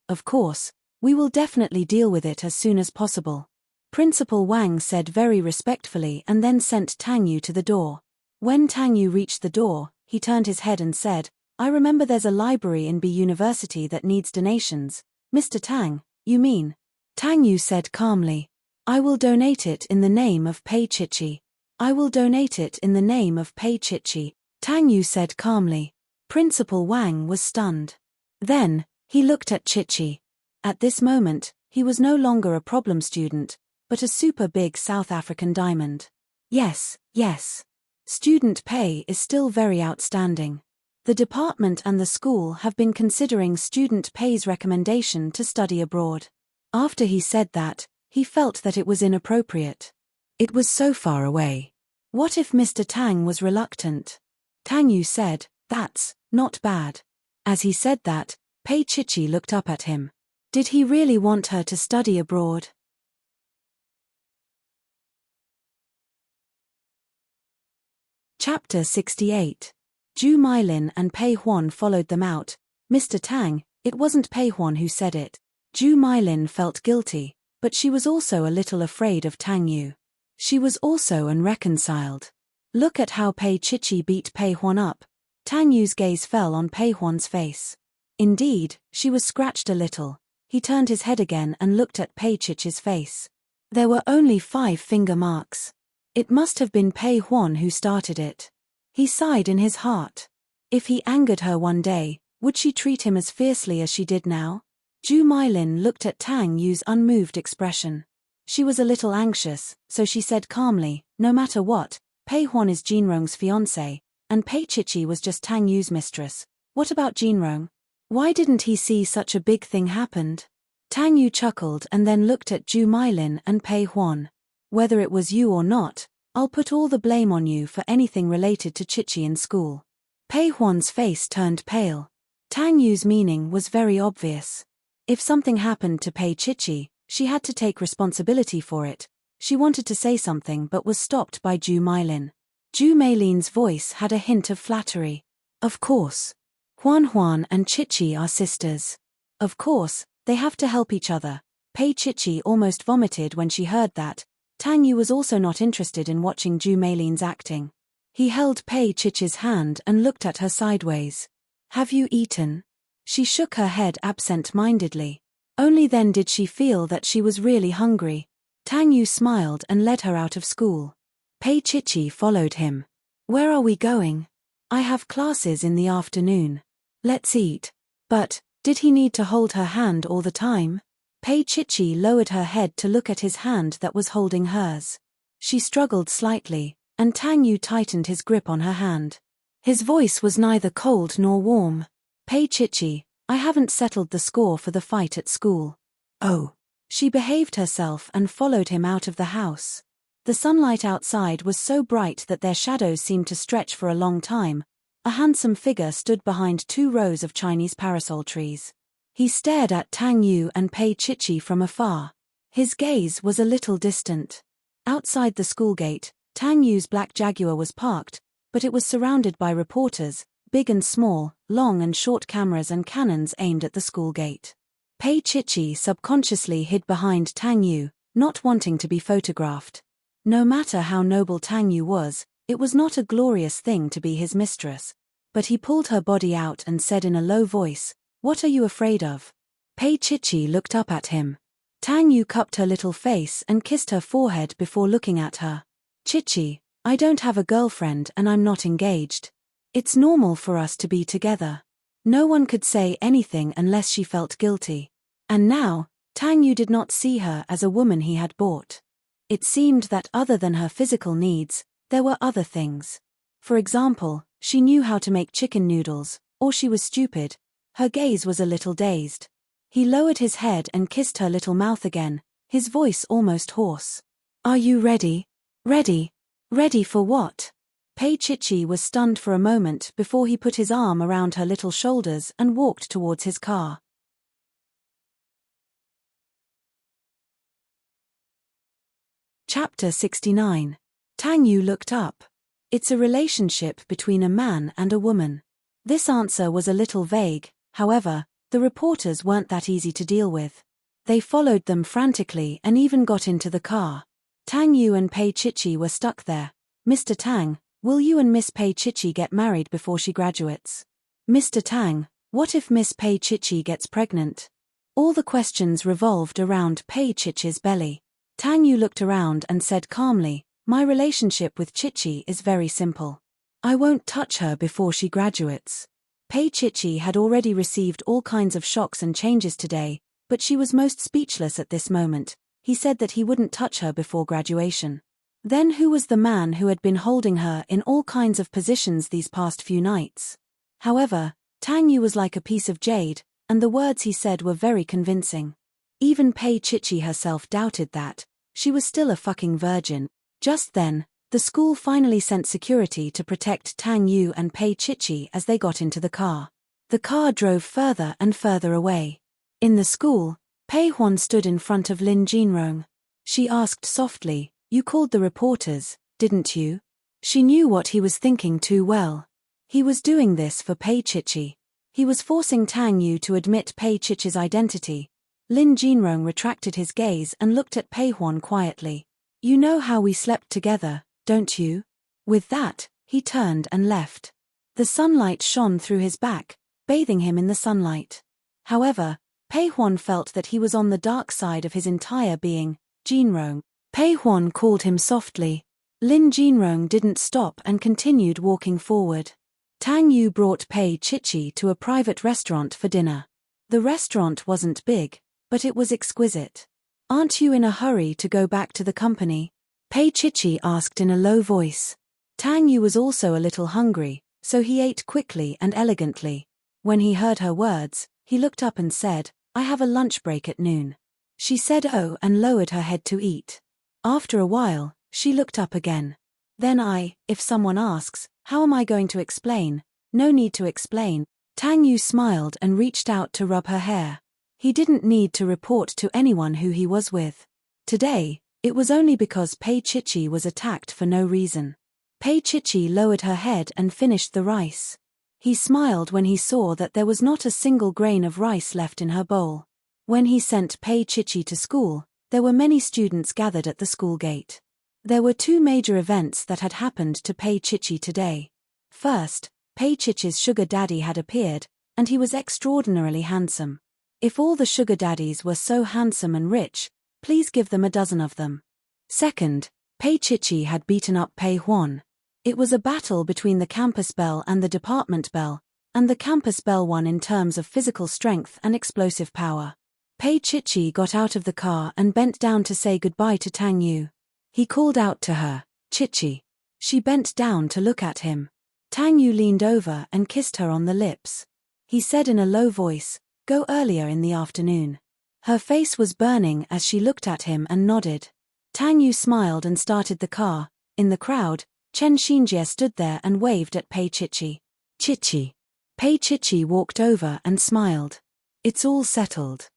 we will definitely deal with it as soon as possible. Principal Wang said very respectfully and then sent Tang Yu to the door. When Tang Yu reached the door, he turned his head and said, I remember there's a library in B University that needs donations. Mr. Tang, you mean? Tang Yu said calmly. I will donate it in the name of Pei Chichi. I will donate it in the name of Pei Chichi. Tang Yu said calmly. Principal Wang was stunned. Then, he looked at Chichi. At this moment, he was no longer a problem student, but a super big South African diamond. Yes. Student pay is still very outstanding. The department and the school have been considering student pay's recommendation to study abroad. After he said that, he felt that it was inappropriate. It was so far away. What if Mr. Tang was reluctant? Tang Yu said, "That's not bad." As he said that, Pei Chichi looked up at him. Did he really want her to study abroad? Chapter 68. Zhu Mailin and Pei Huan followed them out. Mr. Tang, it wasn't Pei Huan who said it. Zhu Mailin felt guilty, but she was also a little afraid of Tang Yu. She was also unreconciled. Look at how Pei Chichi beat Pei Huan up. Tang Yu's gaze fell on Pei Huan's face. Indeed, she was scratched a little. He turned his head again and looked at Pei Chichi's face. There were only 5 finger marks. It must have been Pei Huan who started it. He sighed in his heart. If he angered her one day, would she treat him as fiercely as she did now? Zhu Mailin looked at Tang Yu's unmoved expression. She was a little anxious, so she said calmly, "No matter what, Pei Huan is Jinrong's fiancé, and Pei Chichi was just Tang Yu's mistress. What about Jinrong? Why didn't he see such a big thing happened?" Tang Yu chuckled and then looked at Zhu Mailin and Pei Huan. "Whether it was you or not, I'll put all the blame on you for anything related to Chichi in school." Pei Huan's face turned pale. Tang Yu's meaning was very obvious. If something happened to Pei Chichi, she had to take responsibility for it. She wanted to say something but was stopped by Zhu Mailin. Zhu Mailin's voice had a hint of flattery. "Of course. Huan and Chichi are sisters. Of course, they have to help each other." Pei Chichi almost vomited when she heard that. Tang Yu was also not interested in watching Zhu Mailin's acting. He held Pei Chichi's hand and looked at her sideways. "Have you eaten?" She shook her head absent-mindedly. Only then did she feel that she was really hungry. Tang Yu smiled and led her out of school. Pei Chichi followed him. "Where are we going?" "I have classes in the afternoon." "Let's eat." But, did he need to hold her hand all the time? Pei Chichi lowered her head to look at his hand that was holding hers. She struggled slightly, and Tang Yu tightened his grip on her hand. His voice was neither cold nor warm. "Pei Chichi, I haven't settled the score for the fight at school." "Oh." She behaved herself and followed him out of the house. The sunlight outside was so bright that their shadows seemed to stretch for a long time. A handsome figure stood behind 2 rows of Chinese parasol trees. He stared at Tang Yu and Pei Chichi from afar. His gaze was a little distant. Outside the school gate, Tang Yu's black Jaguar was parked, but it was surrounded by reporters, big and small, long and short cameras and cannons aimed at the school gate. Pei Chichi subconsciously hid behind Tang Yu, not wanting to be photographed. No matter how noble Tang Yu was, it was not a glorious thing to be his mistress. But he pulled her body out and said in a low voice, "What are you afraid of?" Pei Chichi looked up at him. Tang Yu cupped her little face and kissed her forehead before looking at her. "Chichi, I don't have a girlfriend and I'm not engaged. It's normal for us to be together." No one could say anything unless she felt guilty. And now, Tang Yu did not see her as a woman he had bought. It seemed that other than her physical needs, there were other things. For example, she knew how to make chicken noodles, or she was stupid. Her gaze was a little dazed. He lowered his head and kissed her little mouth again, his voice almost hoarse. "Are you ready?" "Ready? Ready for what?" Pei Chichi was stunned for a moment before he put his arm around her little shoulders and walked towards his car. Chapter 69. Tang Yu looked up. It's a relationship between a man and a woman. This answer was a little vague, however, the reporters weren't that easy to deal with. They followed them frantically and even got into the car. Tang Yu and Pei Chichi were stuck there. "Mr. Tang, will you and Miss Pei Chichi get married before she graduates?" "Mr. Tang, what if Miss Pei Chichi gets pregnant?" All the questions revolved around Pei Chichi's belly. Tang Yu looked around and said calmly, "My relationship with Chichi is very simple. I won't touch her before she graduates." Pei Chichi had already received all kinds of shocks and changes today, but she was most speechless at this moment. He said that he wouldn't touch her before graduation. Then who was the man who had been holding her in all kinds of positions these past few nights? However, Tang Yu was like a piece of jade, and the words he said were very convincing. Even Pei Chichi herself doubted that. She was still a fucking virgin. Just then, the school finally sent security to protect Tang Yu and Pei Chichi as they got into the car. The car drove further and further away. In the school, Pei Huan stood in front of Lin Jinrong. She asked softly, "You called the reporters, didn't you?" She knew what he was thinking too well. He was doing this for Pei Chichi. He was forcing Tang Yu to admit Pei Chichi's identity. Lin Jinrong retracted his gaze and looked at Pei Huan quietly. "You know how we slept together, don't you?" With that, he turned and left. The sunlight shone through his back, bathing him in the sunlight. However, Pei Huan felt that he was on the dark side of his entire being. "Jinrong." Pei Huan called him softly. Lin Jinrong didn't stop and continued walking forward. Tang Yu brought Pei Chichi to a private restaurant for dinner. The restaurant wasn't big, but it was exquisite. "Aren't you in a hurry to go back to the company?" Pei Chichi asked in a low voice. Tang Yu was also a little hungry, so he ate quickly and elegantly. When he heard her words, he looked up and said, "I have a lunch break at noon." She said "Oh" and lowered her head to eat. After a while, she looked up again. "Then if someone asks, how am I going to explain?" "No need to explain." Tang Yu smiled and reached out to rub her hair. He didn't need to report to anyone who he was with. Today, it was only because Pei Chichi was attacked for no reason. Pei Chichi lowered her head and finished the rice. He smiled when he saw that there was not a single grain of rice left in her bowl. When he sent Pei Chichi to school, there were many students gathered at the school gate. There were two major events that had happened to Pei Chichi today. First, Pei Chichi's sugar daddy had appeared, and he was extraordinarily handsome. If all the sugar daddies were so handsome and rich, please give them a dozen of them. Second, Pei Chichi had beaten up Pei Huan. It was a battle between the campus belle and the department belle, and the campus belle won in terms of physical strength and explosive power. Pei Chichi got out of the car and bent down to say goodbye to Tang Yu. He called out to her, "Chichi." She bent down to look at him. Tang Yu leaned over and kissed her on the lips. He said in a low voice, "Go earlier in the afternoon." Her face was burning as she looked at him and nodded. Tang Yu smiled and started the car. In the crowd, Chen Xinjie stood there and waved at Pei Chichi. "Chichi." Pei Chichi walked over and smiled. "It's all settled."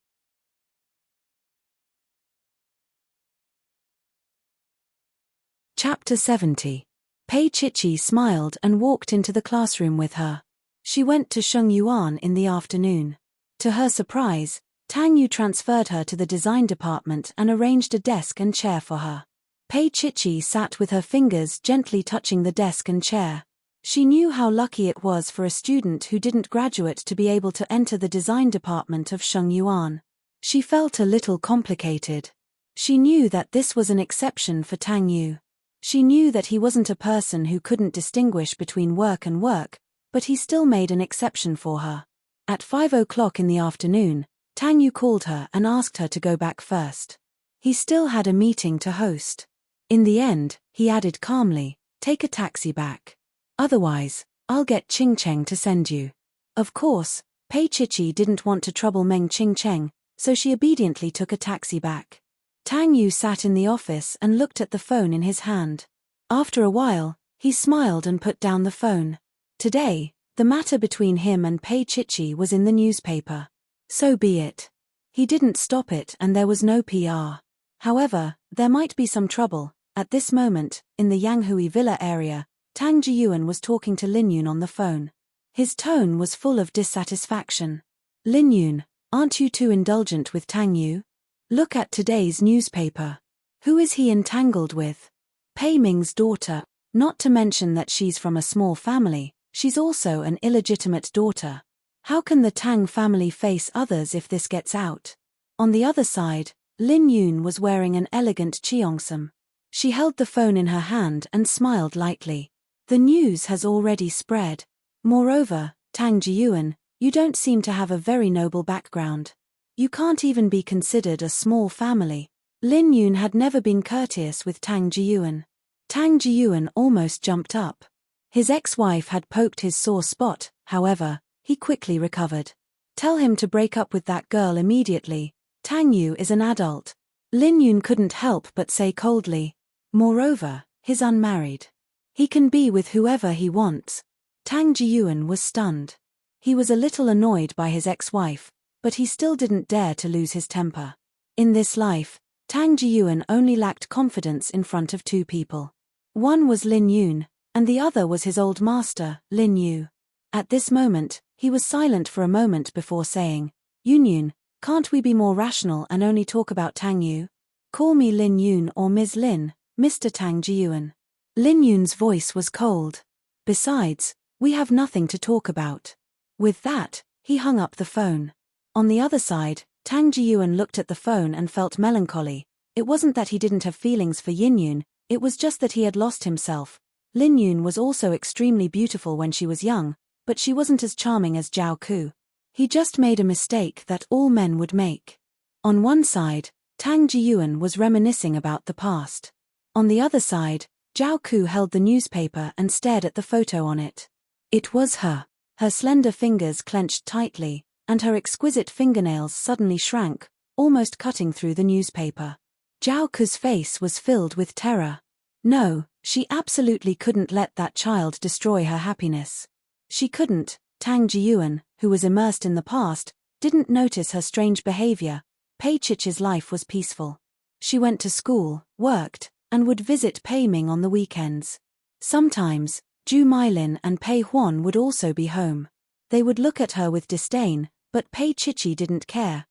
Chapter 70. Pei Chichi smiled and walked into the classroom with her. She went to Sheng Yuan in the afternoon. To her surprise, Tang Yu transferred her to the design department and arranged a desk and chair for her. Pei Chichi sat with her fingers gently touching the desk and chair. She knew how lucky it was for a student who didn't graduate to be able to enter the design department of Sheng Yuan. She felt a little complicated. She knew that this was an exception for Tang Yu. She knew that he wasn't a person who couldn't distinguish between work and work, but he still made an exception for her. At 5 o'clock in the afternoon, Tang Yu called her and asked her to go back first. He still had a meeting to host. In the end, he added calmly, "Take a taxi back. Otherwise, I'll get Ching Cheng to send you." Of course, Pei Chichi didn't want to trouble Meng Ching Cheng, so she obediently took a taxi back. Tang Yu sat in the office and looked at the phone in his hand. After a while, he smiled and put down the phone. Today, the matter between him and Pei Chichi was in the newspaper. So be it. He didn't stop it and there was no PR. However, there might be some trouble. At this moment, in the Yanghui Villa area, Tang Jiyuan was talking to Lin Yun on the phone. His tone was full of dissatisfaction. "Lin Yun, aren't you too indulgent with Tang Yu? Look at today's newspaper. Who is he entangled with? Pei Ming's daughter. Not to mention that she's from a small family, she's also an illegitimate daughter. How can the Tang family face others if this gets out?" On the other side, Lin Yun was wearing an elegant cheongsam. She held the phone in her hand and smiled lightly. "The news has already spread. Moreover, Tang Jiyuan, you don't seem to have a very noble background. You can't even be considered a small family." Lin Yun had never been courteous with Tang Jiyuan. Tang Jiyuan almost jumped up. His ex-wife had poked his sore spot, however, he quickly recovered. "Tell him to break up with that girl immediately. Tang Yu is an adult." Lin Yun couldn't help but say coldly. Moreover, he's unmarried. He can be with whoever he wants. Tang Jiyuan was stunned. He was a little annoyed by his ex-wife, but he still didn't dare to lose his temper. In this life, Tang Jiyuan only lacked confidence in front of two people. One was Lin Yun, and the other was his old master, Lin Yu. At this moment, he was silent for a moment before saying, Yun, can't we be more rational and only talk about Tang Yu? Call me Lin Yun or Ms. Lin, Mr. Tang Jiyuan. Lin Yun's voice was cold. Besides, we have nothing to talk about. With that, he hung up the phone. On the other side, Tang Jiyuan looked at the phone and felt melancholy. It wasn't that he didn't have feelings for Yin Yun, it was just that he had lost himself. Lin Yun was also extremely beautiful when she was young, but she wasn't as charming as Zhao Ku. He just made a mistake that all men would make. On one side, Tang Jiyuan was reminiscing about the past. On the other side, Zhao Ku held the newspaper and stared at the photo on it. It was her. Her slender fingers clenched tightly, and her exquisite fingernails suddenly shrank, almost cutting through the newspaper. Zhao Ku's face was filled with terror. No, she absolutely couldn't let that child destroy her happiness. She couldn't. Tang Jiyuan, who was immersed in the past, didn't notice her strange behavior. Pei Chichi's life was peaceful. She went to school, worked, and would visit Pei Ming on the weekends. Sometimes, Zhu Mailin and Pei Huan would also be home. They would look at her with disdain, but Pei Chichi didn't care.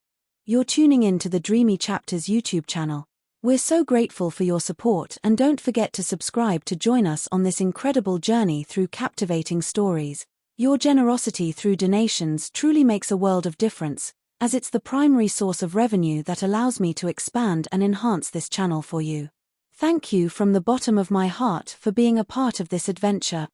You're tuning in to the Dreamy Chapters YouTube channel. We're so grateful for your support, and don't forget to subscribe to join us on this incredible journey through captivating stories. Your generosity through donations truly makes a world of difference, as it's the primary source of revenue that allows me to expand and enhance this channel for you. Thank you from the bottom of my heart for being a part of this adventure.